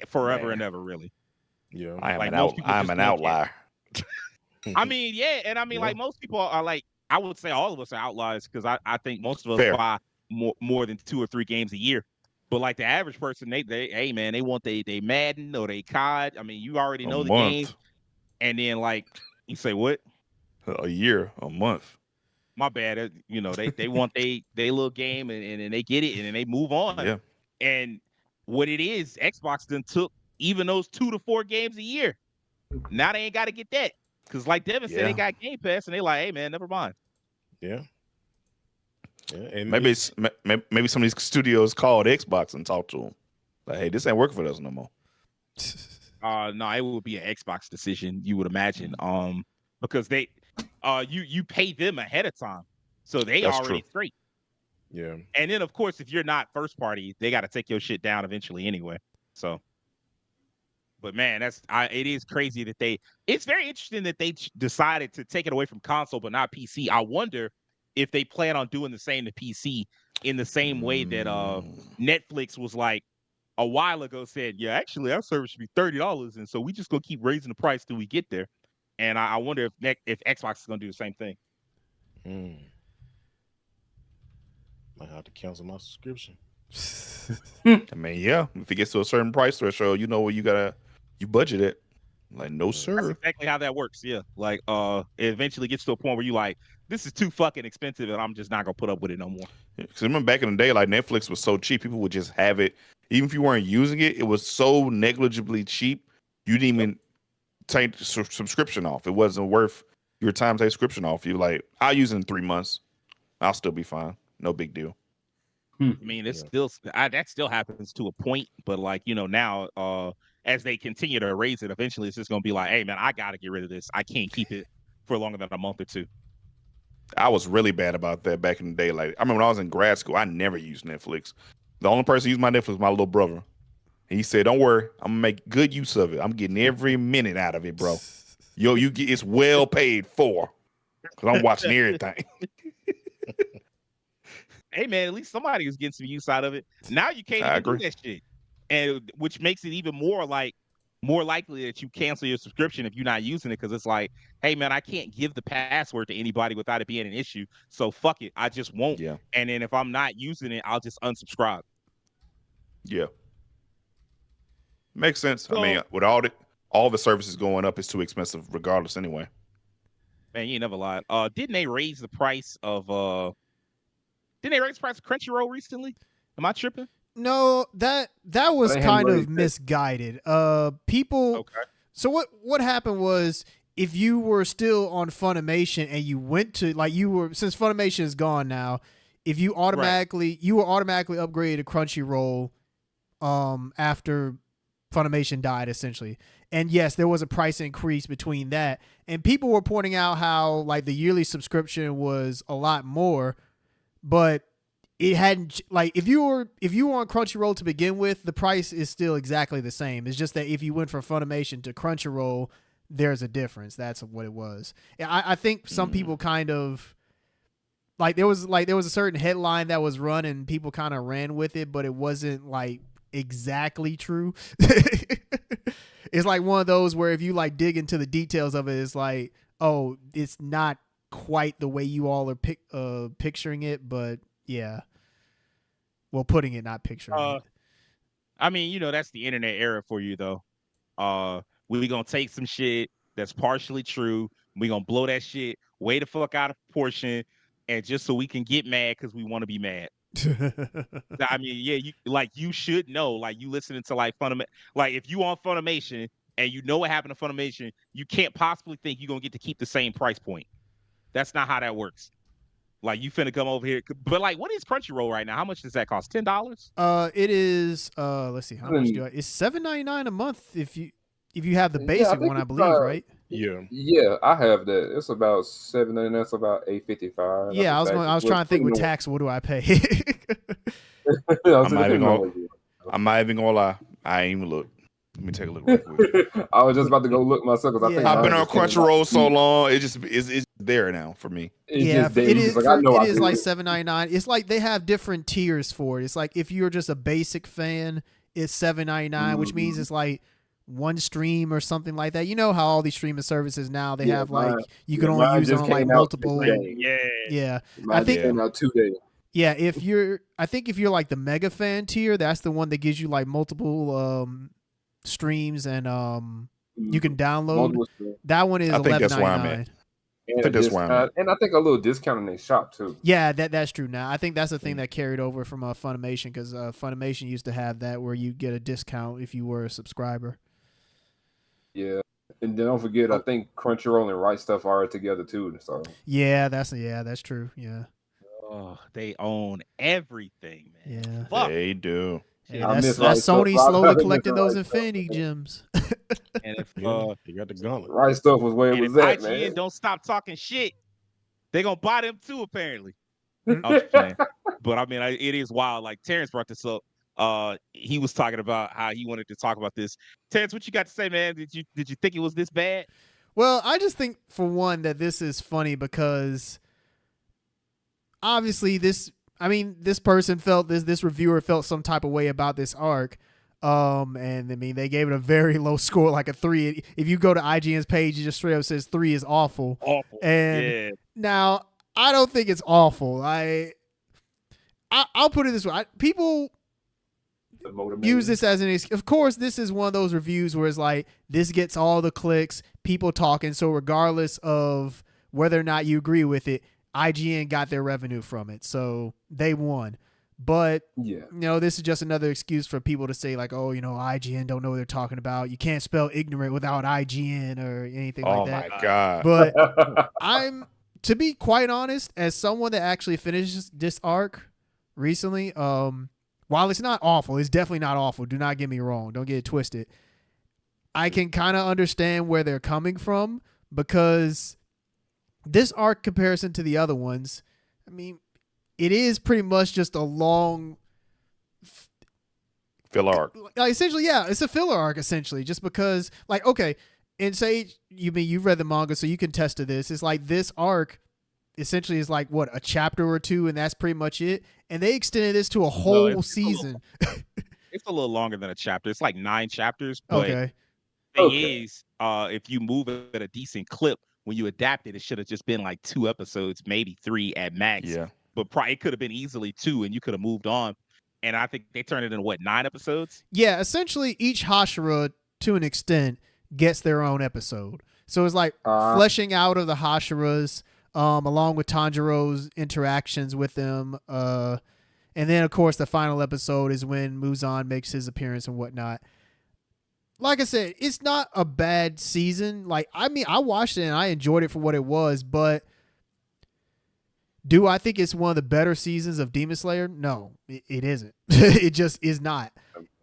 forever and Man, ever, really. Yeah. Like most people I'm just an won't get. outlier. I mean, yeah, and I mean, Yeah. like most people are like, I would say all of us are outliers because I think most of us Fair. buy more than 2 or 3 games a year. But like the average person, they hey man, they want they Madden or they COD. I mean, you already A know the game, month, and then like you say what? a year, a month. My bad. You know, they want they little game and they get it and then they move on. Yeah. And what it is, Xbox then took even those 2 to 4 games a year. Now they ain't got to get that because, like Devin said, they Yeah. got Game Pass and they like, hey man, never mind. Yeah. Yeah. And Maybe maybe some of these studios called Xbox and talked to them. Like, hey, this ain't working for us no more. No, it would be an Xbox decision, you would imagine. Because they, you pay them ahead of time, so they That's already true. straight. yeah. And then, of course, if you're not first party, they got to take your shit down eventually anyway. So, but man, it is crazy that it's very interesting that they decided to take it away from console but not PC. I wonder if they plan on doing the same to PC in the same way that Netflix was like a while ago said, yeah, actually our service should be $30, and so we just gonna keep raising the price till we get there. And I wonder if Xbox is gonna do the same thing. Might have to cancel my subscription. I mean, yeah, if it gets to a certain price threshold, you know where you budget it. Like, no, That's sir. exactly how that works. Yeah, like it eventually gets to a point where you like, this is too fucking expensive, and I'm just not gonna put up with it no more. Because remember back in the day, like Netflix was so cheap, people would just have it. Even if you weren't using it, it was so negligibly cheap, you didn't even take the subscription off. It wasn't worth your time to take subscription off. You're like, I'll use it in 3 months. I'll still be fine. No big deal. I mean, it's still that still happens to a point, but like now, as they continue to raise it, eventually it's just gonna be like, hey man, I gotta get rid of this. I can't keep it for longer than a month or 2. I was really bad about that back in the day. Like, I remember when I was in grad school, I never used Netflix. The only person who used my Netflix was my little brother. He said, "Don't worry, I'm gonna make good use of it. I'm getting every minute out of it, bro. You get it's well paid for, because I'm watching everything." Hey man, at least somebody was getting some use out of it. Now you can't I even do agree. that shit, and which makes it even more likely that you cancel your subscription if you're not using it, because it's like, hey man, I can't give the password to anybody without it being an issue. So fuck it, I just won't. Yeah. And then if I'm not using it, I'll just unsubscribe. Yeah. Makes sense. So, I mean, with all the services going up, it's too expensive regardless anyway. man, you never lied. Didn't they raise the price of Crunchyroll recently? Am I tripping? No, that was They kind hadn't of raised it. misguided. People. Okay. So what happened was, if you were still on Funimation and you went to since Funimation is gone now, if you automatically you were automatically upgraded to Crunchyroll after Funimation died, essentially. And yes, there was a price increase between that, and people were pointing out how like the yearly subscription was a lot more, but it hadn't, like, if you were on Crunchyroll to begin with, the price is still exactly the same. It's just that if you went from Funimation to Crunchyroll, there's a difference. That's what it was. I think some people kind of there was a certain headline that was run and people kind of ran with it, but it wasn't like exactly true. It's like one of those where if you like dig into the details of it, it's like, oh, it's not quite the way you all are picturing it, but yeah. Well, putting it, not picturing it. I mean, that's the internet era for you, though. We gonna take some shit that's partially true. We gonna blow that shit way the fuck out of proportion, and just so we can get mad because we want to be mad. I mean, yeah, you should know. Like, you listening to Funimation. Like, if you on Funimation and you know what happened to Funimation, you can't possibly think you're gonna get to keep the same price point. That's not how that works. Like, you finna come over here, but like, what is Crunchyroll right now? How much does that cost? $10? It is. Let's see, how much it's $7.99 a month if you have the basic one, I believe, right? Yeah. Yeah, I have that. It's about $7.99. That's about $8.55. Yeah, I was trying to think with tax, what do I pay? I'm not even gonna lie. I ain't even look. Let me take a look real quick. I was just about to go look myself because I think I've been on Crunchyroll so long. It's there now for me. It is like $7.99. It's like they have different tiers for it. It's like if you're just a basic fan, it's $7.99, which means it's like one stream or something like that. You know how all these streaming services now they have like you can only use it on like multiple. Yeah, I think came out 2 days. Yeah, I think if you're like the mega fan tier, that's the one that gives you like multiple streams and you can download. That one is I think that's where I'm $11.99. at. I think that's where I'm at. And I think a little discount in their shop too. Yeah, that's true. Now I think that's the thing that carried over from Funimation, because Funimation used to have that where you get a discount if you were a subscriber. Yeah, and then don't forget, I think Crunchyroll and Right Stuff are together too. So yeah, that's true. Yeah. Oh, they own everything, man. Yeah, Fuck. They do. Hey, I that's miss Right Sony Stuff. slowly I miss collecting Right those Stuff, Infinity man. Gems. And if You got the gauntlet. Right Stuff was where it and was if at, IGN man. don't stop talking shit, they gonna buy them too. Apparently, I'm just playing. But I mean, it is wild. Like Terrence brought this up. He was talking about how he wanted to talk about this. Terrence, what you got to say, man? Did you think it was this bad? Well, I just think, for one, that this is funny because obviously this person felt this reviewer felt some type of way about this arc. And I mean, they gave it a very low score, like a 3. If you go to IGN's page, it just straight up says 3 is awful. Awful. And now I don't think it's awful. I'll put it this way. People use this as an excuse. Of course, this is one of those reviews where it's like, this gets all the clicks, people talking. So regardless of whether or not you agree with it, IGN got their revenue from it. So they won. But, this is just another excuse for people to say like, oh, IGN don't know what they're talking about. You can't spell ignorant without IGN or anything like that. Oh, my God. But to be quite honest, as someone that actually finished this arc recently, while it's not awful, it's definitely not awful. Do not get me wrong. Don't get it twisted. I can kind of understand where they're coming from, because this arc comparison to the other ones, I mean, it is pretty much just a long filler arc. Essentially, yeah, it's a filler arc essentially, just because, like, okay, and say you've read the manga, so you can test to this. It's like this arc essentially is like what, a chapter or two, and that's pretty much it. And they extended this to a whole season. It's a little longer than a chapter. It's like 9 chapters. But okay. The thing is, if you move it at a decent clip, when you adapt it, it should have just been like 2 episodes, maybe 3 at max. Yeah. But it could have been easily 2, and you could have moved on. And I think they turned it into, what, 9 episodes? Yeah, essentially each Hashira, to an extent, gets their own episode. So it's like fleshing out of the Hashiras, along with Tanjiro's interactions with them. And then, of course, the final episode is when Muzan makes his appearance and whatnot. Like I said, it's not a bad season. Like, I mean, I watched it and I enjoyed it for what it was, but do I think it's one of the better seasons of Demon Slayer? No, it isn't. It just is not.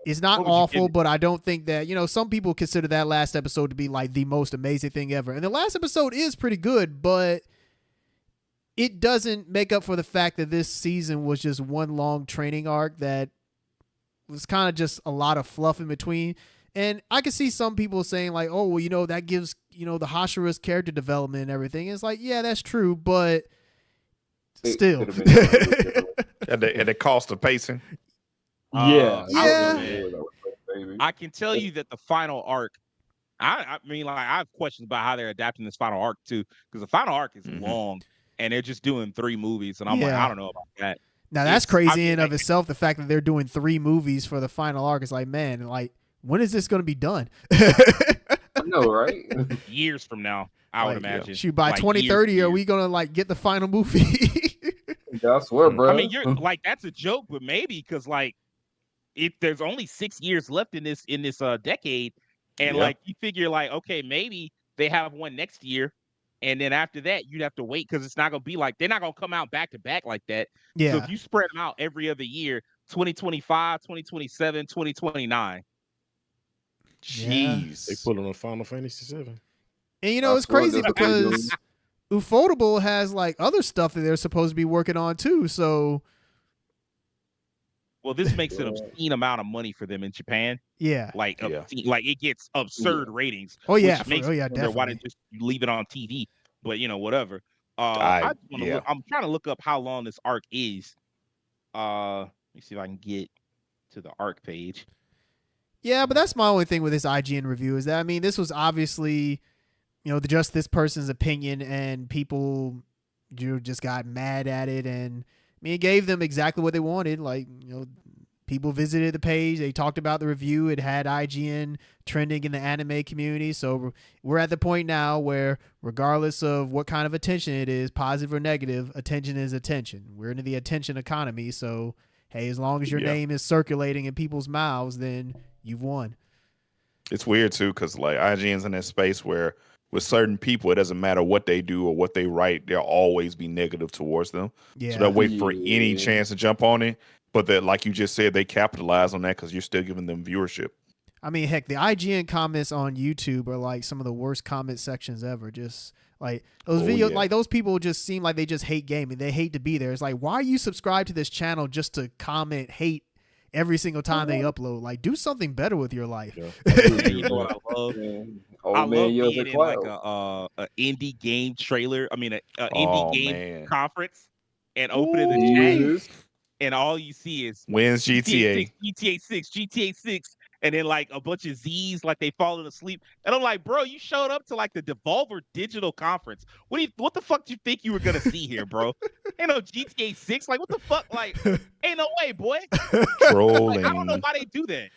It's not awful, but I don't think that, some people consider that last episode to be like the most amazing thing ever. And the last episode is pretty good, but it doesn't make up for the fact that this season was just one long training arc that was kind of just a lot of fluff in between. And I can see some people saying like, oh, well, that gives, the Hashira's character development and everything. And it's like, yeah, that's true, but still. At the cost of pacing. Yeah. Yeah. I can tell you that the final arc, I mean, like, I have questions about how they're adapting this final arc too, because the final arc is long and they're just doing 3 movies. And I'm like, I don't know about that. Now that's crazy in of itself. The fact that they're doing 3 movies for the final arc is like, man, like, when is this going to be done? I know, right? Years from now, I would imagine. Shoot, by 2030, are we going to like get the final movie? I swear, bro. I mean, you're like, that's a joke, but maybe because like, if there's only 6 years left in this decade, and like you figure like, okay, maybe they have one next year, and then after that you'd have to wait because it's not gonna be like, they're not gonna come out back to back like that. Yeah. So if you spread them out every other year, 2025, 2027, 2029. Jeez. They put on a Final Fantasy 7. And it's crazy because Ufotable has like other stuff that they're supposed to be working on too. So well, this makes an obscene amount of money for them in Japan. Yeah. Like like it gets absurd ratings. Oh yeah. Definitely. Why didn't just leave it on TV? But whatever. I'm trying to look up how long this arc is. Let me see if I can get to the arc page. Yeah, but that's my only thing with this IGN review is that, I mean, this was obviously, just this person's opinion, and people just got mad at it, and I mean, it gave them exactly what they wanted. Like, people visited the page, they talked about the review, it had IGN trending in the anime community. So we're at the point now where, regardless of what kind of attention it is, positive or negative, attention is attention. We're into the attention economy. So, hey, as long as your name is circulating in people's mouths, then you've won. It's weird too, because like IGN's in that space where with certain people, it doesn't matter what they do or what they write, they'll always be negative towards them. Yeah. So they'll wait for any chance to jump on it. But that, like you just said, they capitalize on that because you're still giving them viewership. I mean, heck, the IGN comments on YouTube are like some of the worst comment sections ever. Just like those videos, like those people just seem like they just hate gaming. They hate to be there. It's like, why are you subscribed to this channel just to comment hate every single time they upload? Like, do something better with your life. Yeah, you know what I love? I love being in like a indie game trailer. I mean, a indie game conference and opening the chat, and all you see is wins GTA 6, and then like a bunch of Z's like they falling asleep. And I'm like, bro, you showed up to like the Devolver Digital Conference. What the fuck do you think you were gonna see here, bro? Ain't no GTA 6. Like, what the fuck? Like, ain't no way, boy. Trolling. Like, I don't know why they do that.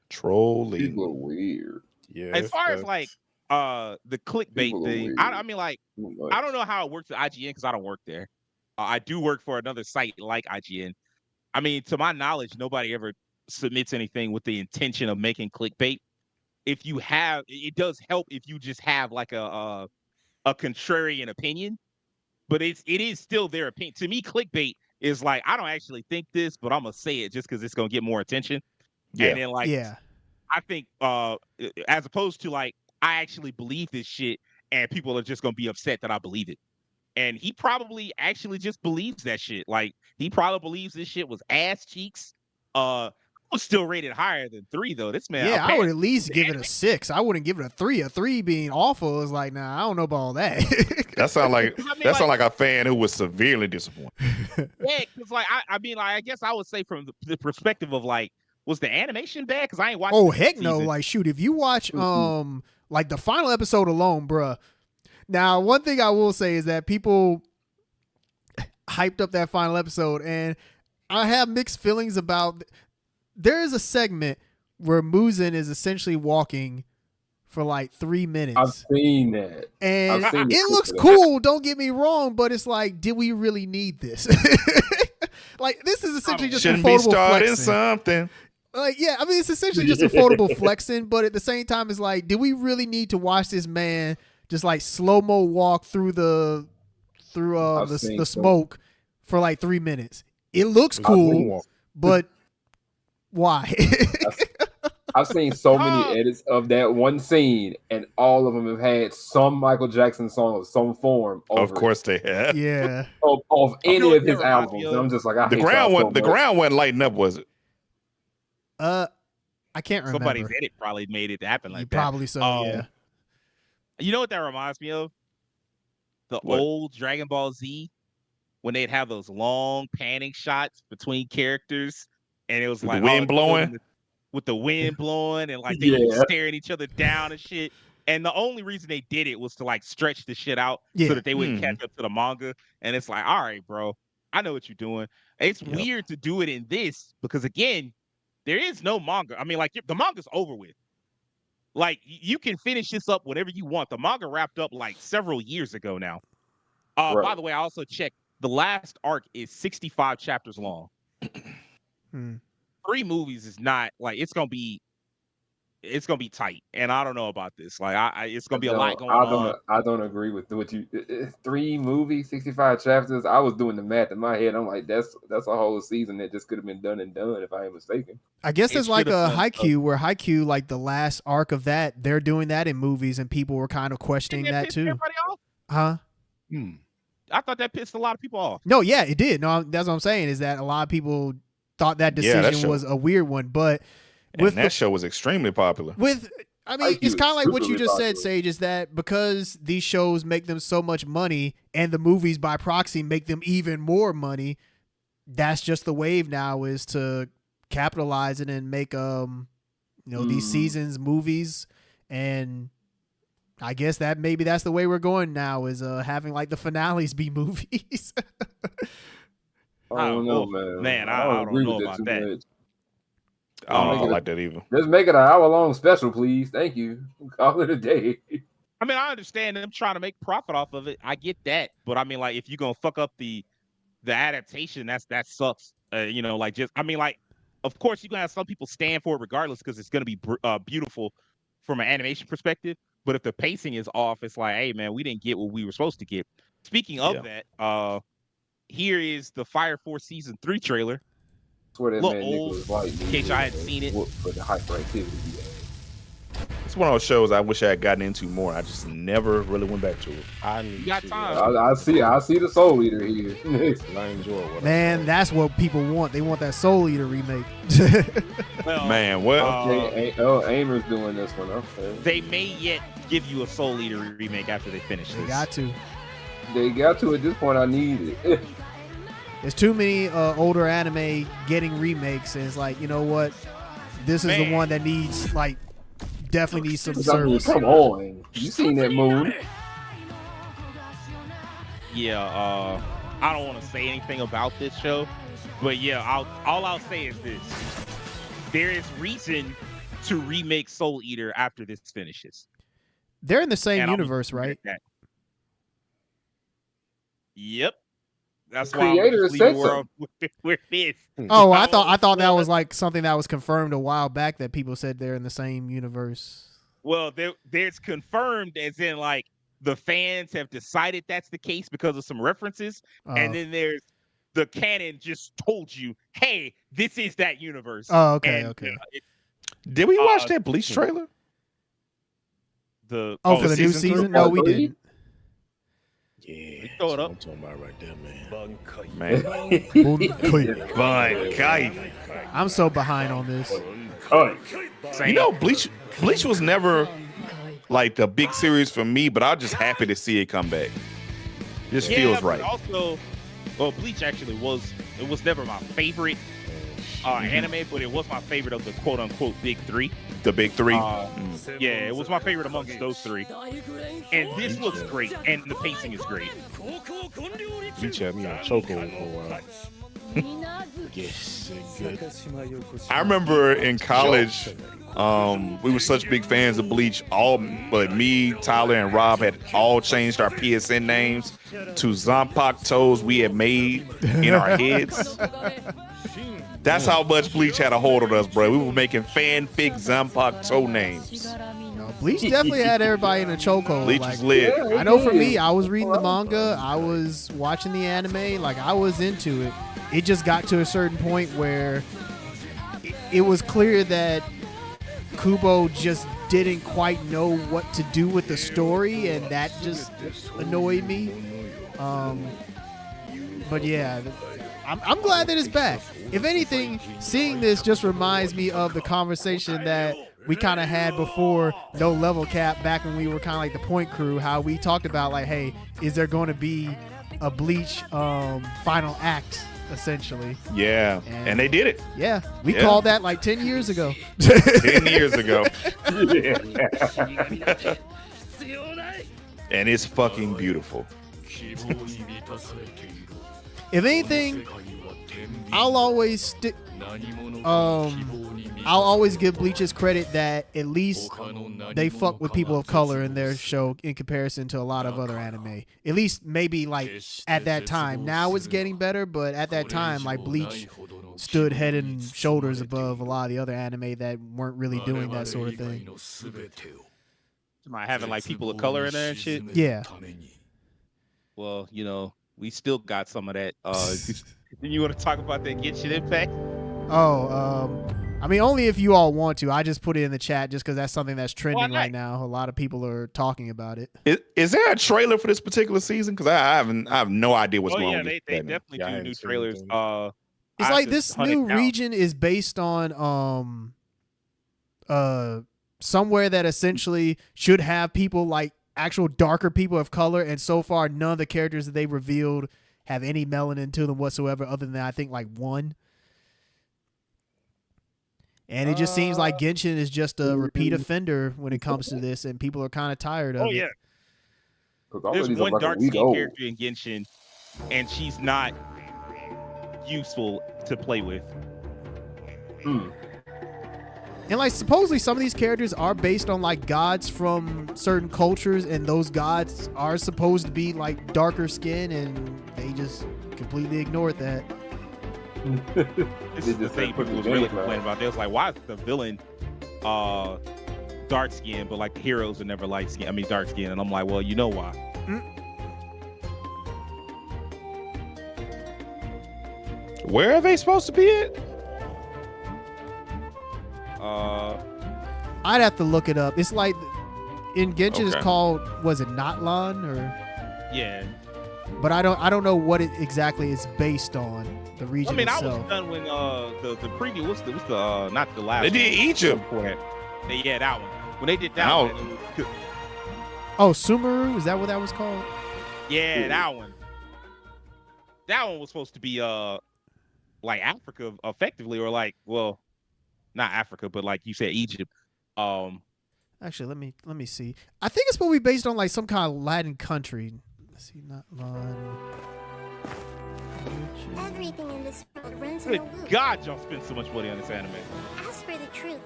Trolling. People are weird. Yeah. As far as like the clickbait thing, I mean, like, I don't know how it works at IGN because I don't work there. I do work for another site like IGN. I mean, to my knowledge, nobody ever submits anything with the intention of making clickbait. If you have, it does help if you just have like a contrarian opinion, but it is still their opinion. To me, clickbait is like, I don't actually think this, but I'm gonna say it just because it's gonna get more attention. Yeah. And then like, I think as opposed to like, I actually believe this shit, and people are just gonna be upset that I believe it. And he probably actually just believes that shit. Like, he probably believes this shit was ass cheeks. I was still rated higher than 3 though. This man, yeah, I would at least give it a 6. I wouldn't give it a 3. A 3 being awful is like, nah, I don't know about all that. That sound like sound like a fan who was severely disappointed. Yeah, because like I mean, like, I guess I would say from the perspective of like, was the animation bad? Because I ain't watching. Oh heck no! Like, shoot, if you watch like the final episode alone, bruh. Now, one thing I will say is that people hyped up that final episode, and I have mixed feelings about. There is a segment where Muzan is essentially walking for like 3 minutes. I've seen that. And it looks cool, don't get me wrong, but it's like, did we really need this? Like, this is essentially just shouldn't affordable be starting flexing. something. Like, yeah, I mean, it's essentially just affordable flexing, but at the same time, it's like, do we really need to watch this man just like slow-mo walk through the smoke for like 3 minutes? It looks cool, but why? I've seen so many edits of that one scene, and all of them have had some Michael Jackson song of some form. Of course they have. Yeah. Of any of his albums. And I'm just like, the ground wasn't lighting up, was it? I can't remember. Somebody's edit probably made it happen like that. Probably so, yeah. You know what that reminds me of? The old Dragon Ball Z, when they'd have those long panning shots between characters, and it was like the wind blowing. With the wind blowing, and like they were staring each other down and shit. And the only reason they did it was to like stretch the shit out so that they wouldn't catch up to the manga. And it's like, all right, bro, I know what you're doing. It's weird to do it in this because, again, there is no manga. I mean, like, the manga's over with. Like, you can finish this up whatever you want. The manga wrapped up like several years ago now. By the way, I also checked. The last arc is 65 chapters long. 3 movies is not like, it's gonna be tight, and I don't know about this. Like, it's gonna be a lot going on. I don't agree with what you. 3 movies, 65 chapters. I was doing the math in my head. I'm like, that's a whole season that just could have been done if I ain't mistaken. I guess it's like a Haikyuu, where Haikyuu, like the last arc of that, they're doing that in movies, and people were kind of questioning that too. Everybody off? Huh? I thought that pissed a lot of people off. No, yeah, it did. No, that's what I'm saying, is that a lot of people thought that decision was a weird one, but that show was extremely popular. I mean, it's kind of like what you just said, Sage, is that because these shows make them so much money, and the movies by proxy make them even more money, that's just the wave now, is to capitalize it and make these seasons movies, and I guess that maybe that's the way we're going now, is having like the finales be movies. I don't know, man. I don't agree know with about too that. much. I don't know if I like that either. Let's make it an hour-long special, please. Thank you. Call it a day. I mean, I understand them trying to make profit off of it. I get that, but I mean, like, if you're gonna fuck up the adaptation, that sucks. Of course, you're gonna have some people stand for it regardless because it's gonna be beautiful from an animation perspective. But if the pacing is off, it's like, hey, man, we didn't get what we were supposed to get. Speaking of that, here is the Fire Force season 3 trailer. That's what that Look, man nigga was like. in case I hadn't seen it. For the hyperactivity. It's one of those shows I wish I had gotten into more. I just never really went back to it. You got time. I see the Soul Eater here. I enjoy what Man, that's what people want. They want that Soul Eater remake. Well, Man, what? Aimer's doing this one. Okay. They may yet give you a Soul Eater remake after they finish this. They got to. They got to at this point. I need it. There's too many older anime getting remakes, and it's like, you know what? This is the one that needs, like, definitely needs some service. Come on, you seen that moon? Yeah, I don't want to say anything about this show, but yeah, all I'll say is this: there is reason to remake Soul Eater after this finishes. They're in the same universe, right? Yep. That's The why creator I'm said the world where it is. Oh, I thought that was like something that was confirmed a while back, that people said they're in the same universe. Well, there's confirmed, as in like the fans have decided that's the case because of some references, and then there's the canon just told you, hey, this is that universe. Oh, okay, and, okay. Did we watch that Bleach trailer? For the new season? No, we didn't. Yeah, throw it that's up. what I'm talking about right there, Man. I'm so behind on this. You know, Bleach was never like the big series for me, but I'm just happy to see it come back. Just feels right. Also, well, Bleach actually was never my favorite anime, but it was my favorite of the quote unquote big three. The big three. Yeah, it was my favorite amongst those three. And this looks great, and the pacing is great. Bleach had me on chokehold for a while. Yes, good. I remember in college, we were such big fans of Bleach. But me, Tyler, and Rob had all changed our PSN names to Zanpaku Toes we had made in our heads. That's how much Bleach had a hold on us, bro. We were making fanfic Zanpaku Toe names. Bleach definitely had everybody in a chokehold. Bleach was lit. I know for me, I was reading the manga, I was watching the anime, like I was into it. It just got to a certain point where it was clear that Kubo just didn't quite know what to do with the story, and that just annoyed me. But yeah, I'm glad that it's back. If anything, seeing this just reminds me of the conversation that we kind of had before No Level Cap, back when we were kind of like the Point Crew, how we talked about like, hey, is there going to be a Bleach final act, essentially? Yeah, and they did it. Yeah, we called that like 10 years ago. 10 years ago. And it's fucking beautiful. If anything, I'll always give Bleach's credit that at least they fuck with people of color in their show in comparison to a lot of other anime. At least maybe like at that time. Now it's getting better, but at that time, like Bleach stood head and shoulders above a lot of the other anime that weren't really doing that sort of thing. Having like people of color in there and shit. Yeah. Well, we still got some of that. You want to talk about that Genshin Impact? I mean, only if you all want to. I just put it in the chat just because that's something that's trending right now. A lot of people are talking about it. Is there a trailer for this particular season? Because I have no idher what's going on. They definitely do new trailers. It's like this new region is based on somewhere that essentially should have people like actual darker people of color, and so far none of the characters that they revealed have any melanin to them whatsoever, other than I think like one. And it just seems like Genshin is just a repeat offender when it comes to this, and people are kind of tired of Oh it. yeah. 'Cause all There's of these are one like a dark week skinned old. character in Genshin, and she's not useful to play with. Hmm. And like supposedly some of these characters are based on like gods from certain cultures, and those gods are supposed to be like darker skin, and they just completely ignored that. This They is the just thing said, put people was the really game out. complaining about. They was like, why is the villain dark skin, but like the heroes are never light skin? I mean dark skin. And I'm like, well, you know why. Where are they supposed to be at? I'd have to look it up. It's like in Genshin it's Okay. called, was it Natlan or? Yeah. But I don't know what it exactly is based on. The region I mean, I itself. was done when the preview. What's the not the last? They did one. Egypt. Before that. Yeah, that one. When they did that Now- one. Oh, Sumeru, is that what that was called? Yeah, that one. That one was supposed to be like Africa effectively, or like, well, not Africa, but like you said, Egypt. Actually, let me see. I think it's supposed to be based on like some kind of Latin country. Let's see, Natlan. Everything in this world runs in Good a loop. God, y'all spend so much money on this anime. As for the truth,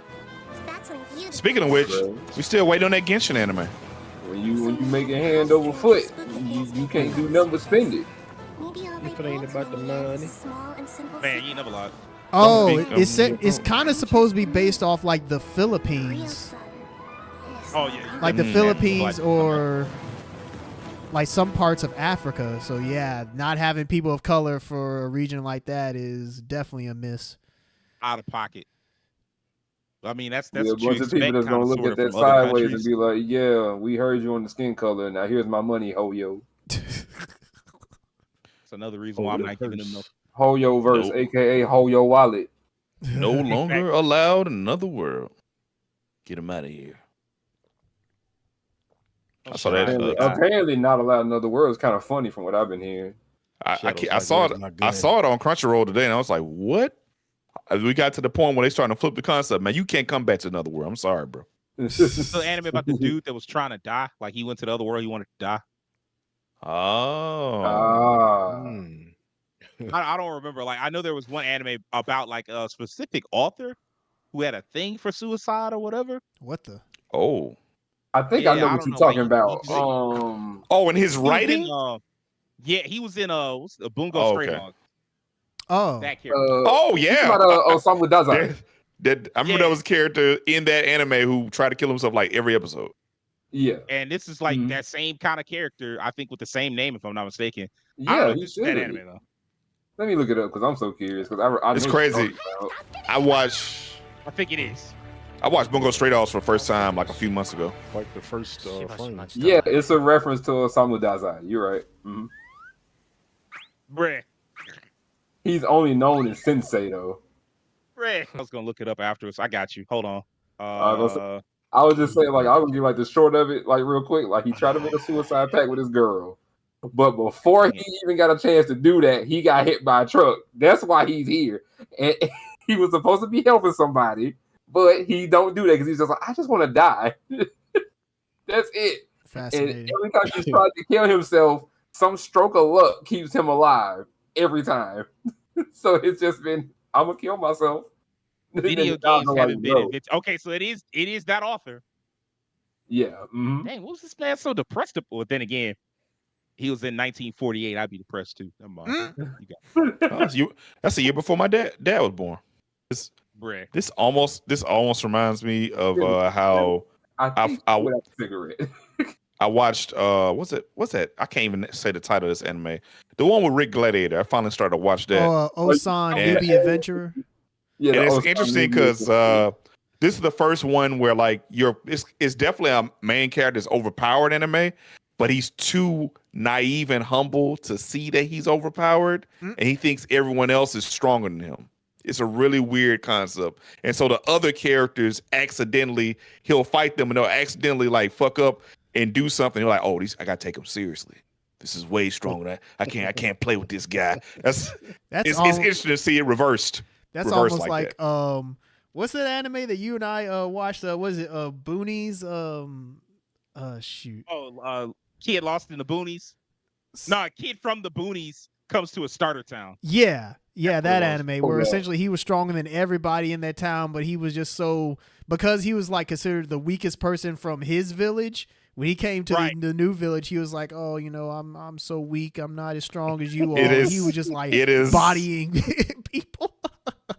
that's on you. to Speaking of find. which, Bro. we still waiting on that Genshin anime. When you make it hand over foot, you can't do nothing but spend it. Maybe all they If it ain't want about to the know is money. a small and simple Man, you secret. never lied. Oh, think I'm it's your kind of supposed to be based off like the Real Philippines, son is Oh, yeah. not like the Mm, Philippines like- or like some parts of Africa. So yeah, not having people of color for a region like that is definitely a miss. Out of pocket. I mean, that's Yeah, a what you bunch of people expect that's kind gonna of look sort at of that from other sideways and countries. be like, "Yeah, we heard you on the skin color. Now here's my money, Hoyo." It's another reason why I'm not giving them no. Hoyo verse, Nope. aka Hoyo wallet. No longer allowed in another world. Get him out of here. I saw that. Apparently not allowed in other worlds. Kind of funny from what I've been hearing. I Shadows saw like it. not I good. saw it on Crunchyroll today, and I was like, "What?" We got to the point where they starting to flip the concept. Man, you can't come back to another world. I'm sorry, bro. The anime about the dude that was trying to die, like he went to the other world, he wanted to die. Oh, Ah, Hmm. I don't remember. Like I know there was one anime about like a specific author who had a thing for suicide or whatever. What the? oh, I think I Yeah, know I what don't you're know, talking like, about. he- oh, and his He was in, writing. yeah, he was in what's the Bungo Oh, Stray okay. Dogs. Oh, That character. Oh yeah, Osamu Dazai. I remember Yeah. there was a character in that anime who tried to kill himself like every episode. Yeah, And this is like Mhm. that same kind of character, I think, with the same name, if I'm not mistaken. I don't yeah, know if he this is that should. anime though. Let me look it up because I'm so curious. Because I It's know what you're crazy. talking about. I watched Bungo Stray Dogs for the first time like a few months ago. Like the first frame. Yeah, it's a reference to Osamu Dazai. You're right. Mhm. Bruh. He's only known as Sensei though. I was gonna look it up afterwards. I got you. Hold on. I was just saying, like, I would give like the short of it, like real quick. Like he tried to make a suicide pact with his girl, but before he even got a chance to do that, he got hit by a truck. That's why he's here, and he was supposed to be helping somebody, but he don't do that because he's just like, I just want to die. That's it. And fascinating. every time he's tried to kill himself, some stroke of luck keeps him alive every time. So it's just been, I'm gonna kill myself. Video And the guys games are haven't like, been "No." invented. Okay, so it is that author. Yeah. mhm. Dang, what was this man so depressed about? Well, then again, he was in 1948. I'd be depressed too. Never mind. You got That's a year before my dad was born. bread. This almost reminds me of how I think I- without a cigarette. I watched what's that? I can't even say the title of this anime. The one with Rick Gladiator. I finally started to watch that. Osan And- Newbie Adventurer. Yeah, And the it's Osamu interesting movie. because this is the first one where like it's definitely a main character that's overpowered anime, but he's too naive and humble to see that he's overpowered, and he thinks everyone else is stronger than him. It's a really weird concept. And so the other characters he'll fight them and they'll accidentally like fuck up and do something. You're like, oh, I gotta take him seriously. This is way stronger. I can't play with this guy. That's It's almost, interesting to see it reversed. that's reversed almost like like What's that anime that you and I watched? Was it Boonies? Shoot. Oh, kid lost in the boonies. No, a kid from the boonies comes to a starter town. Yeah, that what it was. anime where essentially he was stronger than everybody in that town, but he was just so because he was like considered the weakest person from his village. When he came to Right. the new village, he was like, "Oh, I'm so weak. I'm not as strong as you are." It is- He was just like it is- bodying people.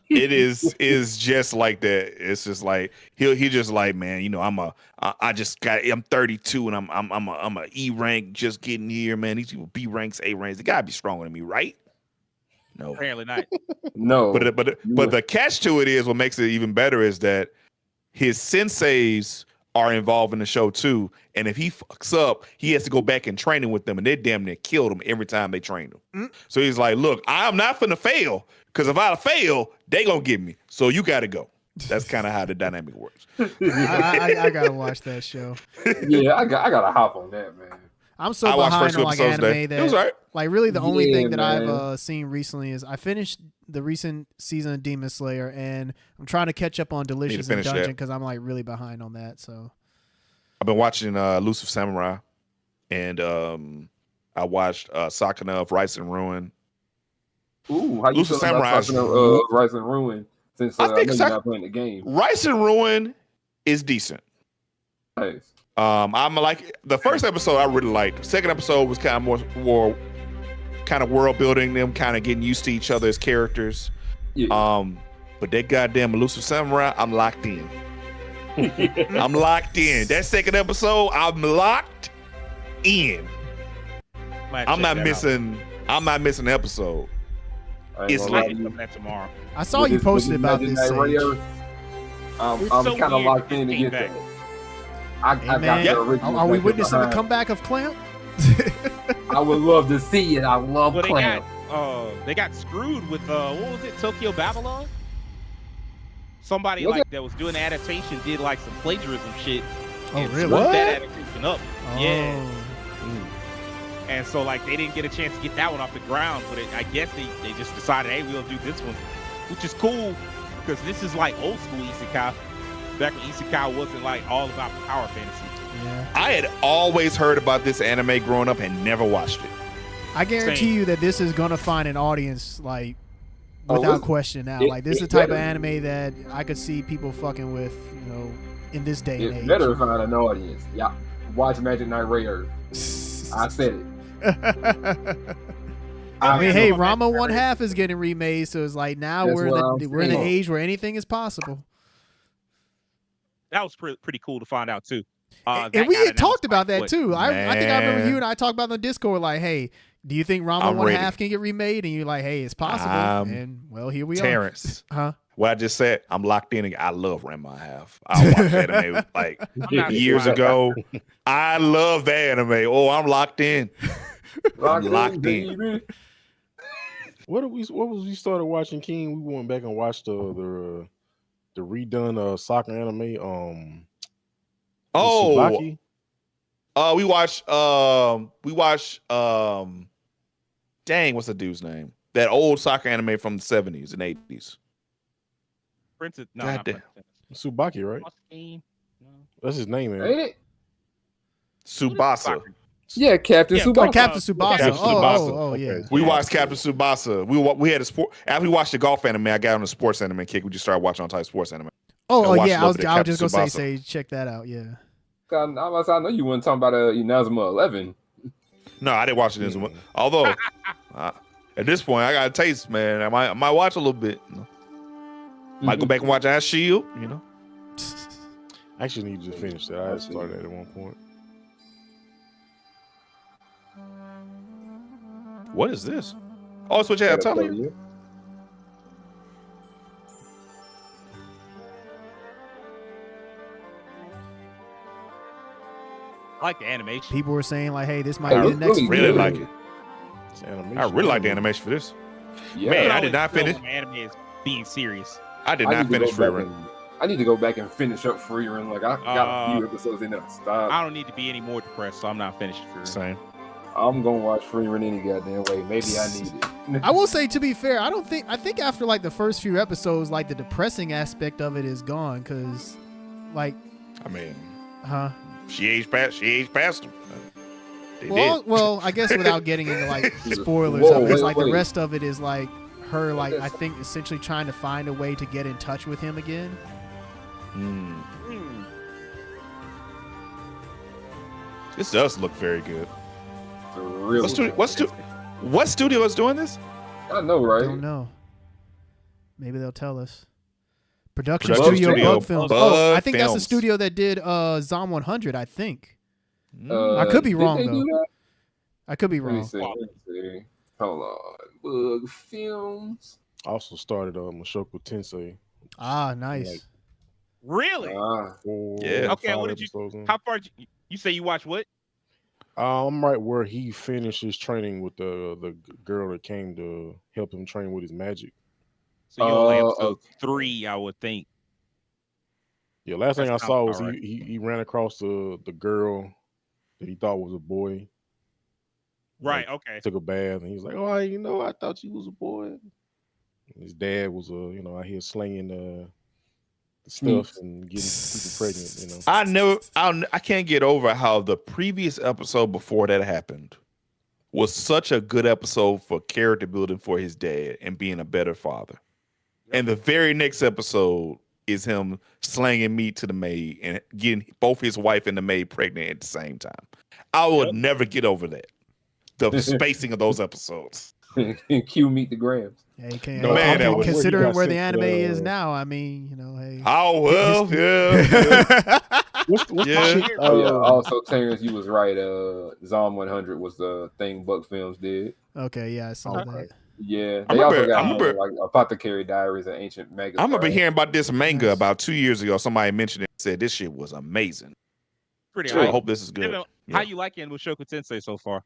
It is just like that. It's just like he just like, man, I'm 32 and I'm a E rank just getting here, man. These people B ranks, A ranks. They gotta be stronger than me, right? No. Apparently not. No. But the catch to it is what makes it even better is that his senseis are involved in the show too. And if he fucks up, he has to go back and training with them, and they damn near killed him every time they trained him. So he's like, look, I'm not finna fail, because if I fail, they gonna get me. So you gotta go. That's kind of how the dynamic works. I gotta watch that show. Yeah, I gotta hop on that, man. I'm so I watched behind first on two like episodes anime today. that It was all right. like really the only Yeah, thing that man. I've seen recently is I finished the recent season of Demon Slayer, and I'm trying to catch up on Delicious and finish that. Dungeon because I'm like really behind on that. So I've been watching Elusive Samurai, and I watched Sakuna of Rice and Ruin. Ooh, how you Lucifer feel about Samurai talking is- Rise and Ruin? Since I I think know Sak- you're not playing the game. Rice and Ruin is decent. Nice. I'm like the first episode I really liked. The second episode was kind of more kind of world building, them kind of getting used to each other as characters. Yeah. But that goddamn Elusive Samurai, I'm locked in. I'm locked in. That second episode, I'm locked in. I'm not missing an episode. I ain't It's gonna lie like- to you. that tomorrow. I saw With you this- posted with about this this. Legendary Sage. Rare, I'm It's kind so of weird locked that in to it get came that. back. I Hey, got man, the original. are we back witnessing the behind. comeback of Clamp? I would love to see it. I love Well, Clamp. they got screwed with what was it, Tokyo Babylon? Somebody Was like that was doing the adaptation did like some plagiarism shit. Oh, and really? screwed What? that adaptation up. Yeah. Oh. And so like they didn't get a chance to get that one off the ground, but I guess they just decided, hey, we'll do this one, which is cool because this is like old school isekai. Back when isekai wasn't like all about power fantasy. Yeah. I had always heard about this anime growing up and never watched it. I guarantee Same. you that this is gonna find an audience like Oh, without listen, question now. it- Like this is the it type of better. anime that I could see people fucking with, in this day and It age. better find an audience. Yeah. Watch Magic Knight Rayer. I said it. I mean, Yeah, hey, no, Rama Magic one Knight half is getting remade, so it's like now That's we're what in I'm the saying. age where anything is possible. That was pretty cool to find out too. And That we got had talked announced, about like, that what, too. I think I remember Man. you and I talked about it on the Discord, like, hey, do you think Rama I'm one ready. half can get remade? And you're like, hey, it's possible. And well, here we Terrence. are. Huh? What I just said, I'm locked in. I love Ranma Half. I watched anime like I'm not years surprised. ago. I love the anime. Oh, I'm locked in. I'm locked in. baby. What was we started watching, King? We went back and watched the redone soccer anime. Oh, Tsubaki. we watched dang, what's the dude's name? That old soccer anime from the 70s and 80s. Princess, no, God not damn. Princess. Tsubaki, right? Game? No. That's his name, man. Ain't it? Tsubasa. Yeah, Captain Yeah, Tsubasa. Oh, Captain Tsubasa. Captain Tsubasa. Oh, yeah. Okay. We watched Captain Tsubasa. We had a sport after we watched the golf anime. I got on a sports anime kick. We just started watching on type sports anime. Oh, I watched yeah. a I little was bit of just gonna Captain say, Tsubasa. check that out. Yeah. I know you weren't talking about Inazuma 11. No, I didn't watch it as well. Although at this point, I got a taste, man. I might watch a little bit. Might go back and watch Ash Shield. I actually need to finish that. I had started that at one point. What is this? Oh, it's what you had to tell you. I like the animation. People were saying like, hey, this might Hey, be the it's next. really Really good. like it. It's animation. I really like the animation for this. Yeah. Man, I always did not feel finish. when Anime is being serious. I did I not need to finish go Free back Run. and- I need to go back and finish up Free Run. Like I got a few episodes in there. Stop. I don't need to be any more depressed, so I'm not finished. For Same. I'm gonna watch Free Run any goddamn way. Maybe I need it. I will say, to be fair, I think after like the first few episodes, like the depressing aspect of it is gone, because like, I mean, she aged past him. Well, I guess without getting into like spoilers, Whoa, it's wait, like wait. the rest of it is like her, like I think essentially trying to find a way to get in touch with him again. This does look very good. Really What studio is doing this? I know, I right? don't know. Maybe they'll tell us. Production Production studio studio, Bug Films. Bug I think that's the Films. studio that did Zom 100. I think. I could be wrong, though. I could be Let me wrong. see. Hold on. Bug Films. Also started Mushoku Tensei. Ah, nice. Like, Really? 4 Yeah. or Okay, 5 what did you? episodes in. How far? You say you watch what? I'm right where he finished his training with the girl that came to help him train with his magic. So you're on like episode 3, I would think. Yeah, last thing I That saw sounds was about right. he ran across the girl that he thought was a boy. Right. Like, Okay. took a bath and he was like, "Oh, I thought you was a boy." And his dad was out here slinging the stuff and getting people pregnant. I can't get over how the previous episode before that happened was such a good episode for character building for his dad and being a better father. And the very next episode is him slanging meat to the maid and getting both his wife and the maid pregnant at the same time. I would never get over that. The spacing of those episodes. Q meet the Grams. Hey, Man, considering where the anime is now, I mean, you know, hey. Oh well, yeah. What's Also, Terrence, you was right. Zom 100 was the thing Buck Films did. Okay, yeah, I saw that. Yeah, I they also remember- got like Apothecary Diaries and Ancient Mega. I remember hearing about this manga about 2 years ago. Somebody mentioned it and said this shit was amazing. Pretty. So I hope this is good. How you liking Mushoku Tensei so far?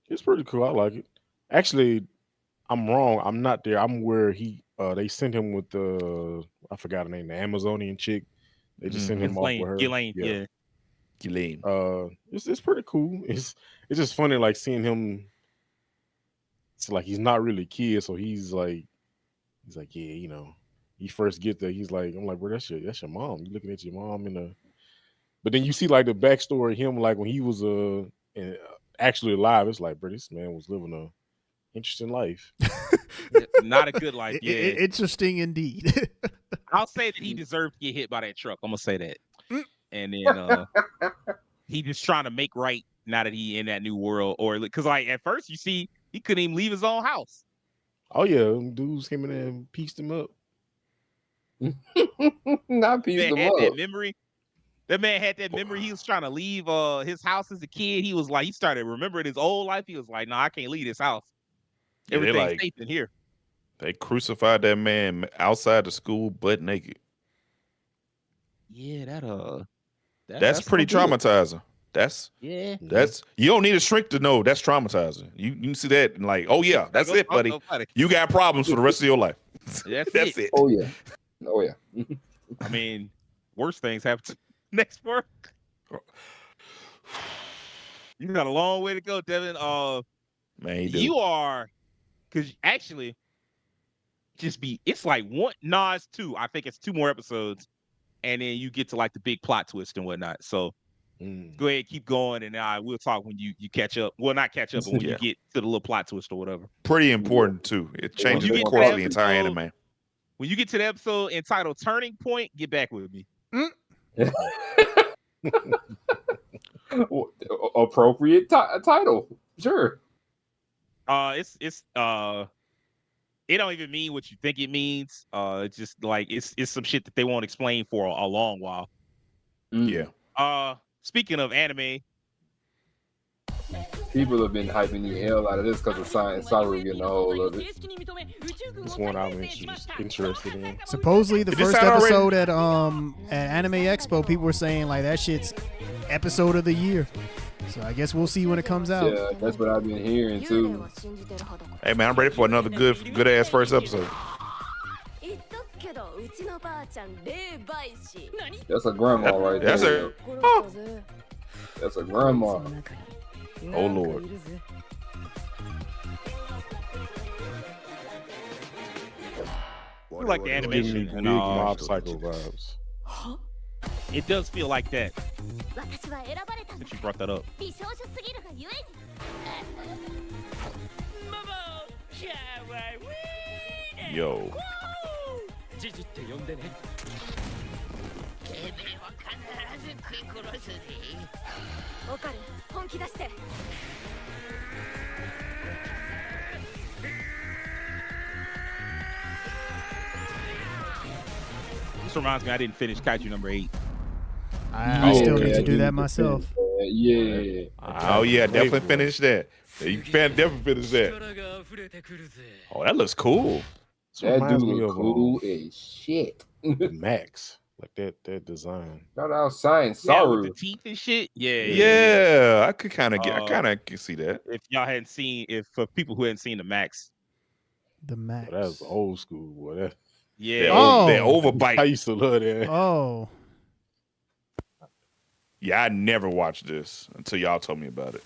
It's pretty cool. I like it. Actually, I'm wrong. I'm not there. I'm where they sent him with I forgot her name, the Amazonian chick. They just sent him off with her. Ghislaine. It's pretty cool. It's just funny, like seeing him. It's like he's not really a kid, so he's like, yeah, you know. He first get there, he's like, I'm like, bro, that's your mom. You looking at your mom but then you see like the backstory of him, like when he was actually alive. It's like, bro, this man was living a interesting life. Not a good life. Yeah, interesting indeed. I'll say that he deserved to get hit by that truck. I'm gonna say that. And then he just trying to make right now that he in that new world, or because like at first you see he couldn't even leave his own house. Oh yeah, them dudes came in there and pieced him up. Not pieced him up. That memory. That man had that memory. He was trying to leave his house as a kid. He was like, he started remembering his old life. He was like, no, I can't leave this house. Everything's safe in here. They crucified that man outside the school, butt naked. Yeah, that's pretty traumatizing. That's you don't need a shrink to know that's traumatizing. You can see that and like, oh yeah, that's it, buddy. You got problems for the rest of your life. That's it. Oh yeah. I mean, worse things happen to next work. You got a long way to go, Devin. Man, you are, because actually, it's like one. No, it's 2. I think it's 2 more episodes, and then you get to like the big plot twist and whatnot. So go ahead, keep going, and we'll talk when you catch up. Well, not catch up, but when you get to the little plot twist or whatever. Pretty important too. It changes the course of the entire anime. When you get to the episode entitled "Turning Point," get back with me. Appropriate title, sure. It don't even mean what you think it means. It's just like it's some shit that they won't explain for a long while. Yeah. Speaking of anime, people have been hyping the hell out of this because of Science Saru getting a hold of it. This one I'm interested in. Supposedly the first episode at Anime Expo, people were saying like that shit's episode of the year. So I guess we'll see when it comes out. Yeah, that's what I've been hearing too. Hey man, I'm ready for another good ass first episode. That's a grandma right there. That's a grandma. Oh Lord. feel like the It's giving me animation big and Mob Psycho vibes. it does feel like that. 私は選ばれたんだ Since you brought that up. 美少女すぎるがゆえに Yo. ジジって呼んでね。てめえは必ず食い殺すぜ。オカル本気出して This reminds me, I didn't finish Kaiju number 8. I still need Yeah, to do dude, that myself. Yeah. Oh yeah, definitely finish that. You can definitely finish that. 力が溢れてくるぜ。 Oh, that looks cool. This That reminds dude me look of cool as shit. Max, like that design. Shout out Science Yeah, with Saru. the teeth and shit. Yeah. Yeah, I could kind of get. I Uh, kind of can see that. If y'all hadn't seen, if for people who hadn't seen the Max, The Max. But that's old school, boy. That, yeah. Oh. That I overbite. used to love that. Oh, Yeah, I never watched this until y'all told me about it.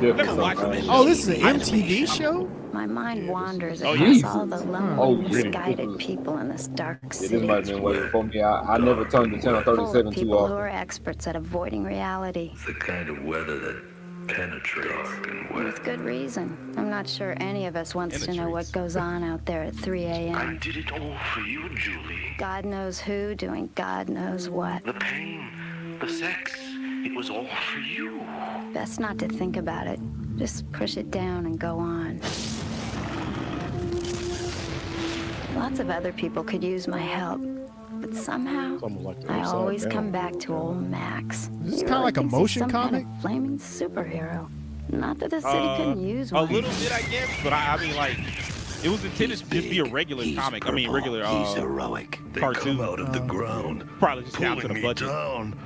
Never watched it. oh, this is an MTV show. My mind Yeah, wanders Oh, across yeah. all the lonely, Oh, yeah. misguided people in this dark Yeah, city. this might have been waiting for me. I never turned to channel Full of 37 too people who often. are experts at avoiding reality. The kind of weather that penetrates dark and wet. With good reason. I'm not sure any of us wants to know what Penetrates. goes on out there at 3 I a.m. did it all for you, Julie. God knows who doing God knows what. The pain, the sex, it was all for you. Best not to think about it. Just push it down and go on. Lots of other people could use my help, but somehow It's almost like the I Upside always Down. come back to old Max. Is this He kinda like a thinks he's motion some kind comic? of flaming superhero. Not that the city couldn't use A one. little bit, I guess, but I mean, like, it was intended to just be a regular comic. I mean, regular He's heroic. They cartoon. come out of the ground, Probably just down to pulling the me budget. down.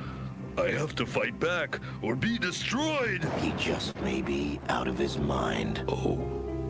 I have to fight back or be destroyed. He just may be out of his mind. Oh,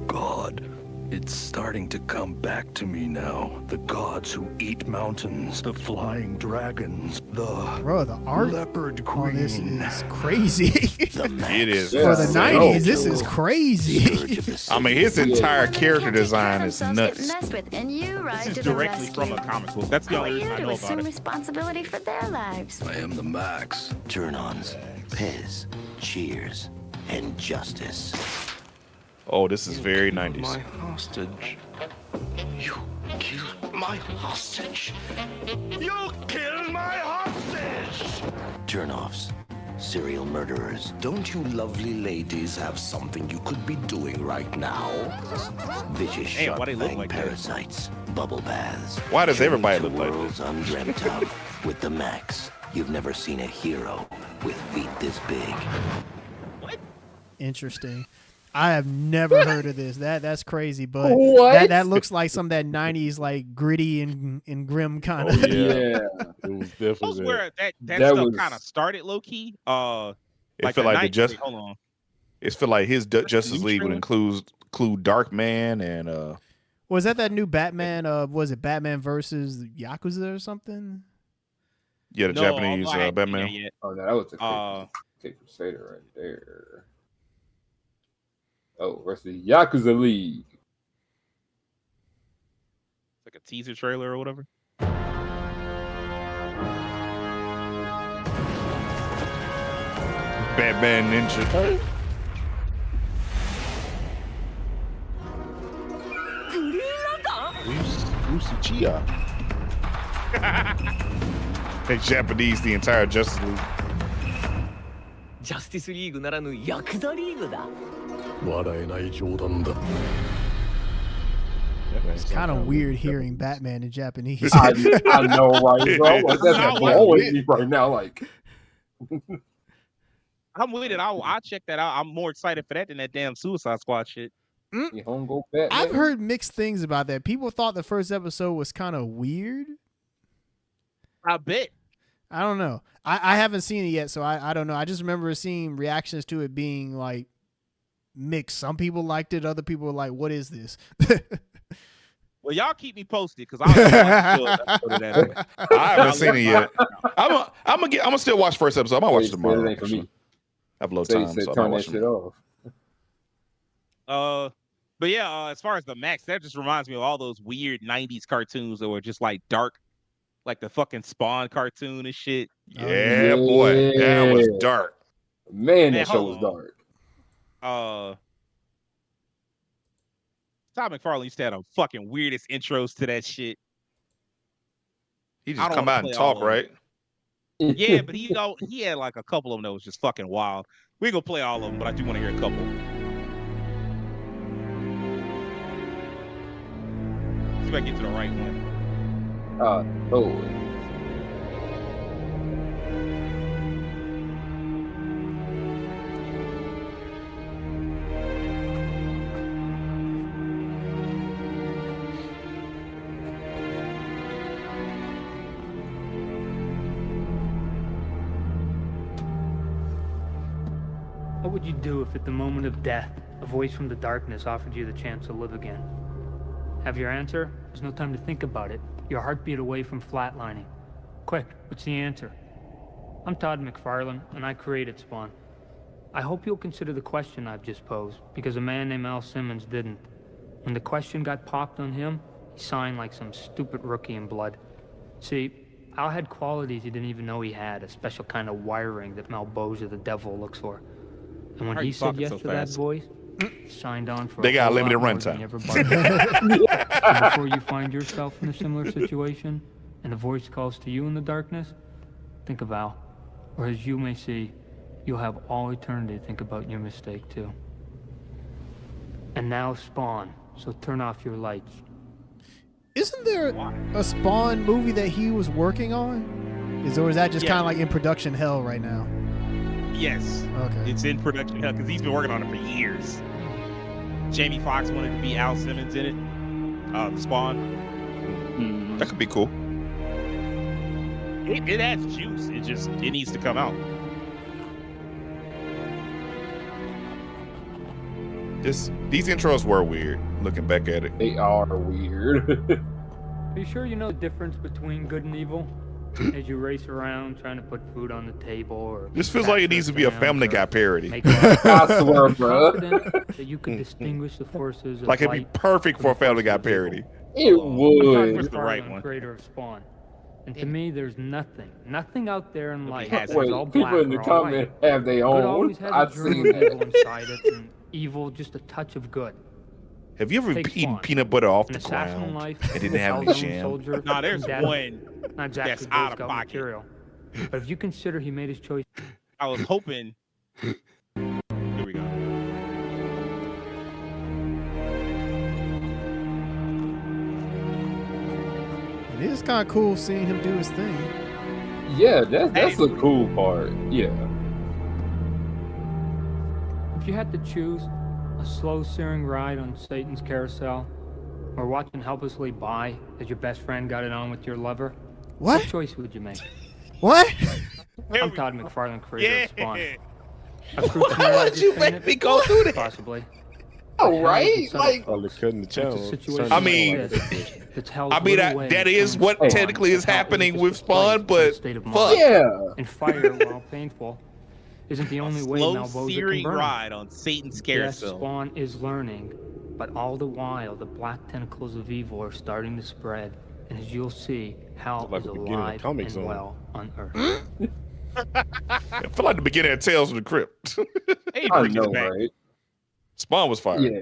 God. It's starting to come back to me now. The gods who eat mountains, the flying dragons, the Bro, the art leopard on this queen. is crazy. It is. Yeah. For the Yeah. 90s, this is crazy. I mean, his entire character Can't take design care of is themselves, get nuts. messed with, and you ride This to is the directly rescue. from a comic book. That's the Who are only you reason I to know about assume it. responsibility for their lives? I am the Max. Turn-ons, Pez, Cheers, and Justice. Oh, this is very 90s. My hostage. You killed my hostage. You killed my hostage. Turn-offs, serial murderers. Don't you lovely ladies have something you could be doing right now? Vicious Damn, why they look shark-fang like that? parasites, bubble baths. Why does everybody Journey look to like worlds undreamt of. With the Max, you've never seen a hero with feet this big. Interesting. I have never heard of this. That's crazy, but What? that looks like some of that 90s like gritty and grim kind Oh of. yeah, Yeah. it was I definitely was that. where that That stuff was- kind of started low key. It feel like the just. Hold on. It feel like his Justice new League would trailer? include Dark Man and Was that new Batman? Was it Batman versus Yakuza or something? yeah, the No, Japanese I hadn't seen Batman. that yet. Oh, no, that was the Uh, Cape Crusader right there. Oh, versus the Yakuza League. like a teaser trailer or whatever. Batman Ninja. Usuchiya. They Japanese the entire Justice League. ジャスティスリーグならぬヤクザリーグだ。笑えない冗談だ。 It's kind of weird hearing Batman in Japanese. I know, right, bro? Like, that's Nah, blowing me right now. Like, I'm with it. I'll check that out. I'm more excited for that than that damn Suicide Squad shit. you home go Batman. I've heard mixed things about that. People thought the first episode was kind of weird. I bet. I don't know. I haven't seen it yet, so I don't know. I just remember seeing reactions to it being like mixed. Some people liked it. Other people were like, what is this? Well, y'all keep me posted because I I haven't seen it yet. I'm gonna still watch first episode. I might watch it tomorrow. It ain't for me. I have a little Say, time, say so I might turn that watch shit it. off. But yeah, as far as the Max, that just reminds me of all those weird '90s cartoons that were just like dark, like the fucking Spawn cartoon and shit. Yeah, boy, that was dark. Man, that show was dark. Todd McFarlane used to have the fucking weirdest intros to that shit. He just come out and talk, right? Yeah, but he had like a couple of them that was just fucking wild. We ain't gonna play all of them, but I do want to hear a couple. See if I get to the right one. What would you do if at the moment of death, a voice from the darkness offered you the chance to live again? Have your answer? There's no time to think about it. Your heartbeat away from flatlining. Quick, what's the answer? I'm Todd McFarlane, and I created Spawn. I hope you'll consider the question I've just posed, because a man named Al Simmons didn't. When the question got popped on him, he signed like some stupid rookie in blood. See, Al had qualities he didn't even know he had, a special kind of wiring that Malboja the devil looks for. And when he said yes to that voice, signed on for they got a limited runtime. Before you find yourself in a similar situation, and a voice calls to you in the darkness, think of Al. Or as you may see, you'll have all eternity to think about your mistake too. And now Spawn, so turn off your lights. Isn't there a Spawn movie that he was working on? Or is that just kind of like in production hell right now? Yes. Okay. It's in production hell because he's been working on it for years. Jamie Foxx wanted to be Al Simmons in it. Spawn. That could be cool. It has juice. It needs to come out. These intros were weird. Looking back at it, they are weird. Are you sure you know the difference between good and evil? As you race around trying to put food on the table, or this feels like it needs to be a Family Guy parody. I swear, bro. That you could distinguish the forces of like it'd be perfect for a Family Guy parody. It would. I'm the right one. Creator of Spawn. And to me, there's nothing out there in life. Wait, all people in the comments have their own. I've seen evil inside it, and evil, just a touch of good. Have you ever eaten peanut butter off the ground and didn't have any jam? No, there's one that's out of pocket. Material. But if you consider he made his choice, I was hoping. Here we go. It is kind of cool seeing him do his thing. Yeah, that's the cool part. Yeah. If you had to choose a slow searing ride on Satan's carousel, or watching helplessly by as your best friend got it on with your lover, what choice would you make? What? I'm Todd McFarlane, creator of Spawn. Why would you make me go through that? Possibly. Oh, right? Like, cutting the channel. I mean, that is what technically is happening with Spawn, but fuck. Yeah. And fire, while painful, isn't the only way Malboja searing can burn. Ride on Satan's carousel. Yes, Spawn is learning, but all the while, the black tentacles of evil are starting to spread, and as you'll see, hell is alive and well on Earth. I feel like the beginning of Tales from the Crypt. I know, right? Spawn was fire. Yeah.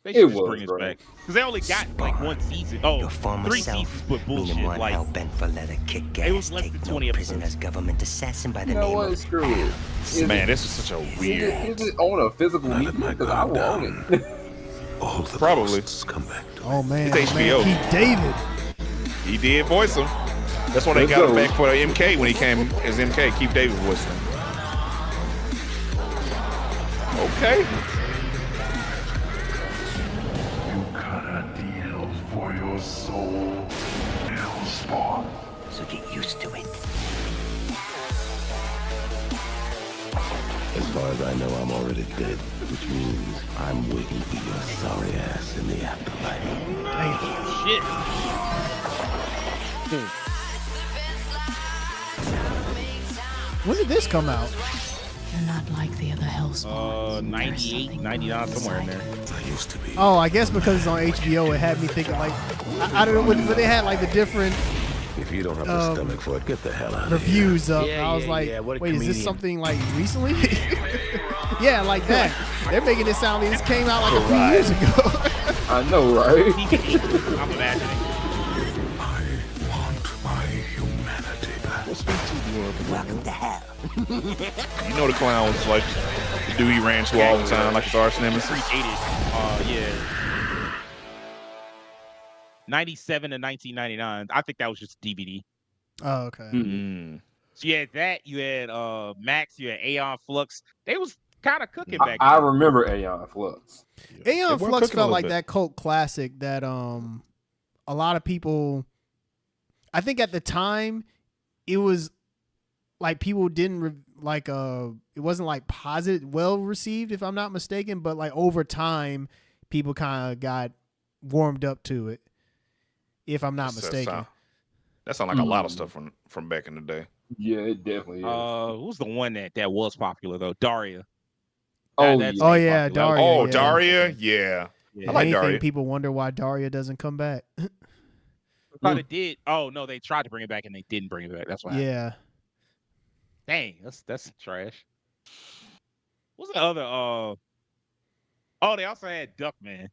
They should just bring it back. Because they only got like one season. Oh, 3 seasons, but bullshit. Like, it was less than 20 episodes. Government assassin by the name of... Screw it. Man, this is such a weird... Is it on a physical medium? Because I will own it. Probably. Come back to oh, man. It's HBO. Keith David. He did voice him. That's why they got him back for the MK when he came as MK. Keith David voiced him. Okay. for your soul, Spawn. So get used to it. As far as I know, I'm already dead, which means I'm waiting for your sorry ass in the afterlife. Shit. When did this come out? They're not like the other Hellspawn. 98, 99, somewhere in there. I used to be. Oh, I guess because it's on HBO, it had me thinking like I don't know, but they had like the different If you don't have the stomach for it, get the hell out of reviews up. Yeah, I was yeah, like, yeah, what a wait, is comedian. this something like recently? Yeah, like that. They're making it sound like this came out like a few years ago. I know, right? I'm imagining. I want my humanity back. What speed tube you want? Welcome to hell. You know the clown was like the dude he ran to all the time, like his arch nemesis. Hated. Yeah. 97 to 1999. I think that was just DVD. Oh, okay. Mm. So you had that. You had Max. You had Aeon Flux. They was kind of cooking back I then. remember Aeon Flux. Aeon They were Flux cooking a felt little like bit. that cult classic that a lot of people, I think at the time it was like people didn't it wasn't like positive well received, if I'm not mistaken, but like over time people kind of got warmed up to it, if I'm not mistaken. That sounds like a lot of stuff from back in the day. Yeah, it definitely is. Who's the one that was popular though? Daria. Oh, That's yeah. Oh yeah, popular. Daria. Oh, yeah. Daria, yeah. Yeah. I like Anything, Daria. people wonder why Daria doesn't come back. I thought it did. Oh no, they tried to bring it back and they didn't bring it back. That's why. Yeah. Dang, that's trash. What's the other? Oh, they also had Duckman.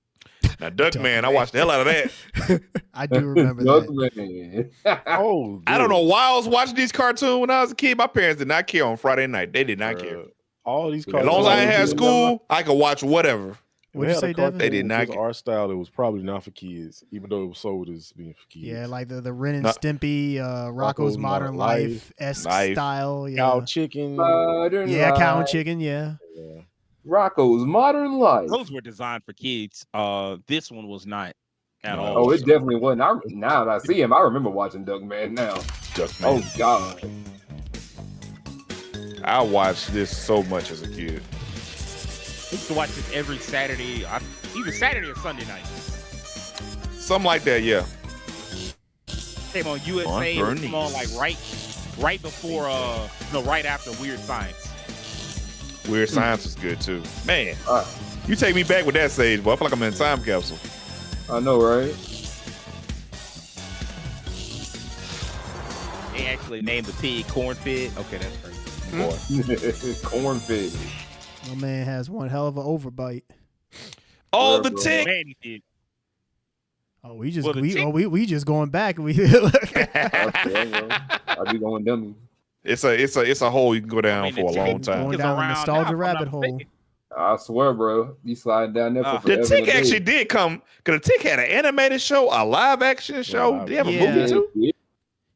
Now, Duckman, I watched the hell out of that. I do remember that. Duckman. Oh, I don't know why I was watching these cartoons when I was a kid. My parents did not care on Friday night. They did not care. All these As cartoons. long as I ain't had school, I could watch whatever. What'd you say, Devin? They did not It was our style. It was probably not for kids, even though it was sold as being for kids. Yeah, like the Ren and No. Stimpy, Rocco's Modern Life esque Life. style. Yeah, Cow chicken. Modern yeah, cow and Life. chicken. Yeah, Yeah. Rocco's Modern Life. Those were designed for kids. This one was not at No. all. Oh, it definitely wasn't. Now that I see him, I remember watching Duckman now. Duckman. Oh, God. I watched this so much as a kid. I used to watch this every Saturday, either Saturday or Sunday night. Something like that, yeah. Came on USA. It would come on like right before, right after Weird Science. Weird Science was good too. Man, Ah, you take me back with that Sage, boy. I feel like I'm in a time capsule. I know, right? They actually named the pig Cornfed. Okay, that's crazy. Boy. Cornfed. my man has one hell of an overbite. Oh, Yeah, the bro. tick. Man, he did. Oh, we just Well, the chick- we just going back. We I be going dummy. It's a hole you can go down I mean, for a the long tick- time. going It's down a around nostalgia now, if I'm rabbit not hole. mistaken. I swear, bro. Be sliding down there for The forever. The Tick and a day. actually did come. Cause the Tick had an animated show, a live action show. live They have a action. movie too. Yeah.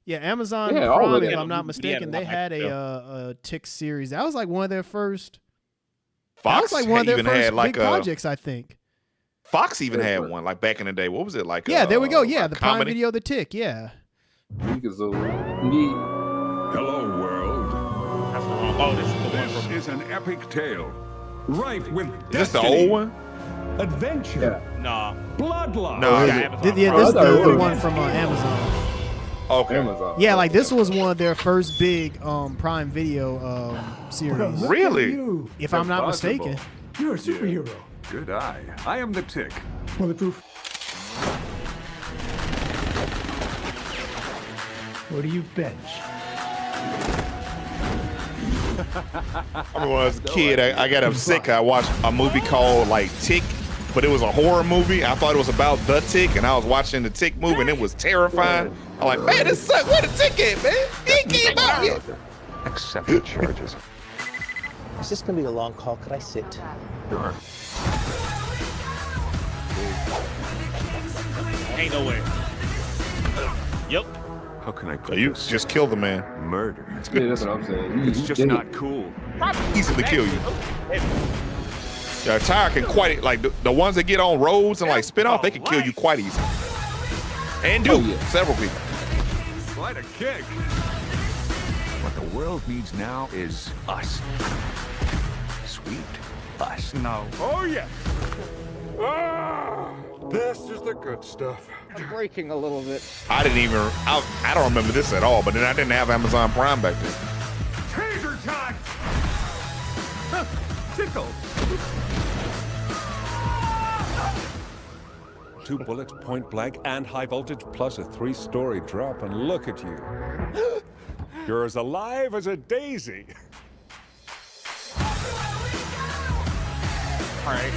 Yeah, Amazon Yeah, all Prime, of if that. I'm not We mistaken, had they a had live a Tick series. That was like one of their first. That Fox was like one of their even first had like big a projects, I think. Fox even had one like back in the day. What was it like? Yeah, there we go. Yeah, a the Prime comedy? Video, The Tick. Yeah. Hello, world. That's the wrong. Oh, this is the one This from. is an epic tale, rife with Is this the destiny, old one? adventure, Nah. bloodline. No. Yeah, Yeah. Amazon Yeah, Prime. this is I thought it the was. one from Amazon. Okay. Amazon. Yeah, like this was one of their first big Prime Video series. Really? If I'm not Impossible. mistaken. You're a superhero. Good eye. I am the Tick. Bulletproof. What do you bench? I remember when I was a kid, I got upset 'cause I watched a movie called like Tick, but it was a horror movie. I thought it was about the Tick, and I was watching the Tick movie, and it was terrifying. I'm like, man, this sucks. Where the Tick at, man? He ain't came out yet. Accept the charges. Is this gonna be a long call? Could I sit? Sure. Ain't no way. Yep. How can I So put you this? just kill the man. Murder. Yeah, that's what I'm saying. It's just not cool. Easily kill you. Yeah, tire can quite like the ones that get on roads and like spin off, they can kill you quite easy. And do several people. Quite a kick. What the world needs now is us. Sweet us. No. Oh yes. This is the good stuff. I'm breaking a little bit. I don't remember this at all, but then I didn't have Amazon Prime back then. Taser time. Tickle. 2 bullets, point blank, and high voltage, plus a 3-story drop, and look at you. You're as alive as a daisy. All right.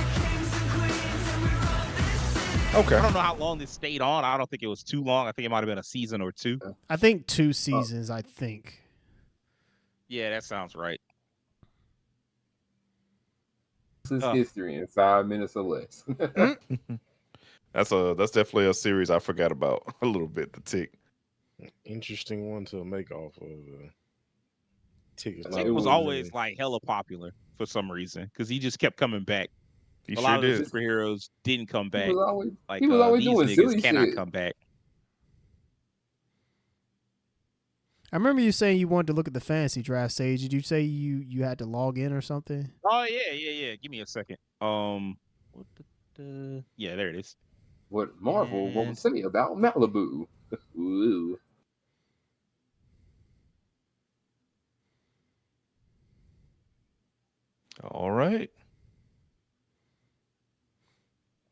Okay. I don't know how long this stayed on. I don't think it was too long. I think it might have been a season or 2. I think 2 seasons. I think. Yeah, that sounds right. This is history in 5 minutes or less. That's definitely a series I forgot about a little bit. The Tick. Interesting one to make off of. Tick Tick was always like hella popular for some reason because he just kept coming back. He a sure lot of did. the superheroes didn't come back. He was always, Like he was always these doing niggas silly cannot shit. come back. I remember you saying you wanted to look at the fantasy draft, Sage. Did you say you had to log in or something? Oh yeah. Give me a second. Yeah, there it is. What Marvel won't say about Malibu. Ooh. All right.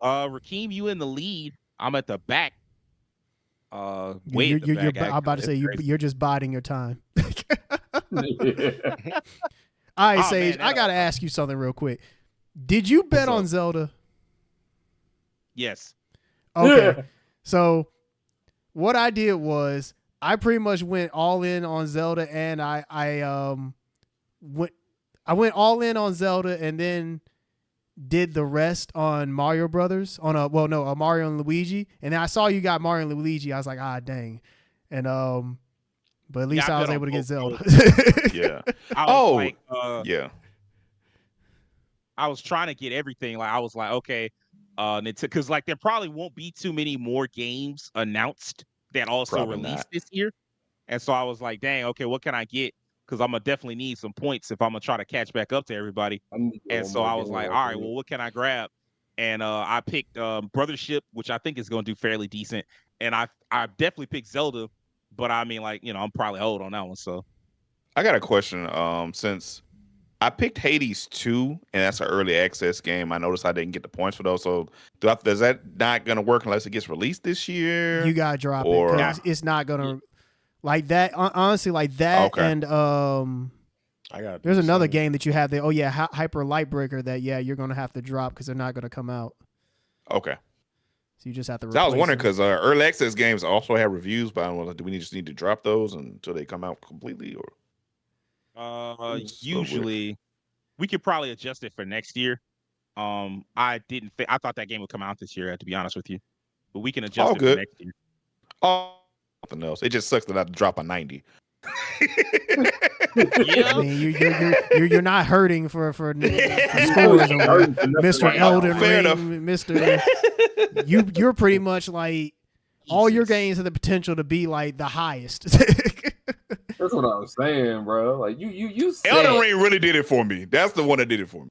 Rakeem, you in the lead. I'm at the back. You're, I'm about to say you're just biding your time. All right, Sage, I got to ask you something real quick. Did you bet on Zelda? Yes. Okay. So what I did was I pretty much went all in on Zelda, and I went all in on Zelda and then did the rest on Mario Brothers on a Mario and Luigi. And then I saw you got Mario and Luigi. I was like, dang. And but at least I was able to get Zelda. Yeah. Yeah. I was trying to get everything. Like I was like, okay, because like there probably won't be too many more games announced that also Probably released not. this year. And so I was like, dang, okay, what can I get? Because I'm gonna definitely need some points if I'm gonna try to catch back up to everybody. And so I was like, all right, well, what can I grab? And I picked Brothership, which I think is gonna do fairly decent. And I definitely picked Zelda, but I mean, like, I'm probably old on that one. So I got a question. Since I picked Hades 2, and that's an early access game, I noticed I didn't get the points for those. So is that not gonna work unless it gets released this year? You gotta drop it because it's not gonna like that. Honestly, like that. Okay. And there's another game that you have there. Oh yeah, Hyper Lightbreaker. That you're gonna have to drop because they're not gonna come out. Okay. So you just have to. So I was wondering them. because early access games also have reviews, but I don't know, do we just need to drop those until they come out completely, or? Usually we could probably adjust it for next year. I thought that game would come out this year, to be honest with you, but we can adjust it for next year. Nothing else. It just sucks that I have to drop a 90. Yeah, I mean you're not hurting for scores, Mr. Elden Ring, Mr. You're pretty much like all your games have the potential to be like the highest. That's what I was saying, bro. Like you said, Elden Ring really did it for me. That's the one that did it for me.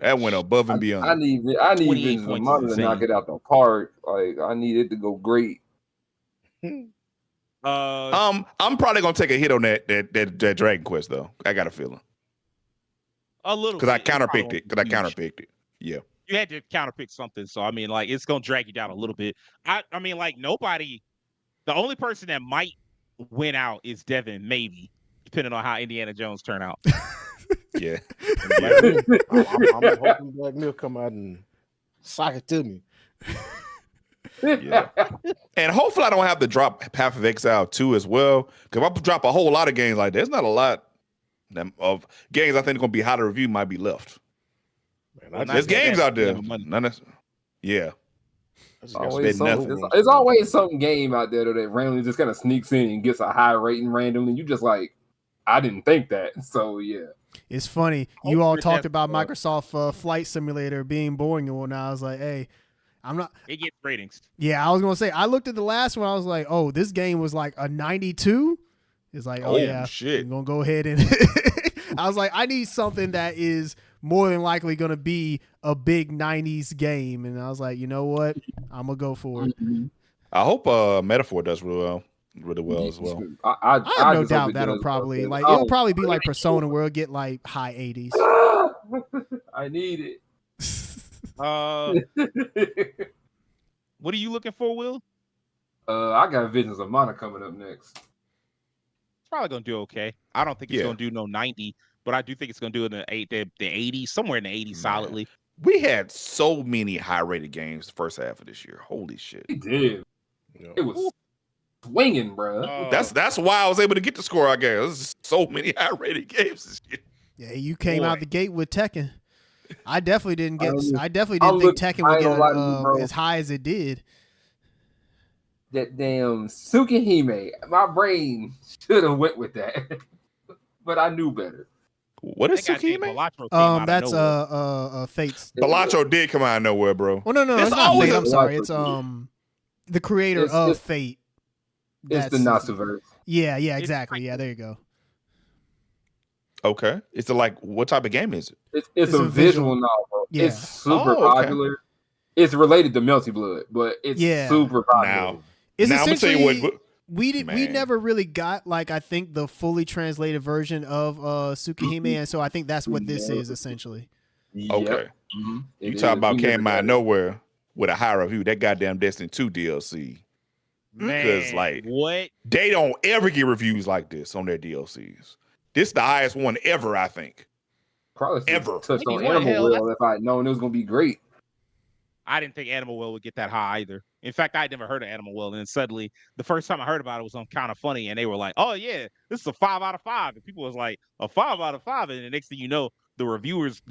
That went above and beyond. I need Vince's Mama to knock it out the park. Like I need it to go great. I'm probably gonna take a hit on that Dragon Quest though. I got a feeling. A little because I counterpicked it. Yeah. You had to counterpick something, so I mean, like it's gonna drag you down a little bit. I mean, like nobody. The only person that might win out is Devin, maybe, depending on how Indiana Jones turn out. Yeah. I'm hoping Black Milk come out and sock it to me. Yeah. And hopefully I don't have to drop Path of Exile 2 as well. Because if I drop a whole lot of games like that, there's not a lot of games I think are going to be highly reviewed might be left. Man, there's games out there. Yeah. It's always some game out there that randomly just kind of sneaks in and gets a high rating randomly. You just like, I didn't think that. So yeah. It's funny. You all talked about Microsoft Flight Simulator being boring, and I was like, hey, I'm not. It gets ratings. Yeah, I was gonna say. I looked at the last one. I was like, oh, this game was like a 92. It's like, oh yeah, shit. I'm gonna go ahead and. I was like, I need something that is more than likely gonna be a big 90s game, and I was like, you know what, I'm gonna go for it. I hope Metaphor does really well. really well as well. I have no just hope doubt it that'll does, probably bro. like it'll probably be like Persona where it'll get like high 80s. I need it. What are you looking for, Will? I got Visions of Mana coming up next. It's probably gonna do okay. I don't think it's gonna do no 90, but I do think it's gonna do in the 80s, somewhere in the 80s solidly. We had so many high-rated games the first half of this year. Holy shit! It did. It was swinging, bro. That's why I was able to get the score I gave. There's so many high-rated games this year. Yeah, you came out the gate with Tekken. I definitely didn't get. I definitely didn't think Tekken would get as high as it did. That damn Tsukihime, my brain should have went with that, but I knew better. What is Tsukihime? That's Fate's. Balatro did come out of nowhere, bro. Well, no, it's not Fate. I'm sorry. It's the creator of Fate. It's the Natsuverse. Yeah, exactly. Yeah, there you go. Okay, it's like what type of game is it? It's a visual novel. Yeah. It's super popular. It's related to Melty Blood, but it's super popular. It's now I'm gonna tell you what. We never really got like I think the fully translated version of Tsukihime, and so I think that's what this is essentially. Okay, you talk about came out of nowhere with a high review. That goddamn Destiny 2 DLC. Because like what they don't ever get reviews like this on their DLCs. This is the highest one ever, I think. Probably ever touched on Animal Will if I had known it was gonna be great. I didn't think Animal Will would get that high either. In fact, I'd never heard of Animal Will, and then suddenly the first time I heard about it was on Kind of Funny, and they were like, "Oh yeah, this is a 5 out of 5," and people was like, "A 5 out of 5," and the next thing you know, the reviews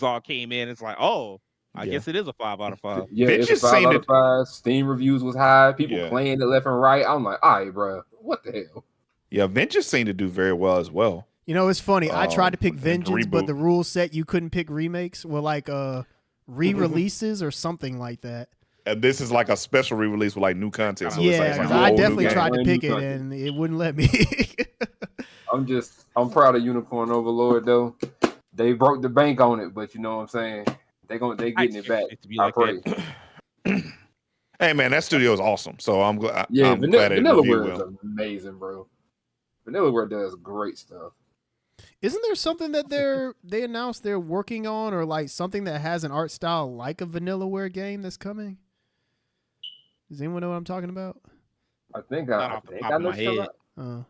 all came in. It's like, oh, I guess it is a 5 out of 5. Yeah, it's a 5 out of 5. Steam reviews was high. People playing it left and right. I'm like, all right, bro, what the hell? Yeah, Vengeance seemed to do very well as well. You know, it's funny. I tried to pick Vengeance, but the rule set you couldn't pick remakes. Well, like re-releases or something like that. And this is like a special re-release with like new content. So yeah, it's like I definitely tried to pick it and it wouldn't let me. I'm proud of Unicorn Overlord though. They broke the bank on it, but you know what I'm saying? They getting it back. I pray. Hey man, that studio is awesome. So I'm glad. Yeah, I'm glad Vanillaware is amazing, bro. Vanillaware does great stuff. Isn't there something that they announced they're working on, or like something that has an art style like a Vanillaware game that's coming? Does anyone know what I'm talking about? I think I know.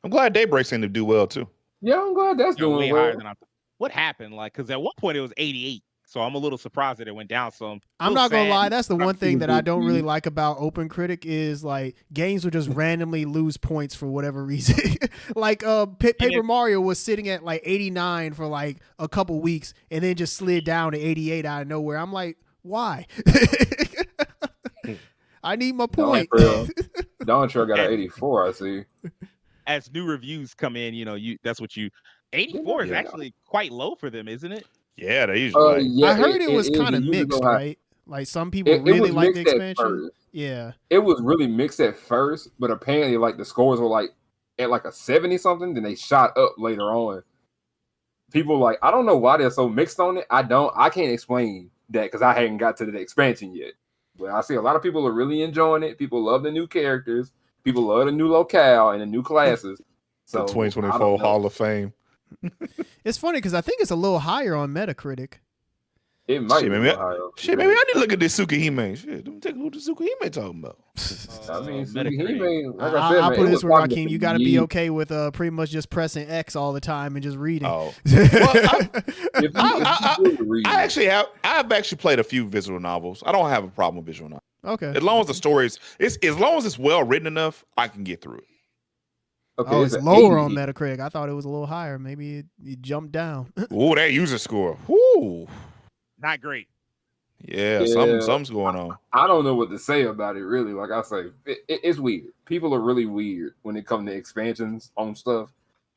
I'm glad Daybreak seemed to do well too. Yeah, I'm glad that's doing well. What happened? Like, because at one point it was 88, so I'm a little surprised that it went down some. I'm not gonna lie, that's the one thing that I don't really like about Open Critic is like games will just randomly lose points for whatever reason. Like Paper Mario was sitting at like 89 for like a couple weeks and then just slid down to 88 out of nowhere. I'm like, why? I need my point. Dawn Trail got an 84, I see. As new reviews come in, you know, that's what you 84 is actually quite low for them, isn't it? Yeah, they usually. I heard it was kind of mixed, right? Like some people really like the expansion. Yeah, it was really mixed at first, but apparently, like the scores were like at like a 70 something, then they shot up later on. People like, I don't know why they're so mixed on it. I can't explain that because I hadn't got to the expansion yet. But I see a lot of people are really enjoying it. People love the new characters. People love the new locale and the new classes. So the 2024 Hall of Fame. It's funny because I think it's a little higher on Metacritic. It might be maybe higher. Maybe I need to look at this Tsukihime. Shit, let me take a look at Tsukihime talking about. I mean, Tsukihime, like I said, I'll man, put it this way, Rakeem. You got to be okay with pretty much just pressing X all the time and just reading. Oh, I've actually played a few visual novels. I don't have a problem with visual novels. Okay, as long as the stories, as long as it's well written enough, I can get through it. Okay, it's lower on Metacritic. I thought it was a little higher. Maybe it jumped down. Ooh, that user score. Whoo. Not great. Yeah, something's going on. I don't know what to say about it, really. Like I say, it's weird. People are really weird when it comes to expansions on stuff,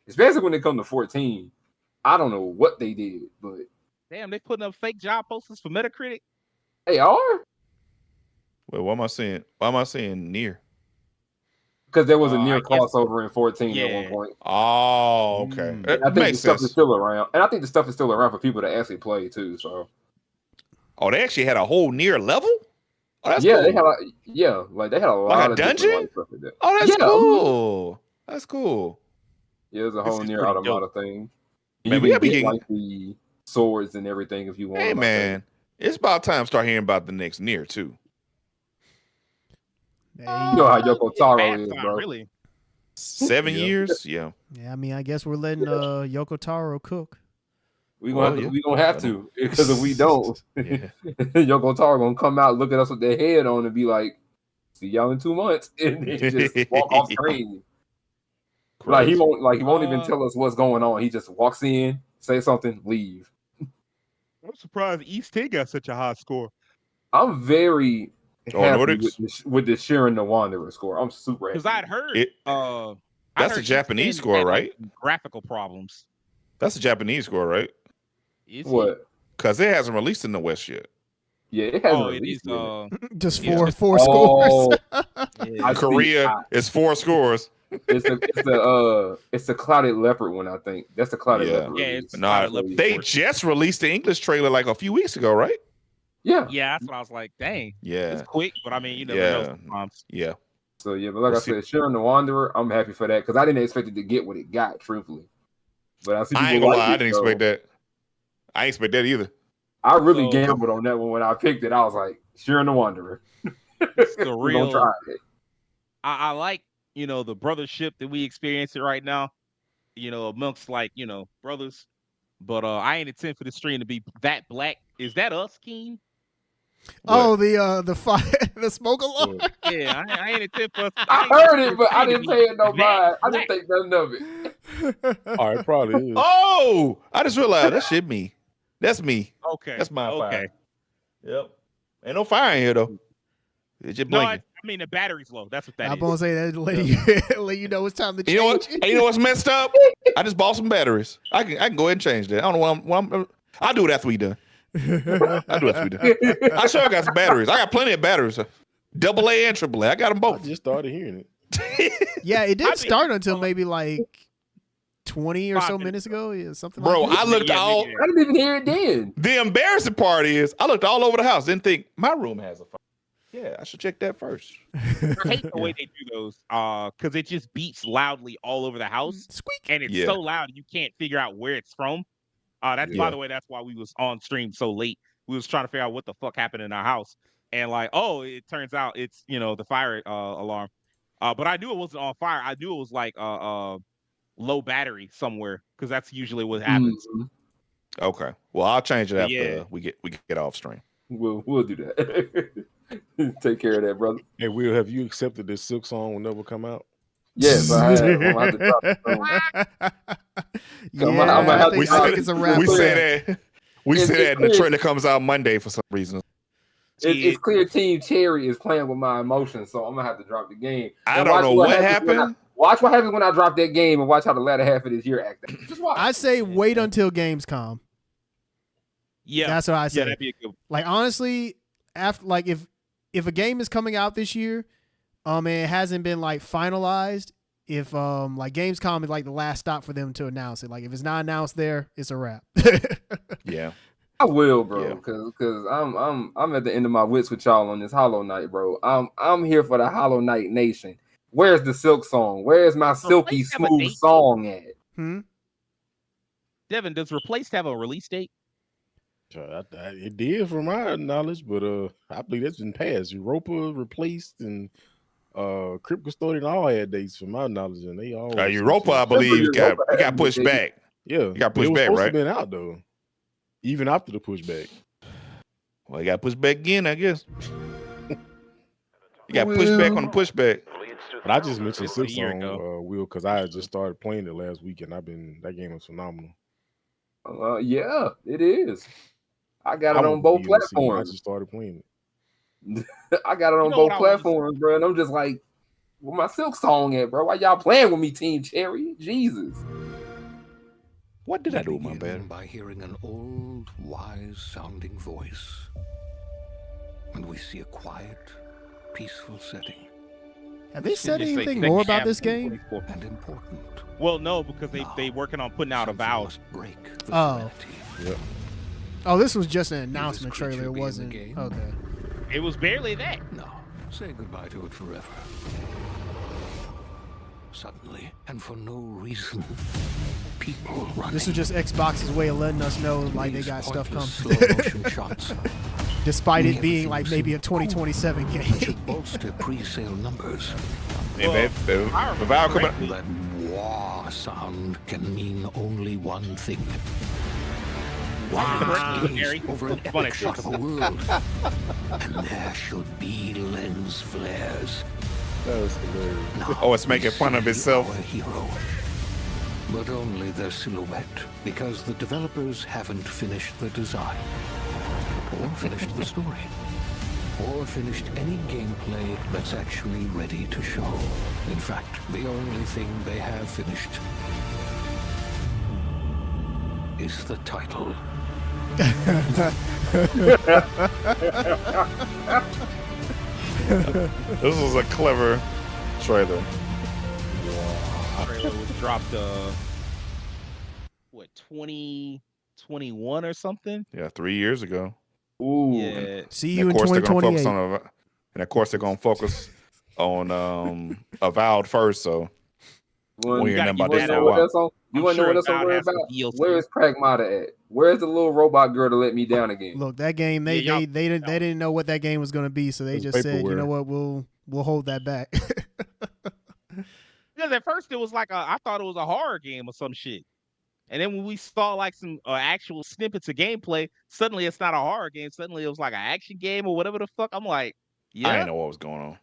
especially when it comes to 14. I don't know what they did, but damn, they putting up fake job posters for Metacritic. They are. Wait, why am I saying near? Because there was a near crossover in 14 at one point. Oh, okay. I think the stuff is still around, and I think the stuff is still around for people to actually play too. So, they actually had a whole near level. Oh, that's yeah, cool. they had like they had a lot of dungeon? different, like, stuff like that. Oh, that's Yeah. cool. That's cool. Yeah, there's a This whole is near pretty automata thing. Man, You we can gotta be get getting. like the swords and everything if you want. Hey them, I think. man, it's about time to start hearing about the next Nier too. You know how Yoko Taro Bad is, time, bro. really. 7 Yeah. years, yeah. Yeah, I mean, I guess we're letting Yoko Taro cook. We gonna have to because if we don't, Yeah. Yoko Taro gonna come out, look at us with their head on, and be like, "See y'all in 2 months," and then just walk off screen. Like he won't even tell us what's going on. He just walks in, say something, leave. I'm surprised East 10 got such a high score. I'm very Oh, happy Nordics? with the Sharon the Wanderer score. I'm super happy. Because I'd heard It- I'd That's heard a East Japanese 10 score, had, like, right? some graphical problems. That's a Japanese score, right? Is What? Because it hasn't released in the West yet. Yeah, it it? hasn't Oh, it is. released yet. Just Yeah. four scores. I see. Korea is 4 scores. It's the Clouded Leopard one, I think. That's the Clouded Yeah. Leopard. Yeah, release. it's No, Clouded Leopard they four. just released the English trailer like a few weeks ago, right? Yeah. Yeah, that's what I was like. Dang, Yeah. it's quick, but I mean, you never know sometimes. Yeah. So yeah, but like We'll I said, Sharon the Wanderer, I'm happy for that because I didn't expect it to get what it got, truthfully. But I see I ain't people gonna like lie, I it, didn't so expect that. I ain't expect that either. I really So- gambled on that one when I picked it. I was like, Sharon the Wanderer. It's the We're gonna real. try it. I like the brothership that we experiencing right now. Amongst brothers. But I ain't intent for the stream to be that black. Is that us, Keen? Oh, the fire, the smoke alarm. Yeah, I ain't intent for us. I heard it, but I didn't pay it no mind. I didn't think nothing of it. All right, probably is. Oh, I just realized that shit me. That's me. Okay, That's my okay. fire. Yep. Ain't no fire in here though. It's just No, blinking. I mean the battery's low. That's what that I'm is. gonna say that let you know it's time to change. You know what? You know what's messed up? I just bought some batteries. I can go ahead and change that. I don't know what I'm I'll do it after we done. I'll do it after we done. I sure got some batteries. I got plenty of batteries. AA and AAA. I got them I both. just started hearing it. Yeah, it I didn't mean- start until maybe like 20 or 5 so minutes minutes ago. Yeah, something Bro, like that. I looked Yeah, all. yeah. I didn't even hear it then. The embarrassing part is I looked all over the house. Didn't think my room has a fire. Yeah, I should check that first. I hate the way they do those, because it just beats loudly all over the house, Squeak. and it's Yeah. so loud you can't figure out where it's from. By the way, that's why we was on stream so late. We was trying to figure out what the fuck happened in our house, and it turns out it's the fire alarm. But I knew it wasn't on fire. I knew it was like low battery somewhere, because that's usually what happens. Mhm. Okay. Well, I'll change it after Yeah. we get off stream. We'll do that. Take care of that, brother. Hey, Will, have you accepted this Silk song will never come out? Yes, I have. I'm gonna have to drop it soon. Yeah, I'm gonna have I to- think it's a wrap. We for say that. that. We It's- say it's that, and the clear. trailer comes out Monday for some reason. It's clear Team Cherry is playing with my emotions, so I'm gonna have to drop the game. I And don't watch know what happens when happened. watch what happens when I drop that game, and watch how the latter half of this year acts. Just watch. I say wait until Gamescom. Yeah, That's what I say. yeah, that'd be a good. Like honestly, after like if a game is coming out this year, and it hasn't been like finalized, if like Gamescom is like the last stop for them to announce it. Like if it's not announced there, it's a wrap. Yeah. I will, bro, Yeah. because I'm at the end of my wits with y'all on this Hollow Knight, bro. I'm here for the Hollow Knight Nation. Where's the Silk song? Where's my silky Replace have a smooth date? song at? Devin, does Replaced have a release date? It did, from my knowledge, but I believe that's been passed. Europa replaced, and Crypt Custodian all had dates, from my knowledge, and they all Europa, I believe, got pushed back. Yeah, It got but pushed it was back, supposed right? to been out though, even after the pushback. Well, you got pushed back again, I guess. You got pushed back on the pushback. But I just mentioned Just a Silk year Song, ago. Will, because I had just started playing it last week, and that game was phenomenal. Yeah, it is. I got I it on want both the DLC, and I platforms. just started playing it. I got it on know both what I was- platforms, bro. And I'm just like, where my Silk song at, bro? Why y'all playing with me, Team Cherry? Jesus. What did I do, We my begin bad? by hearing an old, wise-sounding voice, and we see a quiet, peaceful setting. Have they said Just say anything second more about half this of game? 2024. And important. Well, no, because they working on putting out a Something vow. must break the Oh. serenity. Yep. Oh, this was just an announcement creature trailer. It be in the wasn't. game? Okay. It was barely that. No, say goodbye to it forever. Suddenly, and for no reason, people running. This was just Xbox's way of letting us know like they got stuff coming. Slow-motion shots. Despite it being like maybe a 2027 game. Should bolster pre-sale numbers. And the Valve coming. That wah sound can mean only one thing. Wow, over an epic shot of a world. And there should be lens flares. That was hilarious. No, Oh, it's making fun of itself. our hero. But only their silhouette, because the developers haven't finished the design, or finished the story, or finished any gameplay that's actually ready to show. In fact, the only thing they have finished is the title. This was a clever trailer. Trailer was dropped what 2021 or something. Yeah, 3 years ago. Ooh. Yeah. See And you of in course they're gonna focus 2028. on, and of course they're gonna focus on Avowed first. So Well, we'll hear gotta nothing about keep this that for a what while. that's on? You I'm want to know sure what that's on Avowed worry has some about? DLC. Where is Pragmata at? Where's the little robot girl to let me down again? Look, that game they Yeah, y'all- they didn't know what that game was going to be, so they It's just said, you vaporware. know what, we'll hold that back. Because at first it was like I thought it was a horror game or some shit. And then when we saw like some actual snippets of gameplay, suddenly it's not a horror game. Suddenly it was like an action game or whatever the fuck. I'm like, I yeah. didn't know what was going on.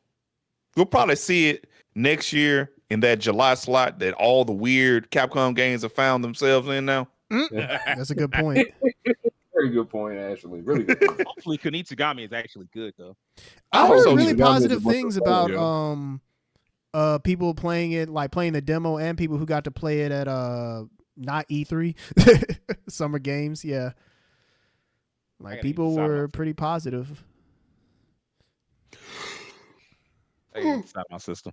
We'll probably see it next year in that July slot that all the weird Capcom games have found themselves in now. That's a good point. Very good point, actually. Really good point. Hopefully Kunitsugami is actually good though. I hope heard so, really too. positive Yeah. things about people playing it, like playing the demo, and people who got to play it at not E3 Summer Games. Yeah, like gotta people decide were myself. pretty positive. It's not my system.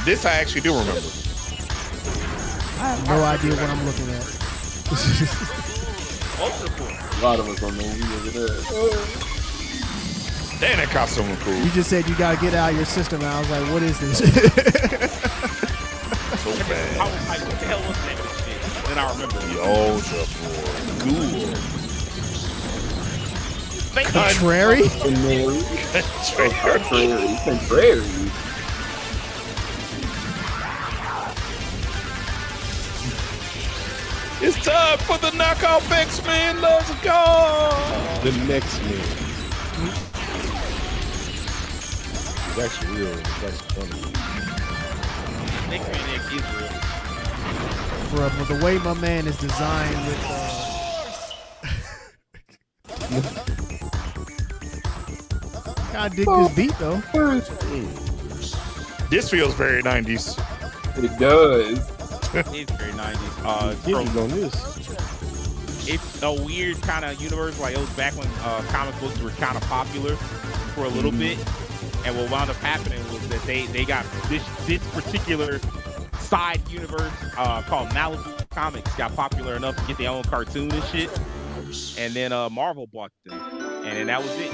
This I actually do remember. I have no idea what I'm looking at. A lot of us don't know who over there. Damn, that costume was cool. You just said you got to get out of your system, and I was like, what is this? So I bad. was like, what the hell was that shit? Then I remember. The Ultra Four. Cool. Contrary? Contrary. It's time for the knockoff X-Men. Let's go. The next man. It's actually real. It's actually funny. Next Man is real. Bruh, but the way my man is designed with I dig this beat though. This feels very 90s. It does. It's very 90s. Get you on this. It's a weird kind of universe. Like it was back when comic books were kind of popular for a little bit, and what wound up happening was that they got this particular side universe called Malibu Comics got popular enough to get their own cartoon and shit, and then Marvel bought them, and then that was it.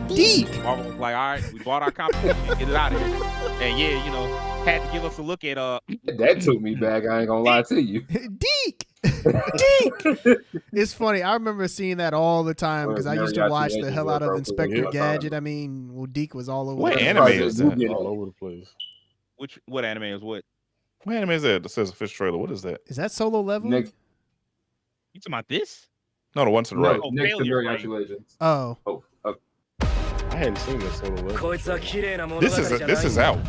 Deep. Marvel was like, all right, we bought our comic book, get it out of here, and yeah, you know, had to give us a look at That took me back. I ain't gonna lie to you. Deke. Deke. It's funny. I remember seeing that all the time because I used to watch the hell out of Inspector Gadget. I mean, well, Deke was all over. What the anime place. is that? All over the place. what anime is what? What anime is that? That says official trailer. What is that? Is that Solo Level? Next, You talking about this? No, the one to the right. Oh, next to failure, congratulations. Oh. Oh, I hadn't seen that solo level. こいつは綺麗な物語 This じゃ is ない this is out.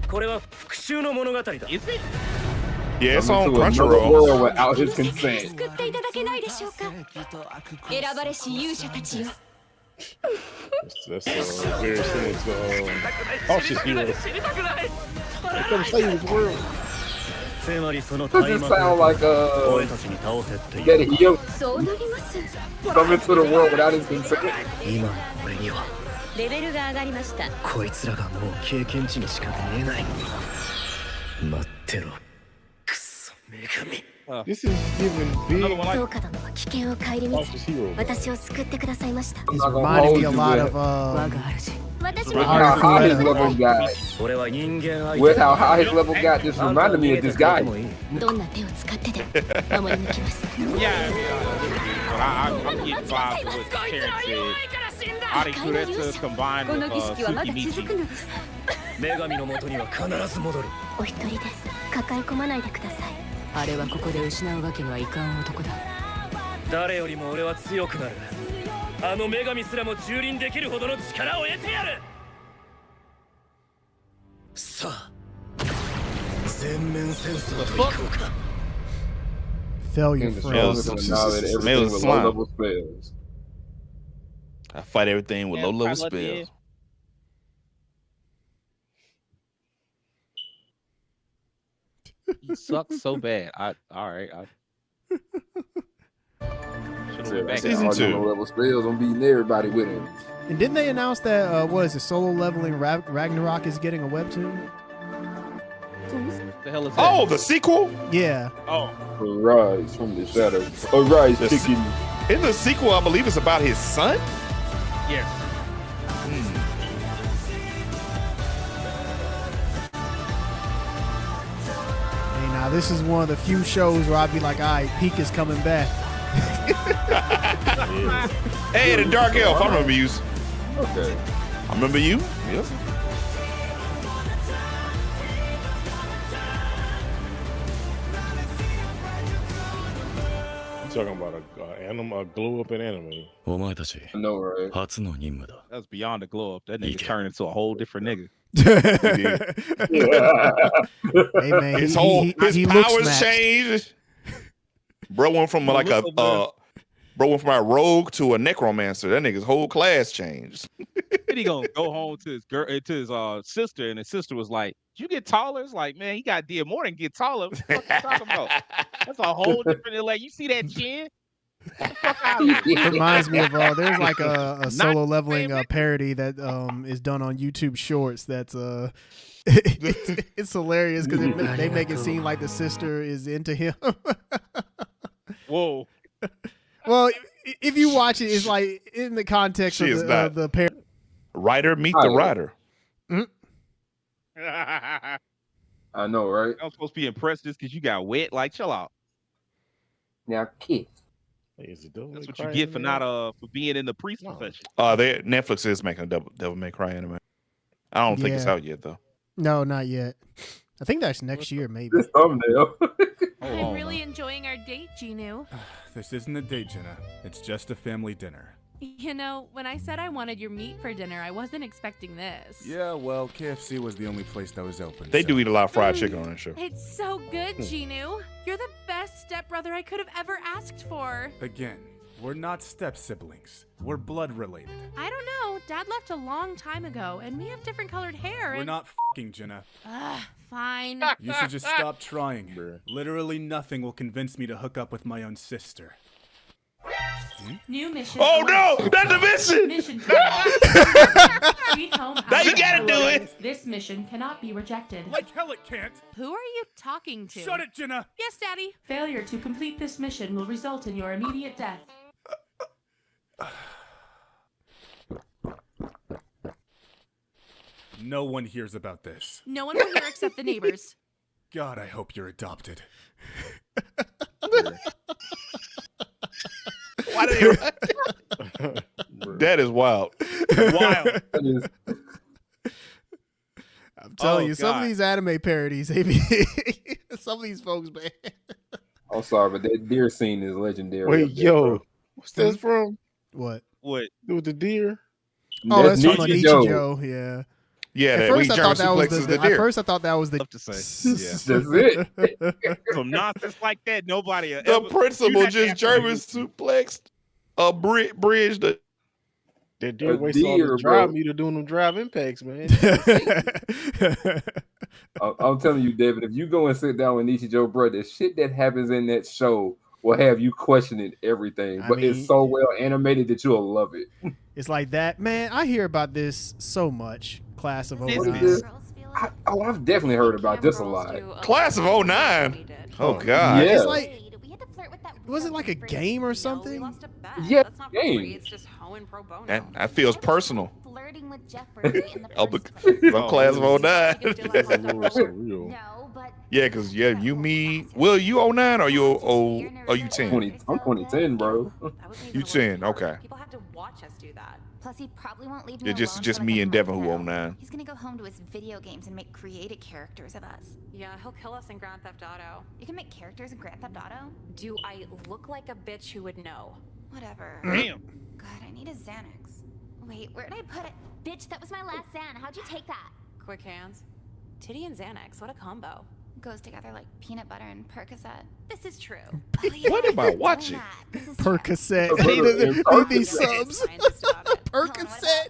これは復讐の物語だ Is it? Yeah, it's coming on to another Crunchyroll. world without his consent. 救っていただけないでしょうか選ばれし勇者たちよ That's very similar to Cautious Hero. 知りたくない They come save the world. つまりその Does 大 it 幕 sound like 俺たちに倒せっていう that he そうなります coming to the world without his consent? 今の俺にはレベルが上がりましたこいつらがもう経験値にしか見えない待ってろクソ This is giving big. どうか殿は危険を顧み Cautious ず hero. 私を救ってくださいました。 It's reminding me a lot of 我が主。私 With how high his level got, 俺は人間相手 with how high his level got, just reminded me of this guy. どんな手を使ってで守り抜きます。 Yeah, I mean, but I'm getting vibes with what Karen said. Arikuretsu combined こ with の儀式はまだ続く Tsukimichi. のです。女神の元には必ず戻る。お一人で抱え込まないでください。あれはここで失うわけにはいかん男だ。誰よりも俺は強くなる。あの女神すらも蹂躙できるほどの力を得てやる。さあ、全面戦争といこうか。 failure The friends. strongest and knowledge everything Smells with slime. low level spells. I fight everything with Yeah, low level probably spells. He sucks so bad. All right. Should've went back. Season All two. Low level spells, I'm beating everybody with him. And didn't they announce that what is it? Solo leveling Ragnarok is getting a webtoon. What the hell is that? Oh, the sequel? Yeah. Oh, Arise from the shadows. Arise, The chicken. In the sequel, I believe it's about his son. yes. Hey, now this is one of the few shows where I'd be like, all right, Peak is coming back. Hey, the Dark Elf. I remember you. Okay. I remember you. Yep. You talking about a glow up in anime? お前たち I know, right? 初の任務だ。 That's beyond the glow up. That nigga turned into a whole different nigga. Hey man, His he looks powers matched. changed. Bro went from like a rogue to a necromancer. That nigga's whole class changed. Then he gonna go home to his girl, to his sister, and his sister was like, "Did you get taller?" It's like, man, he got did more than get taller. What the fuck you talking about? That's a whole different. Like, you see that chin? Get the fuck out of here. It reminds me of there's like a Not solo the leveling same parody that is done on YouTube Shorts. That's it's hilarious because they make it seem like the sister is into him. Whoa. Well, if you watch it, it's like in the context She of is not. the parody. Writer meet the writer. I'm I know, right? supposed to be impressed just because you got wet. Like, chill out. Now kiss. Hey, is it Devil That's May what you Cry get for anime? not for being in the priest profession. Netflix is making a Devil May Cry anime. I don't think it's Yeah. out yet though. No, not yet. I think that's next year, maybe. This thumbnail. I'm really enjoying our date, Ginu. This isn't a date, Jenna. It's just a family dinner. You know, when I said I wanted your meat for dinner, I wasn't expecting this. Yeah, well, KFC was the only place that was open. They do eat a lot of fried chicken on that show. It's so good, Ginu. You're the best stepbrother I could have ever asked for. Again, we're not step-siblings. We're blood-related. I don't know. Dad left a long time ago, and we have different colored hair. We're and... not f***ing, Jenna. Fine. You should just stop trying. Literally nothing will convince me to hook up with my own sister. New mission. Oh no! Not the mission! Mission Sweet home. Now you gotta do it. This mission cannot be rejected. Like hell it can't. Who are you talking to? Shut it, Jenna. Yes, Daddy. Failure to complete this mission will result in your immediate death. No one hears about this. No one will hear except the neighbors. God, I hope you're adopted. Why did you? That is wild. Wild. I'm telling Oh, you, some of God. these anime parodies, they be some of these folks, man. I'm sorry, but that deer scene is legendary. Wait, up there, yo, bro. what's that from? What? What? With the deer? Oh, that's from Nichijou. Nichijou, yeah. Yeah, At that first, weak I German thought that was suplexes the. the At deer. first, I thought that was the. Tough to say. Yeah. That's it. Some nonsense like that, nobody. The ever, principal you got just that German from- suplexed a bridge. The That deer A wastes all deer, the drive bro. meter doing them drive impacts, man. I'm telling you, David, if you go and sit down with Nichijou, bro, the shit that happens in that show will have you questioning everything. I But mean- it's so well animated that you'll love it. It's like that, man. I hear about this so much. Class of This 09. is- I've definitely heard about this a lot. Class of 09. Oh God. Yeah. It's like, was it like a game or something? Yeah, That's not game. free. It's just hoeing pro bono. That feels personal. Flirting with Jeffrey in the I'm first place. class of 09. No, but Yeah, because you, me. Will you 09 or you 10? 20, I'm 2010, bro. You 10, okay. People have to watch us do that. plus he probably won't leave me Yeah, alone just for me like a and Devin month who now. 09. He's gonna go home to his video games and make creative characters of us. Yeah, he'll kill us in Grand Theft Auto. You can make characters in Grand Theft Auto? Do I look like a bitch who would know? Whatever. Damn. God, I need a Xanax. Wait, where did I put it? Bitch, that was my last Xan. How'd you take that? Quick hands. Titty and Xanax, what a combo. Goes together like peanut butter and Percocet. This is true. Oh, yeah, What am I doing watching? that. This is Percocet. Percocet. Need these subs. Percocet.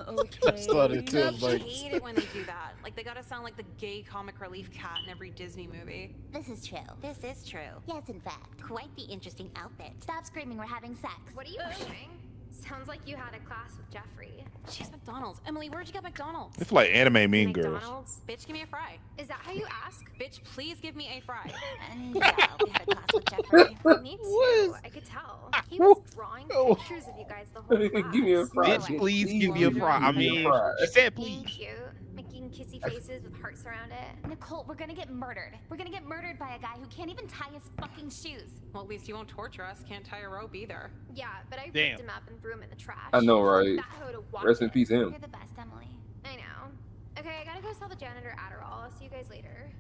Okay. Started to, I like- hate it when they do that. Like they gotta sound like the gay comic relief cat in every Disney movie. This is true. This is true. Yes, in fact. Quite the interesting outfit. Stop screaming, we're having sex. What are you doing? Sounds like you had a class with Jeffrey. She's McDonald's. Emily, where'd you get McDonald's? It's like anime Mean Girls. McDonald's? Bitch, give me a fry. Is that how you ask? Bitch, please give me a fry. And yeah, we had a class with Jeffrey. Me too. I could tell. He was drawing pictures of you guys the whole class. Give me a fry. Bitch, please give me a fry. I mean, she said Being please. cute, making kissy faces with hearts around it. Nicole, we're gonna get murdered. We're gonna get murdered by a guy who can't even tie his fucking shoes. Well, at least you won't torture us. Can't tie a rope either. Yeah, but I Damn. ripped him up and threw him in the trash. I know, right? That hoe to watch Rest in it. peace, him. You're the best, Emily. I know. Okay, I gotta go sell the janitor Adderall. I'll see you guys later.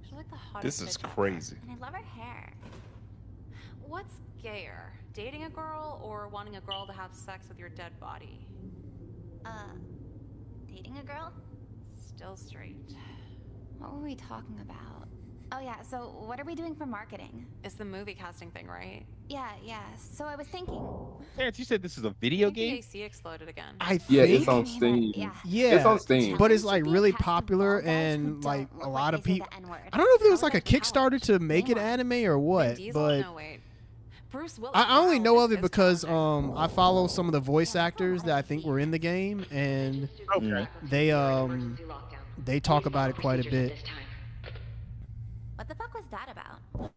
She's like the hottest This is bitch ever. crazy. And I love her hair. What's gayer? Dating a girl or wanting a girl to have sex with your dead body? Dating a girl? Still straight. What were we talking about? Oh yeah, so what are we doing for marketing? It's the movie casting thing, right? Yeah. So I was thinking. Terrence, you said this is a video game? AC exploded again. I think. Yeah, it's on Steam. Yeah. Yeah, It's on Steam. but it's like Should be really casting popular bald guys who and like don't a look lot like of they say people. the N-word. I don't know if it was How like a would that count? Kickstarter to make Name an one. anime or what, Vin Diesel? but No, wait. Bruce Willis. I only Wow, know this of it is because talented. I follow some of the voice actors that I think were in the game, and Okay. they talk about it quite a bit. What the fuck was that about?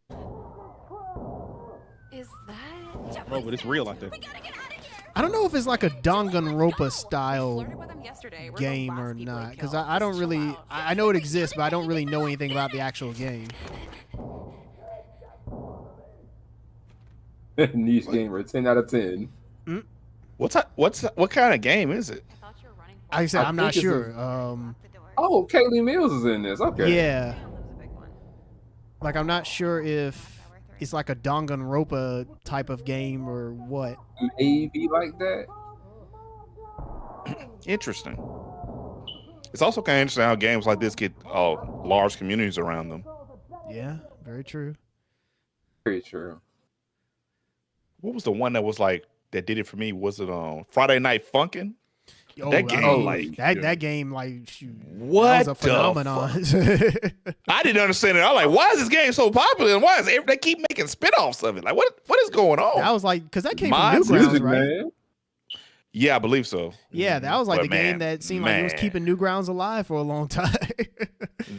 Is that? Oh, but it's real out there. I don't know if it's like a Danganronpa Flirted style with him yesterday. We're the game last or people he not, because killed. I don't Just chill really. out. I know it exists, but I don't really know anything about the actual game. Niche gamer, 10 out of 10. What kind of game is it? I thought you were running for Like I said, I I'm not think it's sure. Oh, Kaylee Mills is in this. Okay. Yeah, That was a big one. like I'm not sure if it's like a Danganronpa type of game or what. Maybe like that. Interesting. It's also kind of interesting how games like this get large communities around them. Yeah, very true. Very true. What was the one that was like that did it for me? Was it Friday Night Funkin'? Oh, That game, that game, like, shoot, What that was a the phenomenon. I didn't understand it. I'm like, why is this game so popular? And why is they keep making spinoffs of it? Like, what is going on? That was like, because that came Mods, from Newgrounds, Music, right? man. Yeah, I believe so. Yeah, that was like But the man, game that seemed like it was man. keeping Newgrounds alive for a long time.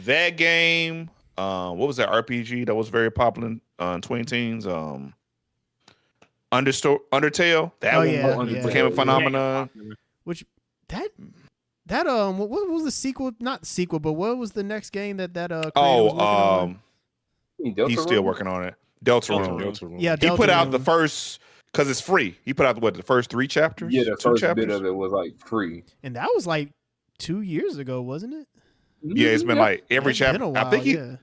That game, what was that RPG that was very popular in 2010s? Undertale. That Oh, one yeah, became a yeah. phenomenon. Which that what was the sequel? Not the sequel, but what was the next game that creator was working on? He's still working on it. Deltarune. Deltarune. Yeah, He put out the Deltarune. first because it's free. He put out the first 3 chapters. Yeah, the 2 first chapters. bit of it was like free. And that was like 2 years ago, wasn't it? Yeah, it's been like every It's been chapter. a while, I think yeah.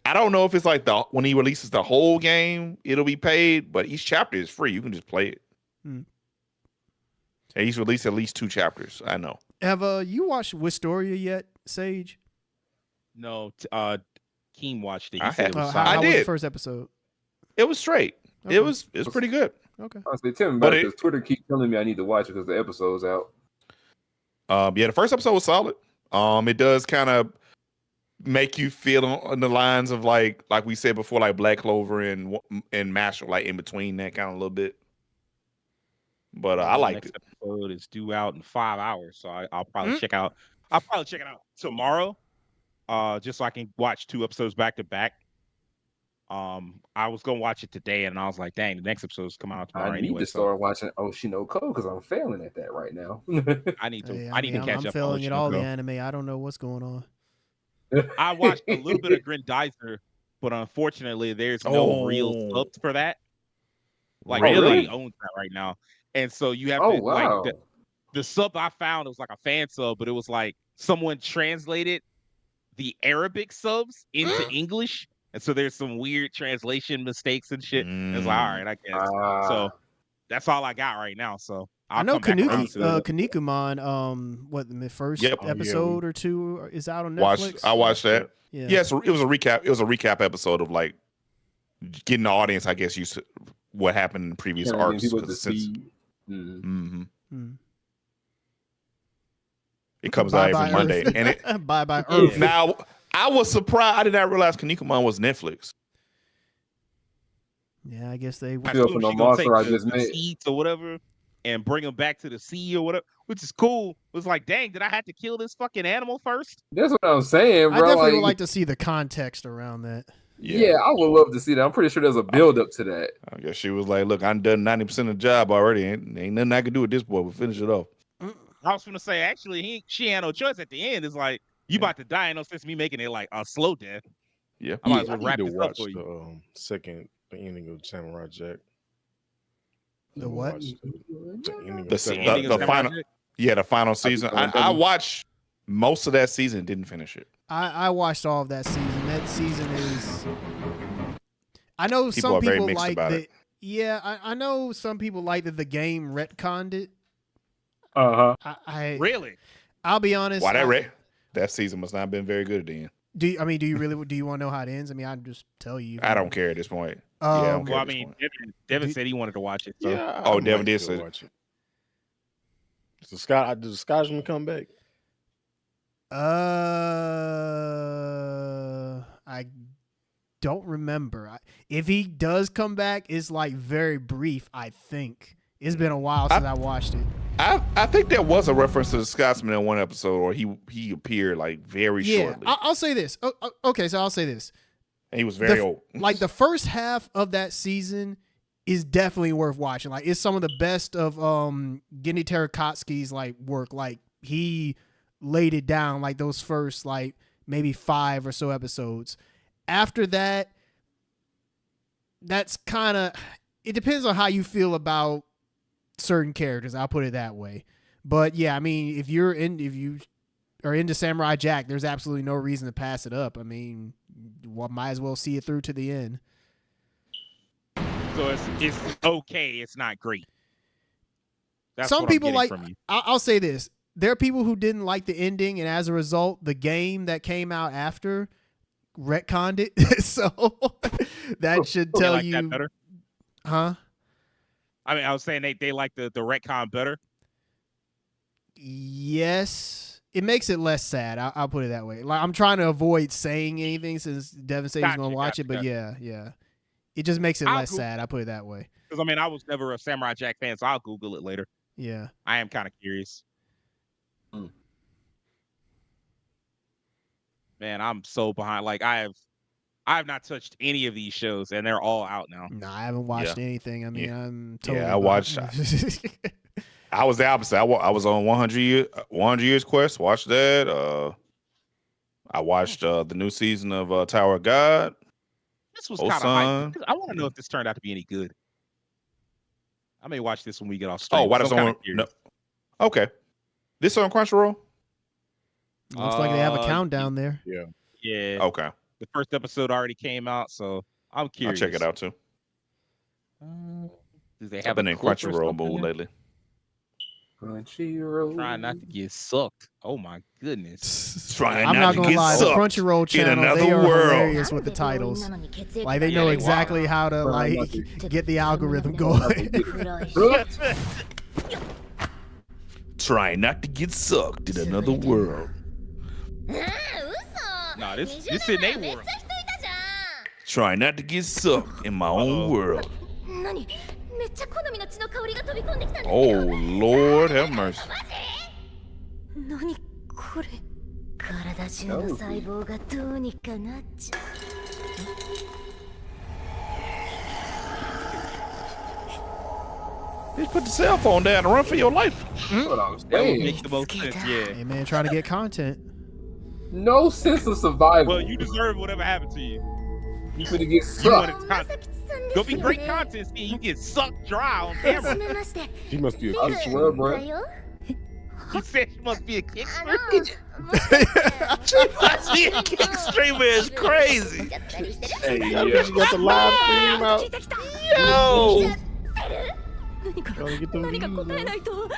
I don't know if it's like when he releases the whole game, it'll be paid, but each chapter is free. You can just play it. Hmm. And he's released at least 2 chapters. I know. Have you watched Wistoria yet, Sage? No, Keem watched it. He I said it have. was How, I solid. how was the did. first episode? It was straight. Okay. It was pretty good. Okay. Honestly, tell me But about it it- because Twitter keeps telling me I need to watch it because the episode's out. Yeah, the first episode was solid. It does kind of make you feel on the lines of like we said before, like Black Clover and Marshall, like in between that kind of a little bit. But I The liked next it. episode is due out in 5 hours, so I'll probably check out I'll probably check it out tomorrow. Just so I can watch 2 episodes back to back. I was gonna watch it today, and I was like, "Dang, the next episode's come out tomorrow I need anyway." to start watching Oshinoko because I'm failing at that right now. I need to. Hey, I need to catch I'm up. failing on at all the Oshinoko. anime. I don't know what's going on. I watched a little bit of Grendizer, but unfortunately, there's no real subs for that. Like nobody owns that right now, and so you have to like the sub I found was like a fan sub, but it was like someone translated the Arabic subs into English, and so there's some weird translation mistakes and shit. And it's like, all right, I guess. So that's all I got right now. So I know Kinnikuman, what the first episode or 2 is out on Netflix. I watched that. Yeah. Yes, it was a recap. It was a recap episode of like getting the audience, I guess, used to what happened in previous arcs. It comes out every Monday, and it bye Earth. Now I was surprised. I did not realize Kinnikuman was Netflix. Yeah, I guess they I assume she gonna take the seeds or whatever and bring them back to the sea or whatever, which is cool. It was like, dang, did I have to kill this fucking animal first? That's what I'm saying, bro. I definitely would like to see the context around that. Yeah, I would love to see that. I'm pretty sure there's a build up to that. I guess she was like, "Look, I'm done 90% of the job already. Ain't nothing I can do with this boy. We'll finish it off." I was gonna say, actually, she had no choice at the end. It's like you about to die, and no sense me making it like a slow death. Yeah, I might as well I wrap need this to up watch for you. the ending of Samurai Jack. The what? The final. Yeah, the final season. I watched most of that season and didn't finish it. I watched all of that season. That season is. I know People some are very people mixed like about that. it. Yeah, I know some people like that the game retconned it. I really. I'll be honest. That season must not have been very good then. Do you want to know how it ends? I mean, I just tell you. I don't care at this point. Yeah, I don't care. Well, I mean, Devin said he wanted to watch it. So. Yeah, Devin did say watch it. Does the Scotsman come back? I don't remember. If he does come back, it's like very brief. I think it's been a while since I watched it. I think there was a reference to the Scotsman in one episode, or he appeared like very shortly. I'll say this. Okay, so I'll say this. And he was very old. Like the first half of that season is definitely worth watching. Like it's some of the best of Gendy Tartakovsky's like work. Like he laid it down like those first like maybe 5 or so episodes. After that, that's kind of, it depends on how you feel about certain characters. I'll put it that way. But yeah, I mean, if you are into Samurai Jack, there's absolutely no reason to pass it up. I mean, might as well see it through to the end. So it's okay. It's not great. That's some what people I'm like. from you. I'll say this: there are people who didn't like the ending, and as a result, the game that came out after retconned it. So that should tell like you. That better? Huh? I mean, I was saying they like the retcon better. Yes, it makes it less sad. I'll put it that way. Like I'm trying to avoid saying anything since Devin said he's gonna watch it, but yeah, it just makes it less sad. I'll put it that way. Because I mean, I was never a Samurai Jack fan, so I'll Google it later. Yeah, I am kind of curious. Man, I'm so behind. Like I have not touched any of these shows, and they're all out now. No, I haven't watched anything. I mean, I'm totally. I watched. I was the opposite. I was on 100 Years Quest. Watched that. I watched the new season of Tower of God. This was kind of hype. I want to know if this turned out to be any good. I may watch this when we get off stream. Oh, why does on? No. Okay, this on Crunchyroll. Looks like they have a countdown there. Yeah. Okay. The first episode already came out, so I'm curious. I'll check it out too. Do they I've have been a in clip or Crunchyroll something? mood lately. Crunchyroll. Trying not to get sucked. Oh my goodness. Trying I'm not gonna lie, the Crunchyroll channel, they are hilarious with the titles. Like they know exactly how to like get the algorithm going. Trying not to get sucked in another world. Nah, this in their world. Trying not to get sucked in my own world. Oh Lord, have mercy. これ体中の細胞がどうにかなっちゃう。Just put the cell phone down and run for your life. What I'm That would saying. make the most sense. Yeah. Hey man, trying to get content. No sense of survival. Well, you deserve whatever happened to you. You finna get You wanted sucked. content. Gonna be great content, Steve. You get sucked dry on camera. He must be a I kick swear, streamer. bro. He said she must be a kick streamer. She a kick streamer is crazy. Hey, yeah. She got the live stream out. Yo. Trying to get them 何か views, 答え man. ないと。ト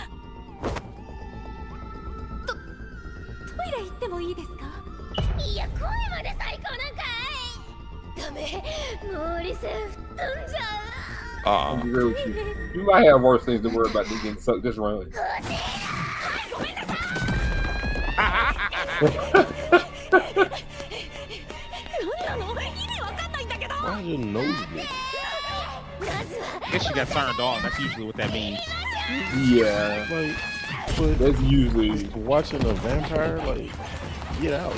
イレ行ってもいいですか？いや、声まで最高なんかい。ダメ、もう理性吹っ飛んじゃう。 I'll be real with you. You might have worse things to worry about than getting sucked this round. Why is your nose big? I guess she got turned on. That's usually what that means. Yeah. Like, but that's usually watching a vampire. Like, get out.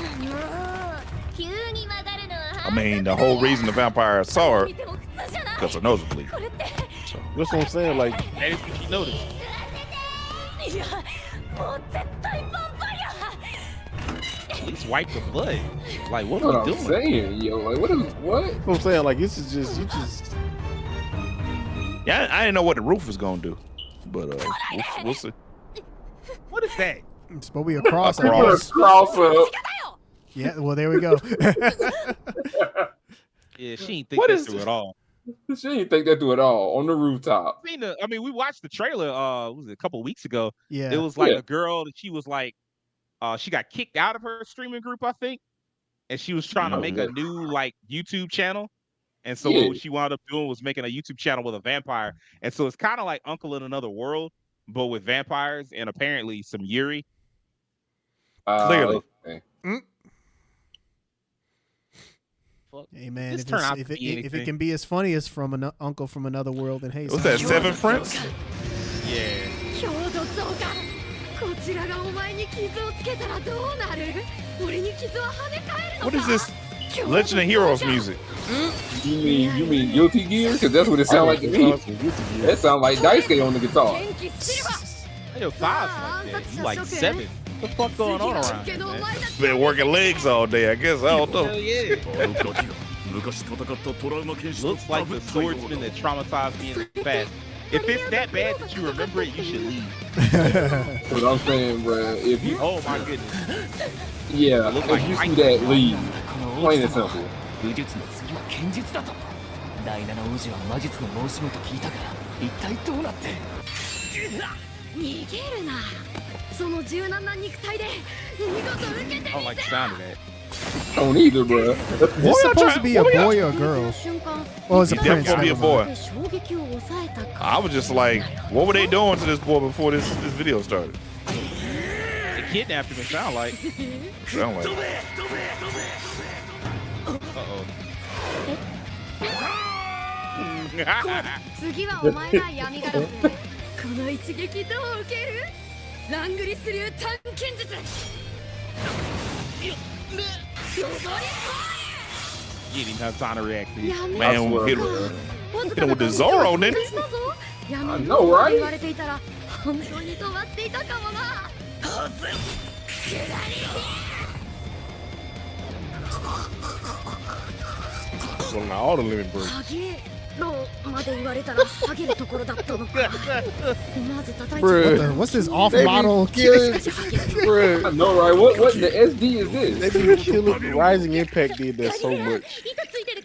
I mean, the whole reason the vampire saw her because her nose was bleeding. So that's what I'm saying. Like, that is what she noticed. At least wipe the blood. Like, what What are I'm we doing? saying, yo, like, what? What I'm saying, like, this is just, you just. yeah, I didn't know what the roof was gonna do, but we'll see. What is that? It's supposed to be a cross. Cross up. Yeah, well, there we go. Yeah, she ain't think that through at all. She didn't think that through at all on the rooftop. I mean, we watched the trailer. Was it a couple weeks ago? Yeah, it was like a girl that she was like, she got kicked out of her streaming group, I think, and she was trying to make a new like YouTube channel. And so what she wound up doing was making a YouTube channel with a vampire. And so it's kind of like Uncle in Another World, but with vampires and apparently some Yuri. Clearly. Okay. Hey man, This if, turned out if to be it anything. can be as funny as from an Uncle from Another World, then hey, What's that? so- 7 Prince? Yeah. 強度増加。こちらがお前に傷をつけたらどうなる？俺に傷は跳ね返るのか？ What is this? Legend of Heroes music. You mean Guilty Gear? Because that's what it sounds like to me. That sounds like Daisuke on the guitar. Hey, yo, 5 like that. You like 7. What the fuck going on around here, man? Been working legs all day, I guess. I don't know. Hell yeah. Looks like the swordsman that traumatized me in the past. If it's that bad that you remember it, you should leave. That's what I'm saying, bro. If you, oh my goodness. Yeah, if like you see Mike. that, leave. Plain and simple. 武術の次は剣術だと。第七王子は魔術の申し子と聞いたから、一体どうなって。逃げるな。その柔軟な肉体で見事受けてみせろ。 I don't like the sound of that. Don't either, bro. This is supposed to be a boy or a girl? Well, it's a He's prince. definitely never a mind. boy. I was just like, what were they doing to this boy before this video started? They kidnapped him, it sound like. Sound like. Uh-oh. 次はお前が闇ガラス。この一撃どう受ける？ラングリス流短剣術。 You didn't have time to react to it. Man, we hit him with the Zorro, didn't he? I know, right? 言われていたら本当に尖っていたかもな。 Well, now all the limit breaks. ハゲロまで言われたらハゲるところだったのか。まず叩いて。 Bruh. What's this off-model? Bruh. I know, right? What in the SD is this? They be killing. Rising Impact did that so much.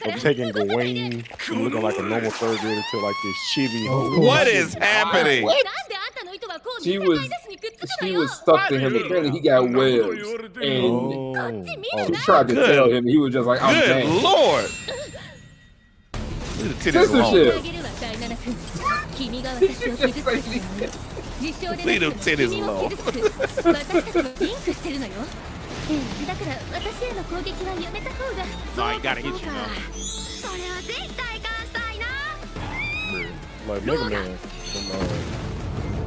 Of taking Gawain from looking like a normal third grader to like this chibi. What is happening? She was stuck to him. Apparently, he got webs, and she tried to tell him. He was just like, "I'm Good dang." Lord. Leave the titties alone. Leave them titties alone. だから私への攻撃はやめた方が。 No, I gotta hit you, man. それはぜひ体感したいな。 Like Mega Man. From,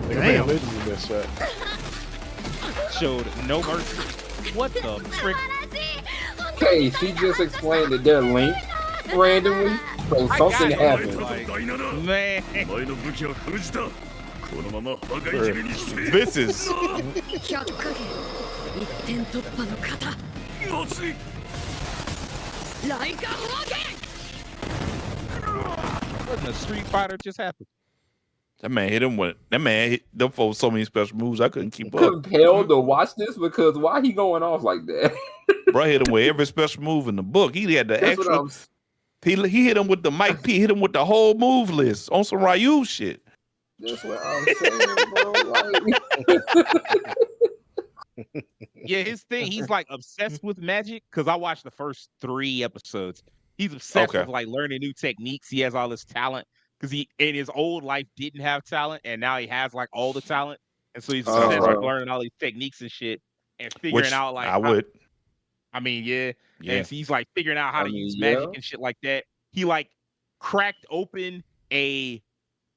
Mega Man Legends in that shot. showed no mercy. What the frick? Okay, she just explained that they're linked randomly, so something happened. Man. This is. What in the Street Fighter just happened? That man hit him with them folks so many special moves I couldn't keep up. Compelled to watch this because why he going off like that? Bro hit him with every special move in the book. He had the That's extra. He hit him with the Mike P. Hit him with the whole move list on some Ryu shit. That's what I'm saying, bro. Like... Yeah, his thing. He's like obsessed with magic because I watched the first 3 episodes. He's obsessed with like learning new techniques. He has all this talent because he in his old life didn't have talent, and now he has like all the talent, and so he's obsessed with learning all these techniques and shit and figuring out like I mean, yeah. And so he's like figuring out how to use magic and shit like that. He like cracked open a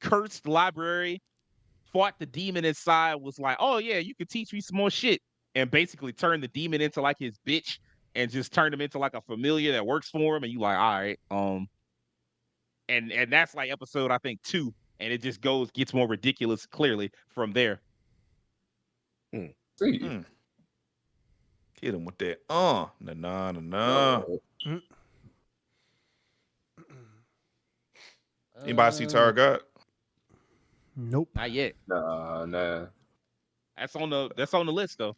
cursed library, fought the demon inside, was like, oh yeah, you can teach me some more shit. And basically turned the demon into like his bitch and just turned him into like a familiar that works for him. And you like, all right. And that's like episode, I think 2. And it just gets more ridiculous clearly from there. Hit him with that. Nah. Anybody see Tower God? Nope. Not yet. Nah. That's on the list though.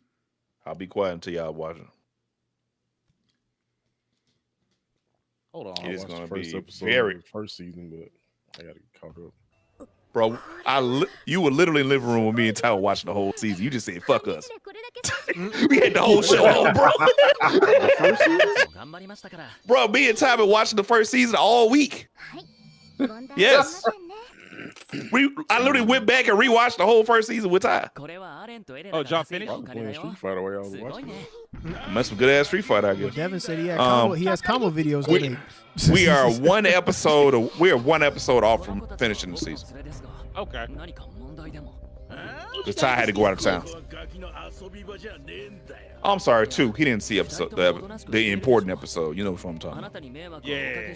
I'll be quiet until y'all watch it. Hold on. It's gonna be first season, but I gotta get caught up. Bro, you were literally in the living room with me and Tyler watching the whole season. You just said, fuck us. We had the whole show on, bro. Bro, me and Tyler watching the first season all week. Yes. I literally went back and rewatched the whole first season with Ty. Oh, John finished? Street Fighter while I was watching. That's some good ass Street Fighter, I guess. Devin said he has combo videos. We are one episode off from finishing the season. Okay. Because Ty had to go out of town. Oh, I'm sorry, 2. He didn't see the important episode. You know what I'm talking about. Yeah.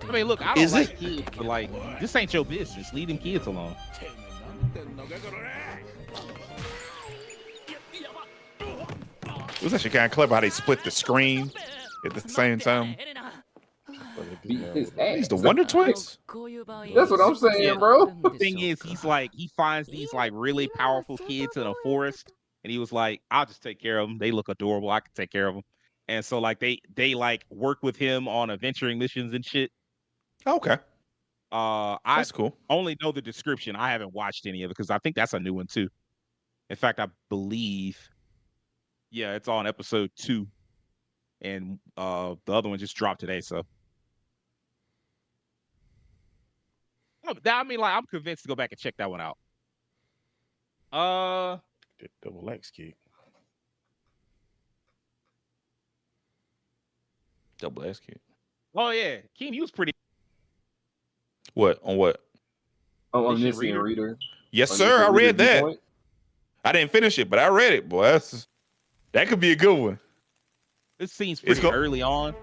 I mean, look, I don't like kids, but like, this ain't your business. Leave them kids alone. It was actually kind of clever how they split the screen at the same time. He's the Wonder Twins? That's what I'm saying, bro. The thing is, he finds these like really powerful kids in a forest, and he was like, I'll just take care of them. They look adorable. I can take care of them. And so like they like work with him on adventuring missions and shit. Okay. That's cool. Only know the description. I haven't watched any of it because I think that's a new one too. In fact, I believe, yeah, it's on episode 2, and the other one just dropped today. So, I mean, like, I'm convinced to go back and check that one out. That double X kick. Double X kick. Oh yeah, Keem, you was pretty. What on what? Oh, Omniscient Reader. Yes, sir. I read that. I didn't finish it, but I read it, boy. That could be a good one. This seems pretty early on.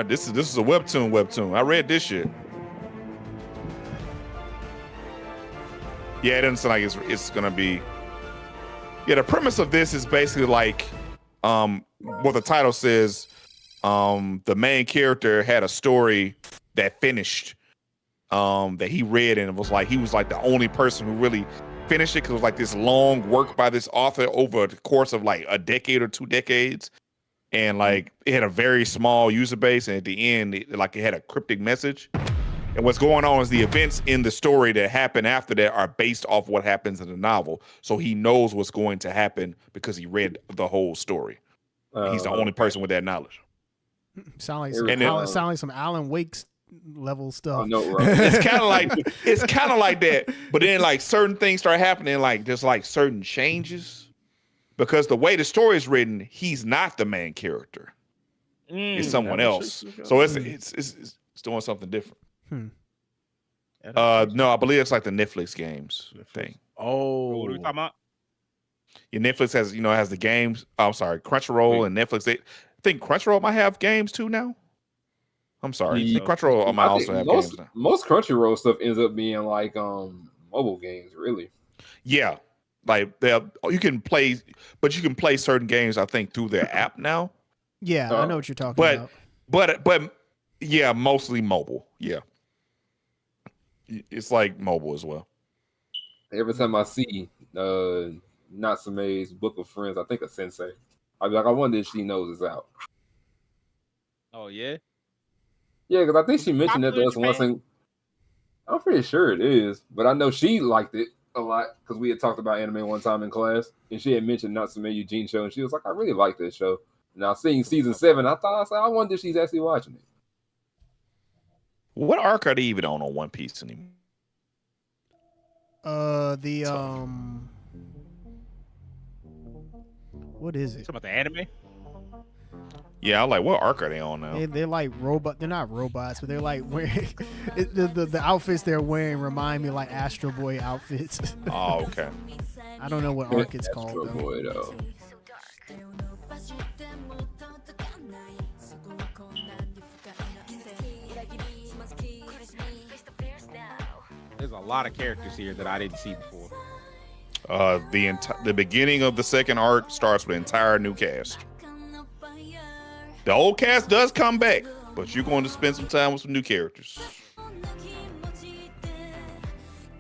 This is a webtoon. I read this shit. Yeah, it doesn't sound like it's gonna be. Yeah, the premise of this is basically like, what the title says. The main character had a story that finished, that he read, and it was like he was like the only person who really finished it because it was like this long work by this author over the course of like a decade or 2 decades, and like it had a very small user base, and at the end, it had a cryptic message. And what's going on is the events in the story that happen after that are based off what happens in the novel. So he knows what's going to happen because he read the whole story. He's the only person with that knowledge. Sound like some Alan Wake's level stuff. I know, right? It's kind of like that. But then like certain things start happening, like there's like certain changes because the way the story is written, he's not the main character. It's someone else. So It's doing something different. Hmm. No, I believe it's like the Netflix games thing. Oh, What are we talking about? Your Netflix has, has the games. Oh, I'm sorry, Crunchyroll and Netflix. I think Crunchyroll might have games too now. I'm sorry, I think Crunchyroll might also have games now. Most Crunchyroll stuff ends up being like mobile games, really. Yeah, like you can play, but you can play certain games I think through their app now. Yeah, I know what you're talking about. But yeah, mostly mobile. Yeah, it's like mobile as well. Every time I see Natsume's Book of Friends, I think of Sensei. I'd be like, I wonder if she knows it's out. Oh yeah. Yeah, because I think she mentioned that to us once, and I'm pretty sure it is. But I know she liked it a lot because we had talked about anime one time in class, and she had mentioned Natsume Eugene show, and she was like, I really like this show. Now seeing season 7, I wonder if she's actually watching it. What arc are they even on One Piece anymore? What is it? Talking about the anime? Yeah, I'm like, what arc are they on now? They're like robot. They're not robots, but they're like wearing the outfits they're wearing remind me of like Astro Boy outfits. Oh, okay. I don't know what arc it's called. Astro Boy, though. There's a lot of characters here that I didn't see before. The beginning of the second arc starts with an entire new cast. The old cast does come back, but you're going to spend some time with some new characters.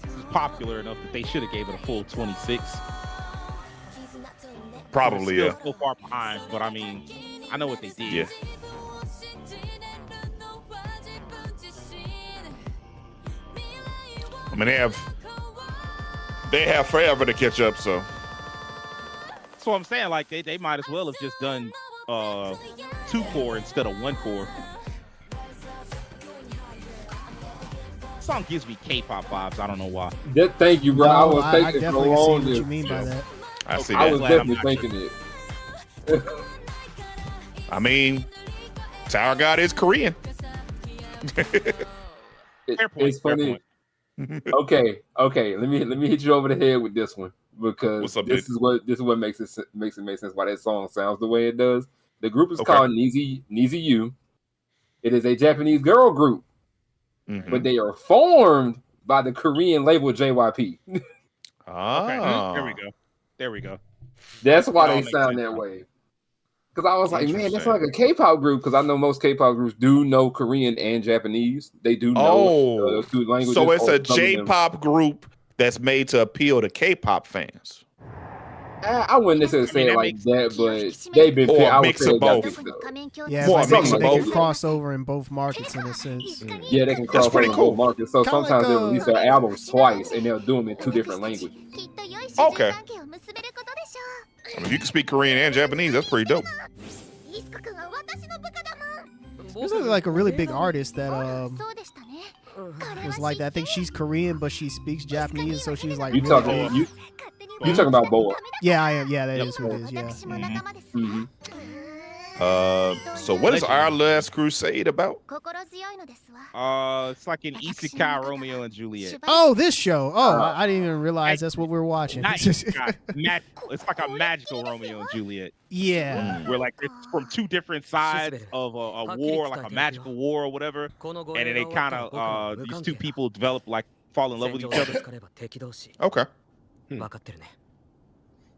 This is popular enough that they should have gave it a full 26. Probably, still yeah. So far behind, but I mean, I know what they did. Yeah. I mean, they have forever to catch up, so. That's what I'm saying. Like they might as well have just done 2 core instead of 1 core. Song gives me K-pop vibes. I don't know why. Thank you, bro. No, I was I thinking definitely so see long. what you mean by that. I see that. I was definitely thinking it. I mean, Tower God is Korean. It's funny. Okay. Let me hit you over the head with this one because this is what makes it make sense why that song sounds the way it does. The group is called Nizi U. It is a Japanese girl group, but they are formed by the Korean label JYP. Okay, there we go. That's why they sound that way. Because I was like, man, that's like a K-pop group. Because I know most K-pop groups do know Korean and Japanese. They do know those 2 languages. So it's a J-pop group that's made to appeal to K-pop fans. I wouldn't necessarily say it like that, but they've been or mix of both. Yeah, more like mix of they both. can cross over in both markets in a sense. Yeah, they can cross over in cool. both markets. So Kinda sometimes like, they'll release their albums twice, and they'll do them in 2 different languages. Okay. I mean, if you can speak Korean and Japanese, that's pretty dope. This is like a really big artist that was like that. I think she's Korean, but she speaks Japanese, so she's like. You really talking? big. You talking about Boa? Yeah, I am. Yeah, that is who it is. Yeah. So what is Our Last Crusade about? It's like an isekai Romeo and Juliet. Oh, this show. Oh, I didn't even realize that's what we're watching. Not isekai, it's like a magical Romeo and Juliet. Yeah. Where like it's from 2 different sides of a war, like a magical war or whatever, and then they kind of these 2 people develop like fall in love with each other. Okay.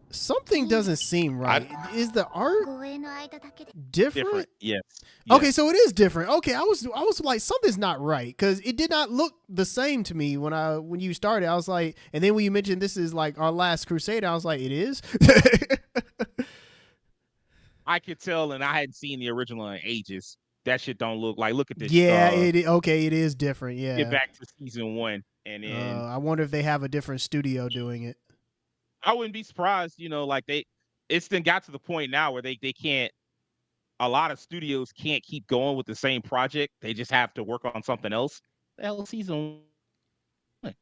Something doesn't seem right. Is the art different? Yes. Okay, so it is different. Okay, I was like, something's not right because it did not look the same to me when you started. I was like, and then when you mentioned this is like Our Last Crusade, I was like, it is. I could tell, and I hadn't seen the original in ages. That shit don't look like. Look at this. Yeah, it is different. Yeah. Get back to season 1, and then I wonder if they have a different studio doing it. I wouldn't be surprised, like it's then got to the point now where they can't, a lot of studios can't keep going with the same project. They just have to work on something else. The hell season 1.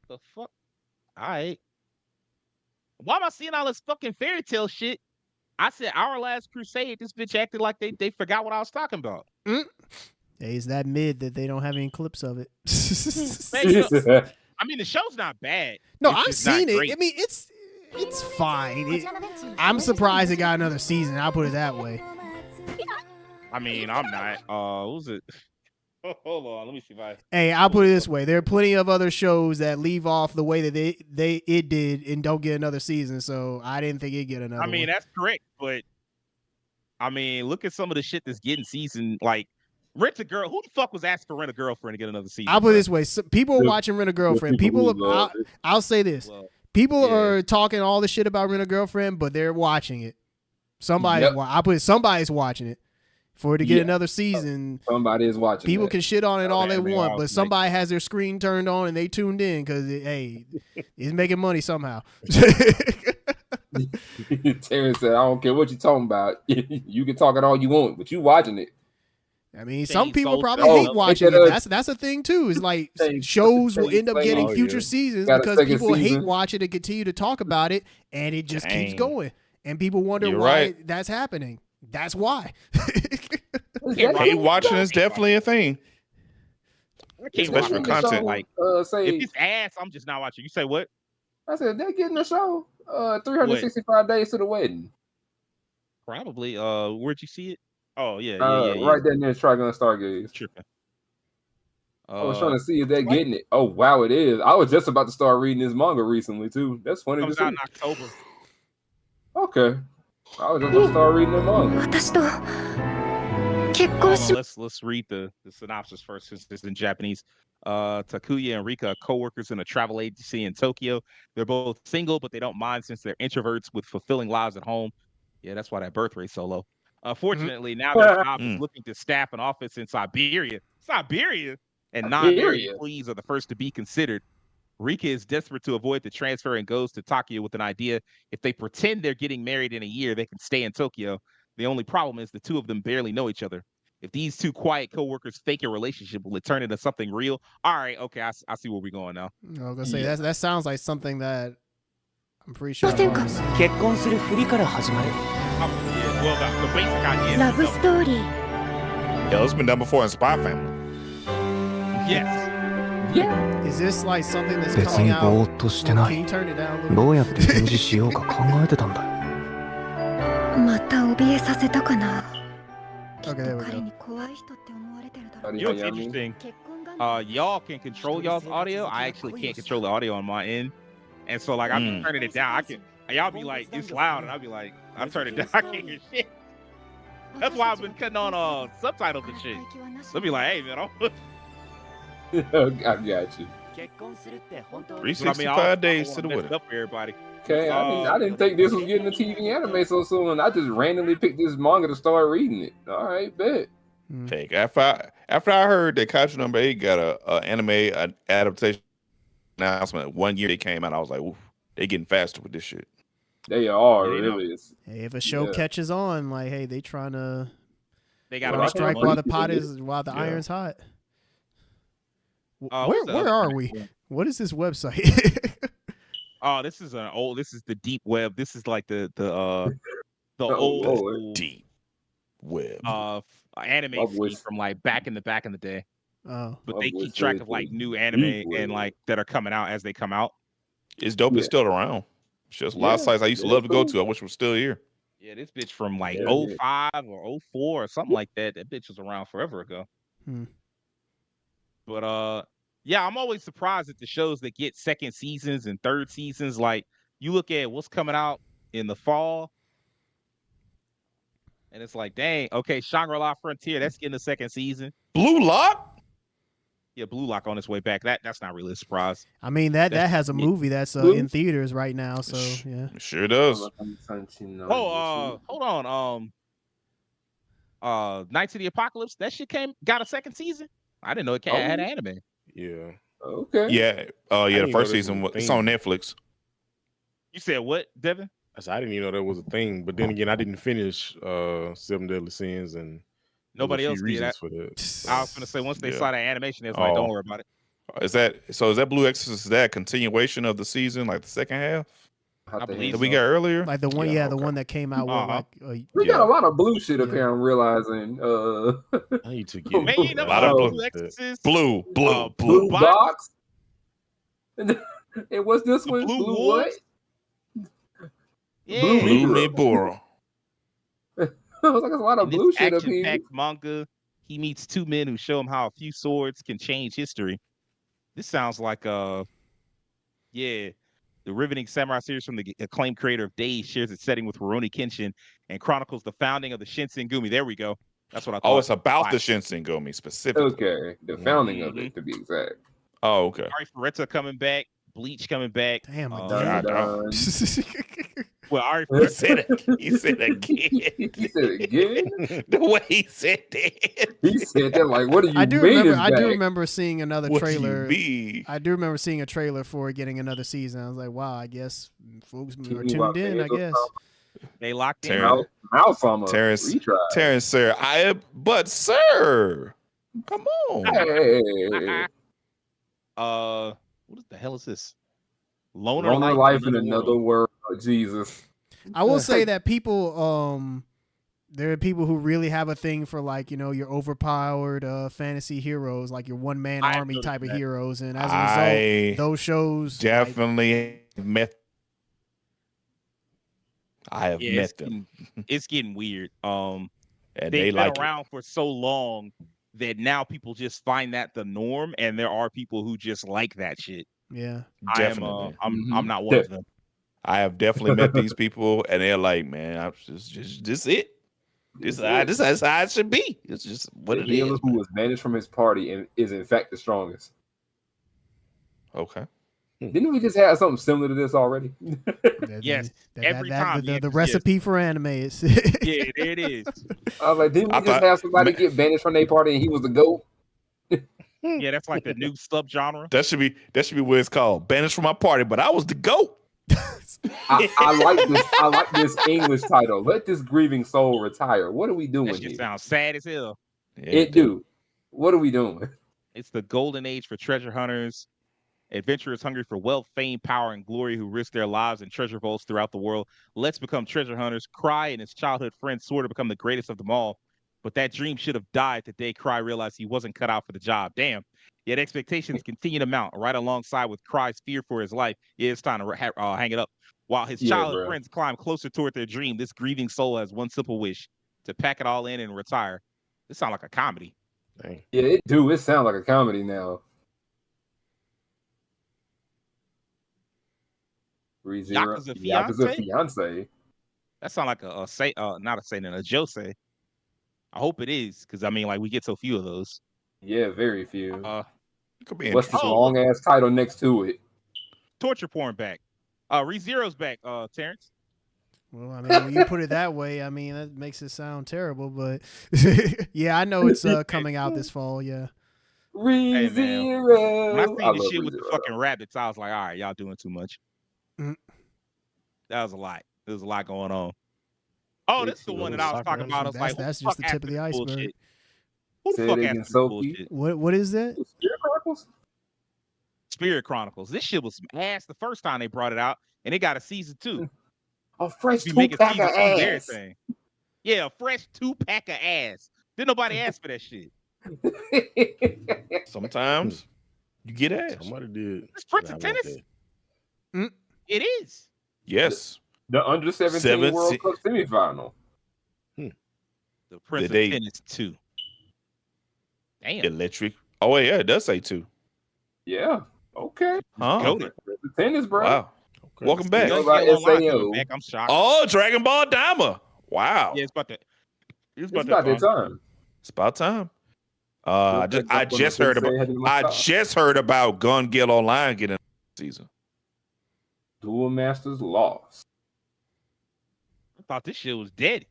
The fuck? All right. Why am I seeing all this fucking fairy tale shit? I said Our Last Crusade. This bitch acted like they forgot what I was talking about. Hey, is that mid that they don't have any clips of it? Man, you know, I mean, the show's not bad. No, It's I've just not seen it. great. I mean, it's fine. I'm surprised it got another season. I'll put it that way. I mean, I'm not. What was it? Hold on, let me see if I. Hey, I'll put it this way: there are plenty of other shows that leave off the way that it did and don't get another season. So I didn't think it'd get another. I mean, one. that's correct, but I mean, look at some of the shit that's getting season. Like, Rent a Girl. Who the fuck was asked to rent a girlfriend to get another season? I'll put it bro? this way: people are watching Rent a Girlfriend. I'll say this: people are talking all the shit about Rent a Girlfriend, but they're watching it. Somebody's watching it. For it to get another season, somebody is watching. People can shit on it all they want, but somebody has their screen turned on and they tuned in because hey, it's making money somehow. Terry said, "I don't care what you're talking about. You can talk it all you want, but you watching it." I mean, some people probably hate watching it. That's a thing too. It's like shows will end up getting future seasons because people hate watch it and continue to talk about it, and it just keeps going, and people wonder why that's happening. That's why. Hate watching is definitely a thing. Especially for content. Like, if it's ass, I'm just not watching. You say what? I said they're getting a show. 365 days to the wedding. Probably. Where'd you see it? Oh yeah, right there near Trigun Stargaze. Tripping. I was trying to see if they're getting it. Oh wow, it is. I was just about to start reading this manga recently too. That's funny. Comes out in October. Okay. I was just gonna start reading the manga. Let's read the synopsis first since it's in Japanese. Takuya and Rika are co-workers in a travel agency in Tokyo. They're both single, but they don't mind since they're introverts with fulfilling lives at home. Yeah, that's why that birth rate's so low. Fortunately, now their job is looking to staff an office in Siberia. And non-married employees are the first to be considered. Rika is desperate to avoid the transfer and goes to Tokyo with an idea. If they pretend they're getting married in a year, they can stay in Tokyo. The only problem is the two of them barely know each other. If these two quiet coworkers fake a relationship, will it turn into something real? All right, okay, I see where we're going now. I was gonna say that sounds like something that I'm pretty sure. Well, the basic idea. Love story. Yeah, it's been done before in Spy Family. Yes. Yeah. Is this like something that's coming out? Can you turn it down a little bit? Okay, there we go. You know what's interesting? Y'all can control y'all's audio. I actually can't control the audio on my end. And so like I'm turning it down. Y'all be like, it's loud, and I'll be like, I'm turning it down, I can't hear shit. That's why I've been cutting on subtitles and shit. They'll be like, hey man, I got you. 365 days to the wedding. Up for everybody. Okay, I didn't think this was getting a TV anime so soon. I just randomly picked this manga to start reading it. All right, bet. Take after I heard that Kaiju number 8 got a anime adaptation announcement 1 year it came out, I was like, ooh, they getting faster with this shit. They are really. Hey, if a show catches on, like, hey, they trying to gotta strike while the iron's hot. Where are we? What is this website? Oh, this is the deep web. This is like the old deep web anime scene from like back in the day. Oh, but they keep track of like new anime and like that are coming out as they come out. It's dope. It's still around. It's just a lot of sites I used to love to go to. I wish it was still here. Yeah, this bitch from like 05 or 04 or something like that. That bitch was around forever ago. But yeah, I'm always surprised at the shows that get second seasons and third seasons. Like you look at what's coming out in the fall, and it's like, dang, okay, Shangri-La Frontier, that's getting a second season. Blue Lock? Yeah, Blue Lock on its way back. That's not really a surprise. I mean, that has a movie that's in theaters right now, so yeah. It sure does. Oh, hold on. Knights of the Apocalypse, that shit got a second season? I didn't know it had anime. Yeah. Okay. Yeah. The first season it's on Netflix. You said what, Devin? I didn't even know that was a thing. But then again, I didn't finish Seven Deadly Sins, and nobody else did that. For that. I was gonna say once they saw that animation, it's like, don't worry about it. Is that Blue Exorcist? Is that a continuation of the season, like the second half? have I to believe That hand we it got off. earlier. Like the one, Yeah, the okay. one that came out with We got a lot of blue shit up Yeah. here. I'm realizing. I need to Man, get you ain't never lot saw of Blue blue. Exorcist? Blue. Blue box. And what's this The one? Blue Blue what? Wolves? Yeah. Blue Blue Mirror. Mirror. I was like, there's a lot of In this blue shit up here. action-packed manga, he meets two men who show him how a few swords can change history. This sounds like the riveting samurai series from the acclaimed creator of Days shares its setting with Rurouni Kenshin and chronicles the founding of the Shinsengumi. There we go. That's what I thought. Oh, it's about the Shinsengumi specifically. Okay, the founding of it, to be exact. Oh, okay. Ari Ferretta coming back. Bleach coming back. Damn, God, dog. Well, Ari He said it. He said again. He said again. The way he said that. He said that like, what do you I do mean? remember. it's I do back? remember seeing another What do you trailer. mean? I do remember seeing a trailer for it getting another season. I was like, wow, I guess folks are About tuned in. I Angel guess. They locked in. Mouse on a Terrence, retry. Terrence, sir. But sir, come on. Hey. What the hell is this? Loner Life in another world. Jesus. I will say that people, there are people who really have a thing for like, your overpowered fantasy heroes, like your one man army type of heroes, and as a result, those shows definitely met. I have met them. It's getting weird. And they've they been like around for so long that now people just find that the norm, and there are people who just like that shit. Yeah, definitely. I'm not one of them. I have definitely met these people, and they're like, "Man, I'm just it. This is how it should be. It's just what it is." Who was banished from his party and is in fact the strongest. Okay. Didn't we just have something similar to this already? Yes, every time. The recipe for anime is. Yeah, there it is. I was like, didn't we just have somebody get banished from their party and he was the GOAT? Yeah, that's like the new subgenre. That should be what it's called. Banished from my party, but I was the GOAT. I like this. I like this English title. Let this grieving soul retire. What are we doing That shit here? sounds sad as hell. Yeah, it do. What are we doing? It's the golden age for treasure hunters. Adventurers hungry for wealth, fame, power, and glory who risk their lives in treasure vaults throughout the world. Let's become treasure hunters. Cry and his childhood friend swore to become the greatest of them all. But that dream should have died the day Cry realized he wasn't cut out for the job. Damn. Yet expectations continue to mount right alongside with Cry's fear for his life. Yeah, it's time to hang it up. While his childhood friends climb closer toward their dream, this grieving soul has one simple wish: to pack it all in and retire. This sounds like a comedy. Dang. Yeah, it do. It sounds like a comedy now. Yakuza Fiance. That sounds like not a seinen, a josei. I hope it is, because I mean, like, we get so few of those. Yeah, very few. Could be What's this long ass title next to it? Torture porn back. ReZero's back, Terrence. Well, I mean, when you put it that way, I mean, that makes it sound terrible, but yeah, I know it's coming out this fall. Yeah. Hey, man. When I seen this shit with the ReZero. fucking rabbits, I was like, all right, y'all doing too much. Mhm. That was a lot. There was a lot going on. Oh, that's the one that I was talking about. I was like, that's who just the tip of the iceberg. bullshit? Who the Say fuck it asked again, this Sophie. bullshit? What is that? Spirit Chronicles? Spirit Chronicles. This shit was some ass the first time they brought it out, and it got a season 2. A fresh Be making 2-pack of season 2s, ass. everything. Yeah, a fresh 2-pack of ass. Didn't nobody ask for that shit. Sometimes you get ass. Somebody did. It's Prince Yeah, of I want Tennis. that. It is. Yes. The under 17 World Cup semifinal. The Prince of Did they- Tennis 2. Damn. Electric. Oh yeah, it does say 2. Yeah. Okay. Huh? Goated. The tennis, bro. Wow. Okay. Welcome back. Go Gun about Gale Online SAO. coming back. I'm shocked. Oh, Dragon Ball Daima. Wow. Yeah, it's about that. It's about that time. It's about time. I just heard about Gun Gale Online getting a season. Duel Masters lost. I thought this shit was dead.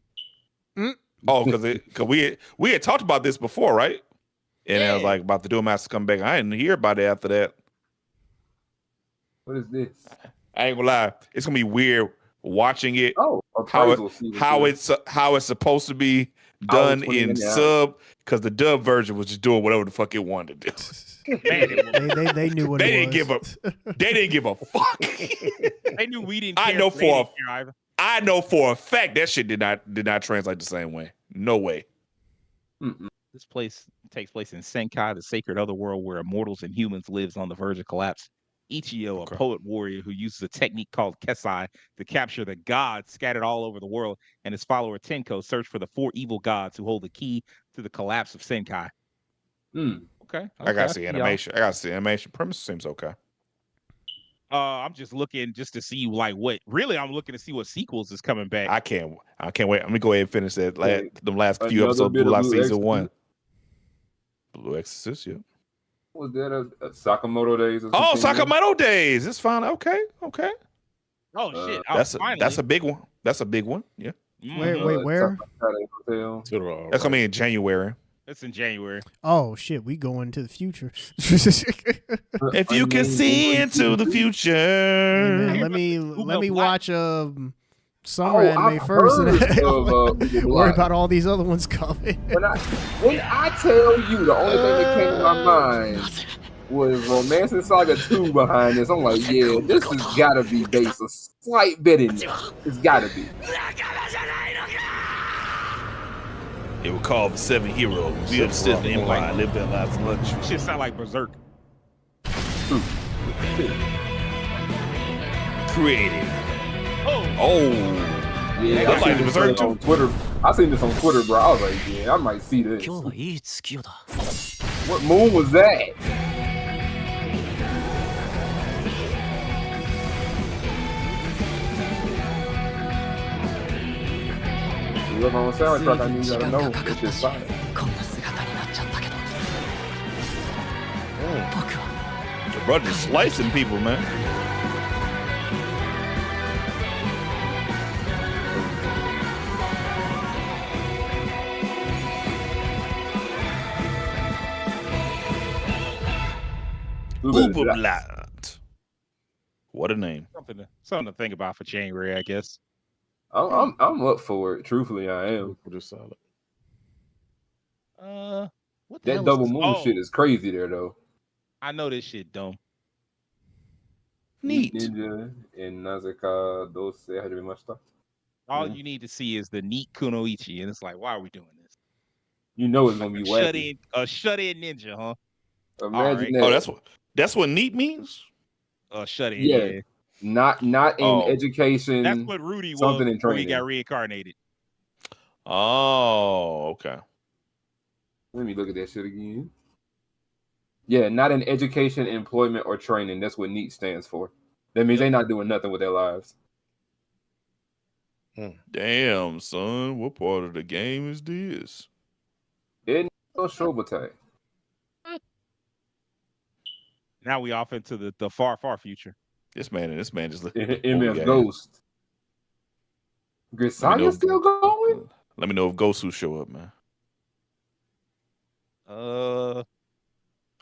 Oh, because we had talked about this before, right? And I was Yeah. like about the Duel Master come back. I didn't hear about it after that. What is this? I ain't gonna lie, it's gonna be weird watching it. Oh, appraisal season 2. How it's supposed to be done in sub, because the dub version was just doing whatever the fuck it wanted to do. Man, They knew what They it didn't was. they didn't give a fuck. they knew we didn't. Care, I know so they for didn't care either. I know for a fact that shit did not translate the same way. No way. This place takes place in Senkai, the sacred otherworld where immortals and humans lives on the verge of collapse. Ichigo, a poet warrior who uses a technique called Kesai to capture the gods scattered all over the world, and his follower Tenko search for the 4 evil gods who hold the key to the collapse of Senkai. Okay. I gotta see animation. I gotta see animation. Premise seems okay. I'm just looking just to see like what. Really, I'm looking to see what sequels is coming back. I can't wait. Let me go ahead and finish that. The last few Another episodes of bit of Blue Lock Blue season Exorcist. 1. Blue Exorcist, yeah. Was that a Sakamoto Days? Or Oh, something? Sakamoto Days. It's fine. Okay. Oh shit! That's a big one. That's a big one. Yeah. Where? That's gonna be in January. It's in January. Oh shit, we going to the future. If you can see into the future. Hey, man, let me watch summer anime I've first, and heard of, worry about all these other ones coming. When I tell you, the only thing that came to my mind was Romancing Saga 2 behind this. I'm like, yeah, this has got to be based a slight bit in there. It's got to be. It would call the 7 heroes. Build the 7 empire. Live their lives in luxury. Shit sound like Berserk. Created. Oh. Yeah, I like the Berserk on Twitter. I seen this on Twitter, bro. I was like, yeah, I might see this. What moon was that? You look on the soundtrack, I need you to know this shit's fire. The brother's slicing people, man. Uberblatt. What a name. Something to think about for January, I guess. I'm up for it. Truthfully, I am. For this solid. What the hell That double is this? moon shit is crazy there, though. I know this shit dumb. Neat. Ninja and Nazaka Dose Hajimemashita. All you need to see is the neat Kunoichi, and it's like, why are we doing this? You know it's gonna be wacky. Shut in ninja, huh? Imagine All that. Oh, that's what neat means? Shut in. Yeah. Yeah. Not in education. That's what Rudy something was in before he training. got reincarnated. Oh, okay. Let me look at that shit again. Yeah, not in education, employment, or training. That's what NEAT stands for. That means they're not doing nothing with their lives. Damn, son. What part of the game is this? It no Shobate. Now we off into the far, far future. This man just look. MF Ghost. Grisaya still going? Let me know if Gosu show up, man.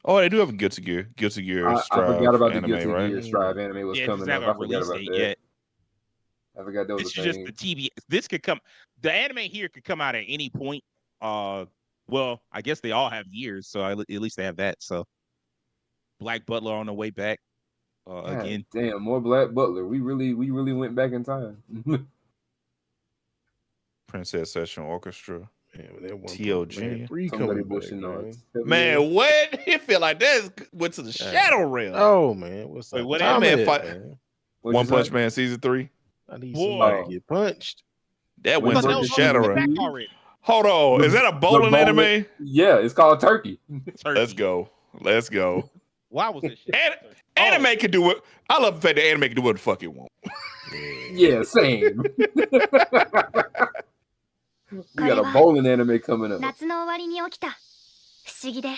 Oh, they do have a Guilty Gear. Guilty Gear I Strive forgot about anime, the Guilty right? Gear Strive anime was coming up. I forgot about that. Yet. I forgot that was This a is just thing. the TV. This could come. The anime here could come out at any point. Well, I guess they all have years, so at least they have that. So, Black Butler on the way back. Again. Damn, more Black Butler. We really went back in time. Princess Session Orchestra. Man, TOG. Somebody bushing on. Man, what? It feel like that went to the shadow realm. Oh man, what's up? What man fight? Man? One Punch Man season 3. I need somebody to get punched. That went to the shadow realm. Hold on, is that a bowling anime? Yeah, it's called Turkey. Let's go. Why was this shit? Anime can do it. I love the fact that anime can do what the fuck it want. Yeah, same. We got a bowling anime coming up. 夏の終わりに起きた不思議で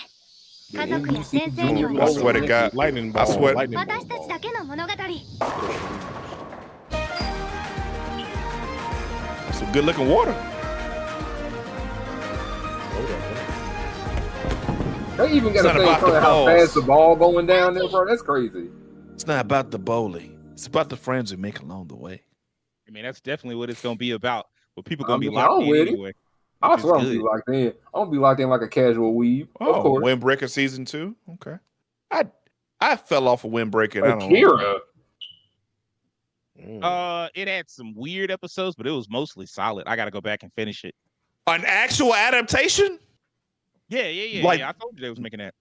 家族や先生には I swear to God. I swear. 私たちだけの物語 Some good looking water. They even got It's a not thing about for the how balls. fast the ball going down there, bro. That's crazy. It's not about the bowling. It's about the friends we make along the way. I mean, that's definitely what it's gonna be about. But people gonna be I'm locked in with it. anyway. I swear I'm good. gonna be locked in. I'm gonna be locked in like a casual weeb. Of course. Windbreaker season 2. Okay. I fell off a windbreaker. And I don't know. Akira. It had some weird episodes, but it was mostly solid. I got to go back and finish it. An actual adaptation? Yeah. Like- I told you they was making that.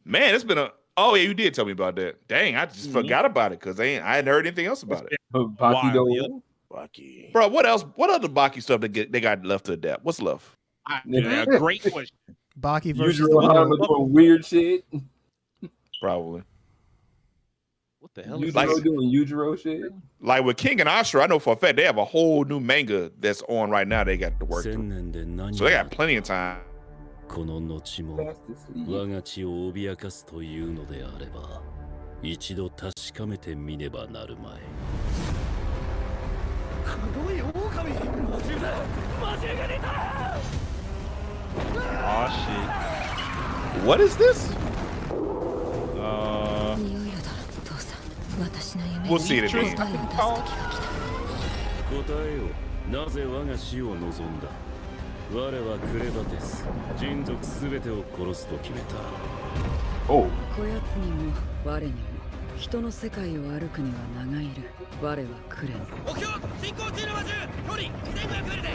Man, it's been a. Oh yeah, you did tell me about that. Dang, I just forgot about it because I hadn't heard anything else about it. Baki Wild, though. Baki. Bro, what else? What other Baki stuff they got left to adapt? What's left? Yeah, great question. Baki versus Yujiro the Hanma world. doing weird shit. Probably. What the hell is Yujiro this? doing Yujiro shit. Like with King and Ashura, I know for a fact they have a whole new manga that's on right now. They got to work through, so they got plenty of time. この後も我が血を脅かすというのであれば一度確かめてみねばなるまい。黒い狼魔獣だ魔獣が出た Oh shit. What is this? いよいよだ父さん私の夢 We'll see it 答え again. を出す時が来た答えよなぜ我が死を望んだ。我はクレバテス人族すべてを殺すと決めた。おう。こやつにも我にも人の世界を歩くには長いる。我はクレン。目標進行中の魔獣距離2500で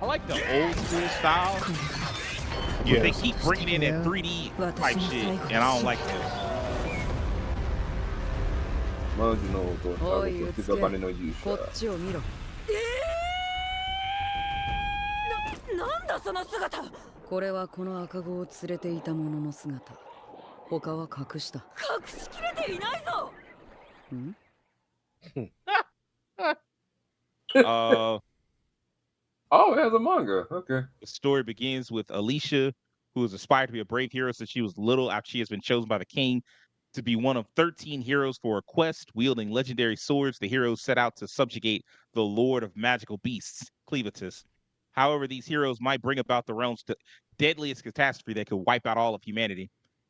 I like the old school style. Yeah. They keep bringing in that 3D type shit, and I don't like that. 魔獣の音おい、うつけ。こっちを見ろ。なんだその姿。これはこの赤子を連れていた者の姿。他は隠した。隠しきれていないぞ。んOh, it has a manga. Okay. The story begins with Alicia, who has aspired to be a brave hero since she was little. After she has been chosen by the king to be one of 13 heroes for a quest, wielding legendary swords, the heroes set out to subjugate the Lord of Magical Beasts, Clevatus. However, these heroes might bring about the realm's deadliest catastrophe that could wipe out all of humanity.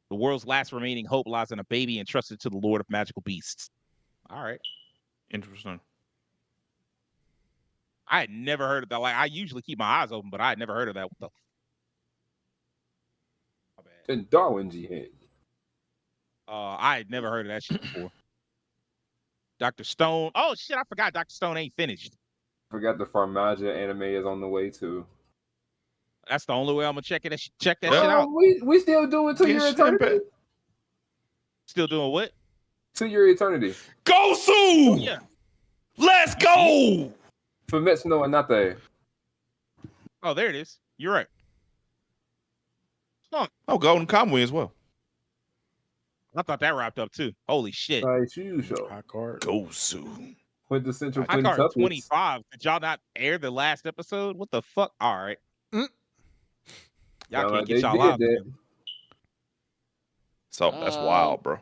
The world's last remaining hope lies in a baby entrusted to the Lord of Magical Beasts. All right. Interesting. I had never heard of that. Like, I usually keep my eyes open, but I had never heard of that. What the? And Darwin G. I had never heard of that shit before. Dr. Stone. Oh shit, I forgot Dr. Stone ain't finished. Forgot the Farmagia anime is on the way too. That's the only way I'm gonna check that shit out. We still doing To Your Eternity. Still doing what? To Your Eternity. Gosu! Yeah. Let's go! Famitsu no Anate. Oh, there it is. You're right. Oh, Golden Kamuy as well. I thought that wrapped up too. Holy shit. High card. Gosu. Quintessential High card Quintuplets. 25. Did y'all not air the last episode? What the fuck? All right. Y'all can't get y'all live. So that's wild, bro.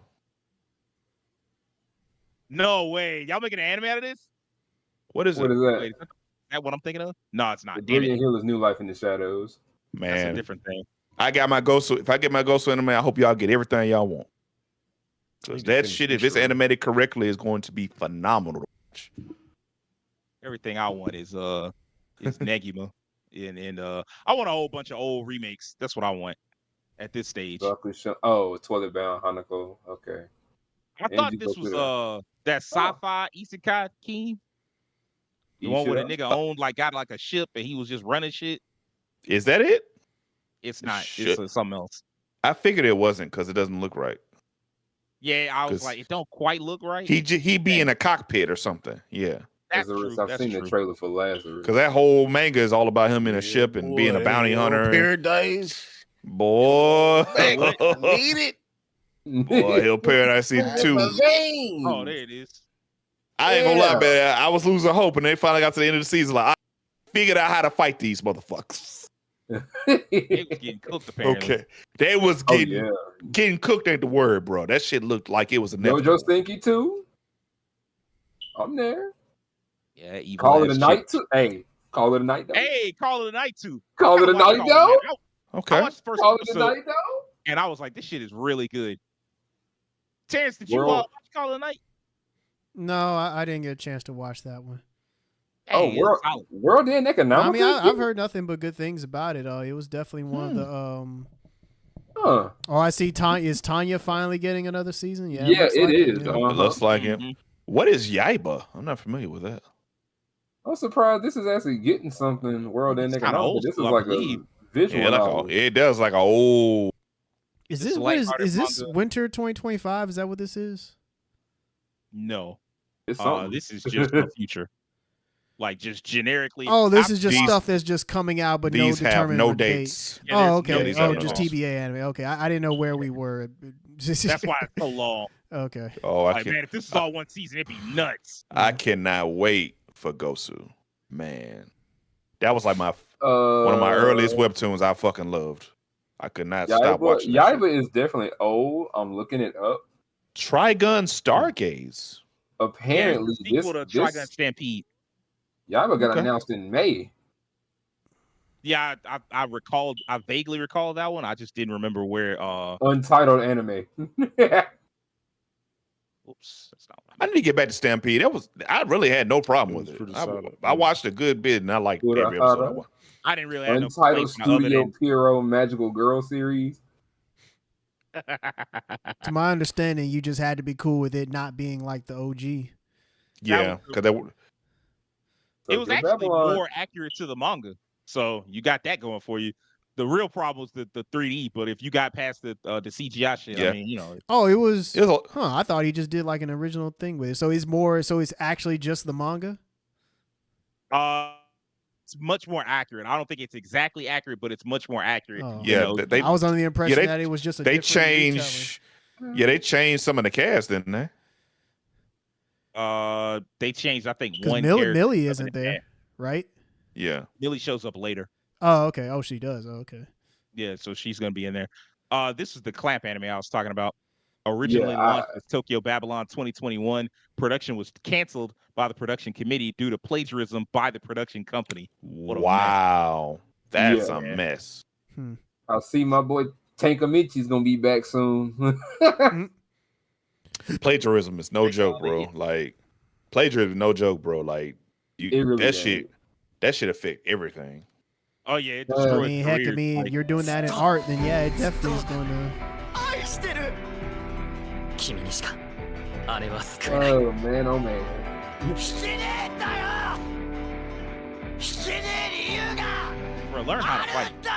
No way. Y'all making an anime out of this? What is What it? is that? Wait, is that what I'm thinking of? No, it's not. The Damn Brilliant it. Healer's New Life in the Shadows. Man, That's a different thing. I got my Gosu. If I get my Gosu anime, I hope y'all get everything y'all want. Because that shit, if it's animated correctly, is going to be phenomenal to watch. Everything I want is Negima. And I want a whole bunch of old remakes. That's what I want at this stage. Oh, Toilet Bound Hanako. Okay. I thought this was that sci-fi isekai king. The one where the nigga owned got a ship and he was just running shit. Is that it? It's not. Shit. It's something else. I figured it wasn't because it doesn't look right. Yeah, I was like, it don't quite look right. He be in a cockpit or something. Yeah. That's Lazarus, true. I've That's seen true. the trailer for Lazarus. Because that whole manga is all about him in a ship and being a bounty hunter. Paradise. Boy. I need it. Boy, Hill Paradise season 2. Oh, there it is. I ain't gonna lie, man. I was losing hope, and they finally got to the end of the season. Like, I figured out how to fight these motherfuckers. They was getting cooked apparently. Okay. They was getting cooked ain't the word, bro. That shit looked like it was a JoJo Stinky too. I'm there. Yeah, evil Call it a ass night chick. too. Hey, call it a night though. Hey, call it a night too. Call it a night though. Okay. I watched the first Call it a episode, night though. and I was like, this shit is really good. Terrence, did you World- watch Call it a Night? No, I didn't get a chance to watch that one. Oh, Hey, world, it's solid. world end economic. I mean, I've heard nothing but good things about it. It was definitely one of the Huh. Oh, I see. Is Tanya finally getting another season? Yeah, Yeah, looks it like is. yeah. It looks like it. What is Yaiba? I'm not familiar with that. I'm surprised this is actually getting something world end kinda economic. old This is school, I like believe. a visual Yeah, novel. it does like a old. Is It's this what is lighthearted this manga. winter 2025? Is that what this is? No. It's something. This is just the future. Like just generically. Oh, this is just These- stuff that's just coming out, but no These have determined no date. dates. Yeah, Oh, there's no okay. dates Oh, at just all. TBA anime. Okay, I didn't know where we were. That's why it's so long. Okay. Oh, I Like, can. man, if this is all one season, it'd be nuts. I cannot wait for Gosu. Man, that was like one of my earliest webtoons I fucking loved. I could not stop watching that shit. Yaiba is definitely old. I'm looking it up. Trigun Stargaze. Apparently, Yeah, it's the sequel to Trigun this Stampede. Yaiba got Okay. announced in May. Yeah, I recalled. I vaguely recall that one. I just didn't remember where. Untitled anime. Oops, that's not. I need to get back to Stampede. I really had no problem with it. pretty I solid. watched a good bit and I liked Urahara. every episode. I watched. I didn't really have no Untitled complaints other Studio than- Pierrot Magical Girl series. To my understanding, you just had to be cool with it not being like the OG. Yeah, because It was Tokyo actually Babylon. more accurate to the manga, so you got that going for you. The real problem was the 3D, but if you got past the CGI shit, Yeah. I mean, you know, Oh, it was. It was I thought he just did like an original thing with it. So it's more. So it's actually just the manga. it's much more accurate. I don't think it's exactly accurate, but it's much more accurate. Oh. You yeah, know, they I was under the impression they- that it was just a they different changed. Yeah, they changed some of the cast, didn't they? they changed. I think because one character. Millie other isn't than there, that. right? Yeah. Millie shows up later. Oh, okay. Oh, she does. Oh, okay. Yeah, so she's gonna be in there. This is the Clamp anime I was talking about. Originally Yeah, launched as Tokyo Babylon 2021, production was canceled by the production committee due to plagiarism by the production company. What a mess. Wow, that's Yeah. a mess. I see my boy Tankamichi's gonna be back soon. Plagiarism is no joke, bro. Like plagiarism is no joke, bro. Like It really that is. shit affect everything. Oh yeah, it I destroyed mean, heck, I careers. mean, if you're doing that in art, then yeah, it definitely is going to. 愛してる君にしかあれは救えない Oh man, oh man. 引けねえんだよ引けねえ理由が Bro, learn how to fight. だよ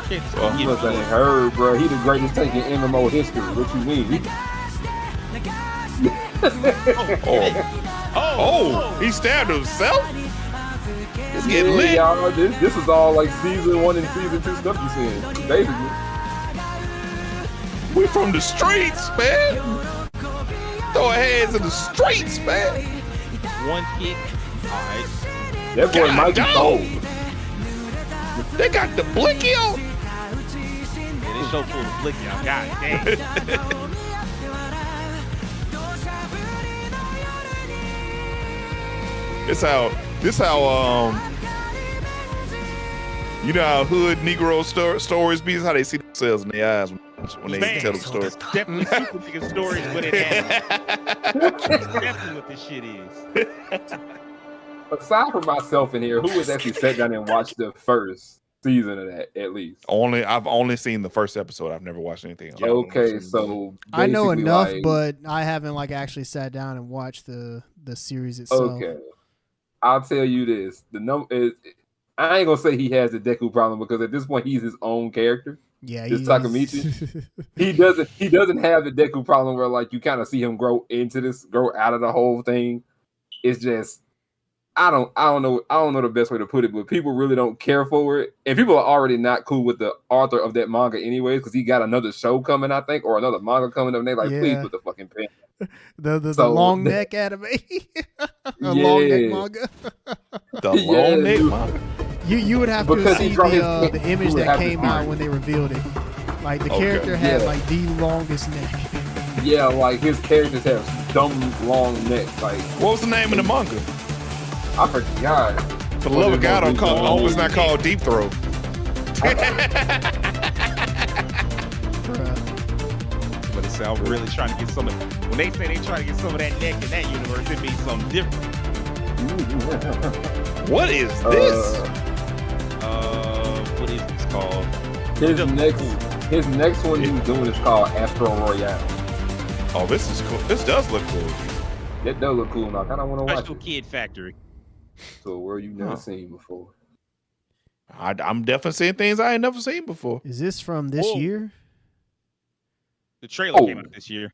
Kids, Well, you Must know, ain't heard, bro. He the greatest tank in MMO history. What you mean? Oh, he stabbed himself. It's getting lit. y'all. This is all like season 1 and season 2 stuff you seeing. Basically. We from the streets, man. Throw heads in the streets, man. one kick. All right. That boy God might be dog. cold. They got the blicky on. Yeah, this show full of blicky out. God damn. This how you know how hood Negro stories be. This how they see themselves in their eyes when they Man, tell the stories. Definitely super nigga stories when it happens. That's definitely what this shit is. Aside from myself in here, who has actually sat down and watched the first season of that at least? I've only seen the first episode. I've never watched anything else. Okay, so I know basically, enough, like, but I haven't like actually sat down and watched the series itself. okay. I'll tell you this: the number is. I ain't gonna say he has the Deku problem because at this point he's his own character. Yeah, this Takamichi. He doesn't have the Deku problem where like you kind of see him grow out of the whole thing. It's just I don't know the best way to put it, but people really don't care for it, and people are already not cool with the author of that manga anyways because he got another show coming, I think, or another manga coming up. And they like, please Yeah. put the fucking pen. The So- long neck anime, long neck Yeah. manga. The long neck dude. manga. You would have Because to he see draw his the neck, image he would that have to came see out it. when they revealed it. Like the Okay. character had Yeah. like the longest neck. Yeah, like his characters have dumb long necks. Like What was the name of the manga? I forgot. For the love of God, I hope it's not called Deep Throat. But it's I'm really trying to get some of. When they say they try to get some of that neck in that universe, it means something different. What is this? What is this called? His next one he's doing is called Astro Royale. Oh, this is cool. This does look cool. That does look cool. Now I kind of want to watch Special it. Kid Factory. So where you've never seen before. I'm definitely seeing things I ain't never seen before. Is this from this year? The trailer came out this year.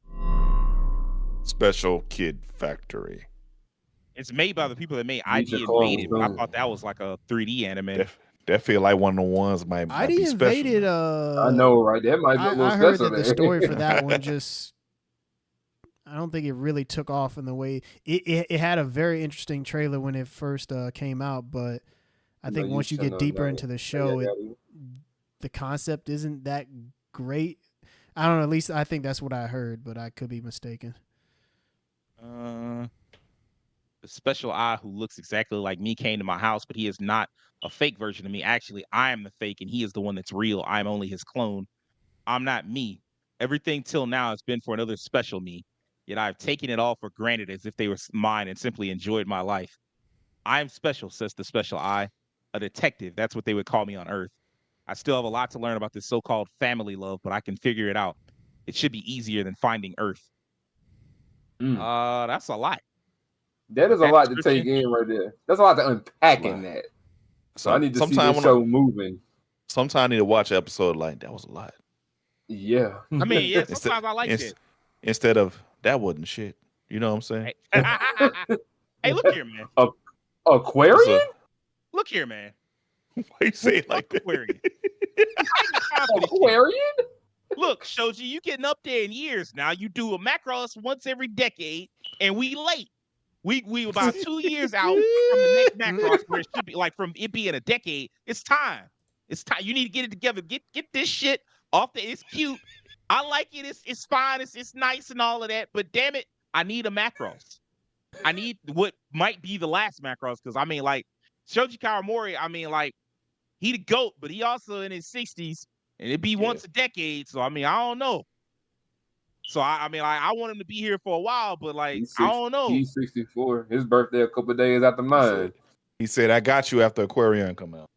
Special Kid Factory. It's made by the people that made Ninja ID Clones, Invaded, but I thought that was like a 3D anime. That feel like one of the ones might ID be special. Invaded. I know, right? That might be a little I heard special that the there. story for that one just. I don't think it really took off in the way it had a very interesting trailer when it first came out, but I think once you get deeper into the show, the concept isn't that great. I don't know. At least I think that's what I heard, but I could be mistaken. The special eye who looks exactly like me came to my house, but he is not a fake version of me. Actually, I am the fake, and he is the one that's real. I'm only his clone. I'm not me. Everything till now has been for another special me. Yet I've taken it all for granted as if they were mine and simply enjoyed my life. I am special, says the special eye. A detective, that's what they would call me on Earth. I still have a lot to learn about this so-called family love, but I can figure it out. It should be easier than finding Earth. That's a lot. That is a lot to take in right there. That's a lot to unpack in that. So I need to see this show moving. Sometimes I need to watch an episode like that was a lot. Yeah. I mean, yeah, sometimes I like it. Instead of that wasn't shit. You know what I'm saying? Hey, look here, man. Aquarian? Look here, man. Why you say it like that? Aquarian. Aquarian? Look, Shoji, you getting up there in years now. You do a Macross once every decade, and we late. We about 2 years out from the next Macross where it should be like from it being a decade. It's time. It's time. You need to get it together. Get this shit off the. It's cute. I like it. It's fine. It's nice and all of that. But damn it, I need a Macross. I need what might be the last Macross because I mean, like Shoji Kawamori. I mean, like he the GOAT, but he also in his 60s, and it'd be once a decade. So I mean, I don't know. So I mean, like, I want him to be here for a while, but like I don't know. He's 64. His birthday a couple of days after mine. He said, "I got you after Aquarian come out."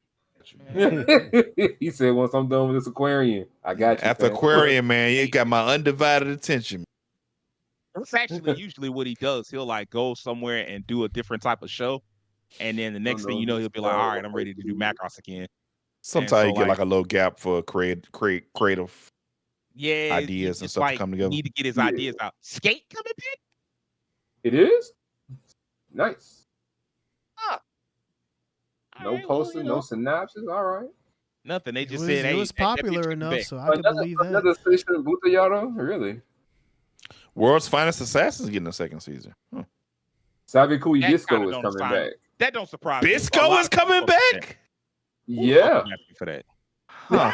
He said, "Once I'm done with this Aquarian, I got you." After Aquarian, man, you got my undivided attention. That's actually usually what he does. He'll like go somewhere and do a different type of show, and then the next thing you know, he'll be like, "All right, I'm ready to do Macross again." Sometimes you get like a little gap for creative ideas and stuff like, to come together. Need to get his ideas out. Skate coming back? It is nice. Huh. No poster, no synopsis. All right. Nothing. They just said, "Hey, it was popular enough, so I could believe that." Another station Butayaro, really? World's Finest Assassins getting a second season. Sabikui Disco is coming back. That don't surprise me. Bisco is coming back. Yeah. For that. Huh.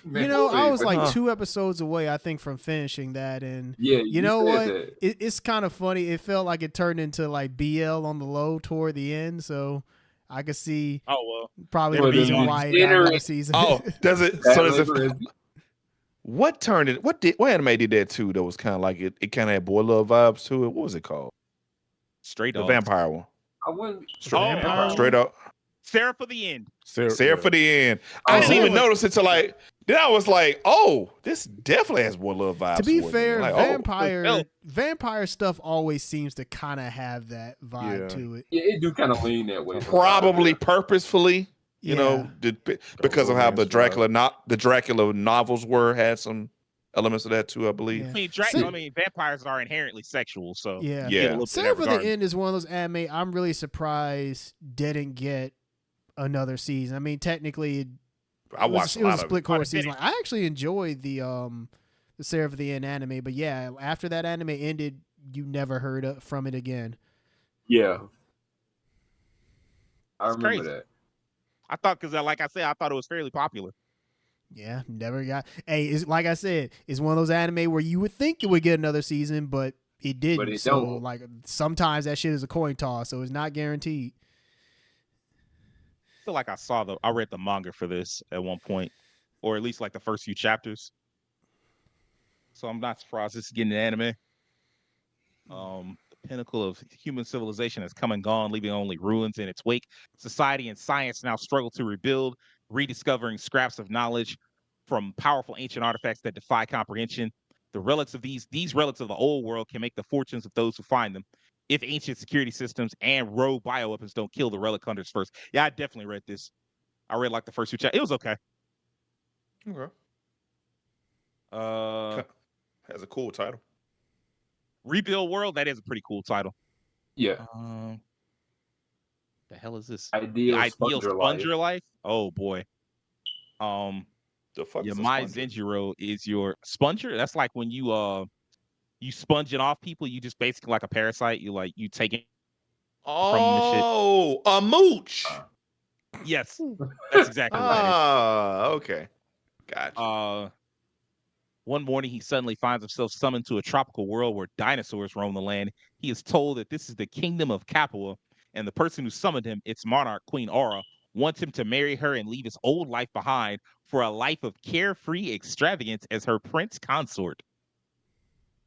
You know, I was like 2 episodes away, I think, from finishing that, and yeah, you know what? It's kind of funny. It felt like it turned into like BL on the low toward the end, so I could see. Probably the reason why it got another season. Oh, does it? So does it? What turned it? What anime did that too? That was kind of like it kind of had boy love vibes to it. What was it called? Straight the up. vampire one. I wouldn't. Straight up. Sarah for the end. Sarah for the end. I didn't even notice it till like. Then I was like, "Oh, this definitely has boy love vibes." To be it. fair, Like, vampire stuff always seems to kind of have that vibe to it. Yeah, it do kind of lean that way. Probably purposefully, you know, because of how the Dracula novels had some elements of that too, I believe. I mean, vampires are inherently sexual, so yeah. Sarah for the End is one of those anime I'm really surprised didn't get another season. I mean, technically, it was a split course season. Like, I actually enjoyed the Sarah for the End anime, but yeah, after that anime ended, you never heard from it again. Yeah, I remember crazy. that. I thought because, like I said, I thought it was fairly popular. Yeah, never got. Hey, it's like I said, it's one of those anime where you would think it would get another season, but it didn't. But it so don't. like sometimes that shit is a coin toss, so it's not guaranteed. I feel like I read the manga for this at one point, or at least like the first few chapters. So I'm not surprised this is getting an anime. The pinnacle of human civilization has come and gone, leaving only ruins in its wake. Society and science now struggle to rebuild. rediscovering scraps of knowledge from powerful ancient artifacts that defy comprehension. The relics of these relics of the old world can make the fortunes of those who find them. If ancient security systems and rogue bioweapons don't kill the relic hunters first. Yeah, I definitely read this. I read like the first 2 chapters. It was okay. Okay. Has a cool title. Rebuild World. That is a pretty cool title. Yeah. The hell is this? Ideal the Ideal Sponger Sponger Life. Oh boy. The fuck is a my sponger? Zenjiro is your sponger. That's like when you sponge it off people. You just basically like a parasite. You take it from them and shit. Oh, a mooch. Yes, that's exactly what that is. Okay. Gotcha. One morning, he suddenly finds himself summoned to a tropical world where dinosaurs roam the land. He is told that this is the kingdom of Capua, and the person who summoned him, its monarch, Queen Aura, wants him to marry her and leave his old life behind for a life of carefree extravagance as her prince consort.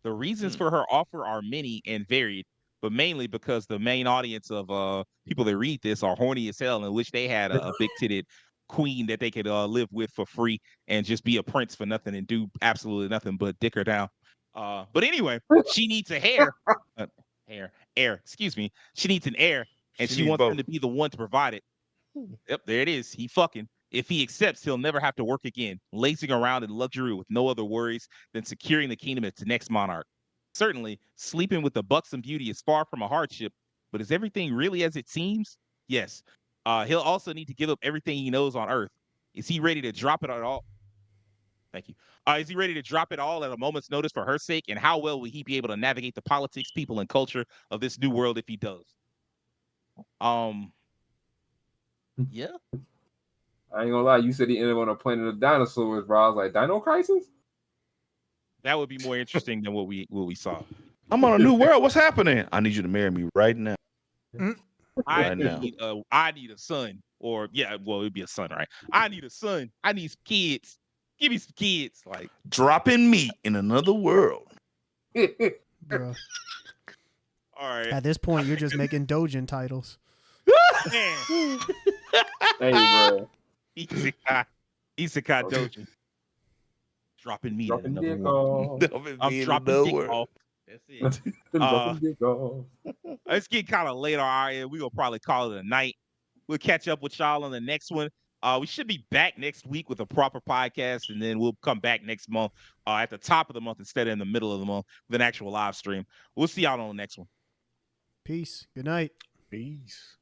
The reasons for her offer are many and varied, but mainly because the main audience of people that read this are horny as hell and wish they had a big-titted queen that they could live with for free and just be a prince for nothing and do absolutely nothing but dick her down. But anyway, she needs a heir. Excuse me. She needs an heir, and she wants him to be the one to provide it. Yep, there it is. He fucking. If he accepts, he'll never have to work again, lazing around in luxury with no other worries than securing the kingdom as the next monarch. Certainly, sleeping with the buxom beauty is far from a hardship, but is everything really as it seems? Yes. He'll also need to give up everything he knows on Earth. Is he ready to drop it at all? Thank you. Is he ready to drop it all at a moment's notice for her sake? And how well will he be able to navigate the politics, people, and culture of this new world if he does? Yeah. I ain't gonna lie, you said he ended up on a planet of dinosaurs, bro. I was like, Dino Crisis? That would be more interesting than what we saw. I'm on a new world. What's happening? I need you to marry me right now. I need a son. Or it'd be a son, right? I need a son. I need some kids. Give me some kids. Like dropping meat in another world. Bro. All right. At this point, you're just making Dojin titles. Man. Hey, bro. Isekai Dojin. Dropping meat in another world. I'm dropping dick off. That's it. It's getting kind of late on our end. We're going to probably call it a night. We'll catch up with y'all on the next one. We should be back next week with a proper podcast, and then we'll come back next month at the top of the month instead of in the middle of the month with an actual live stream. We'll see y'all on the next one. Peace. Good night. Peace.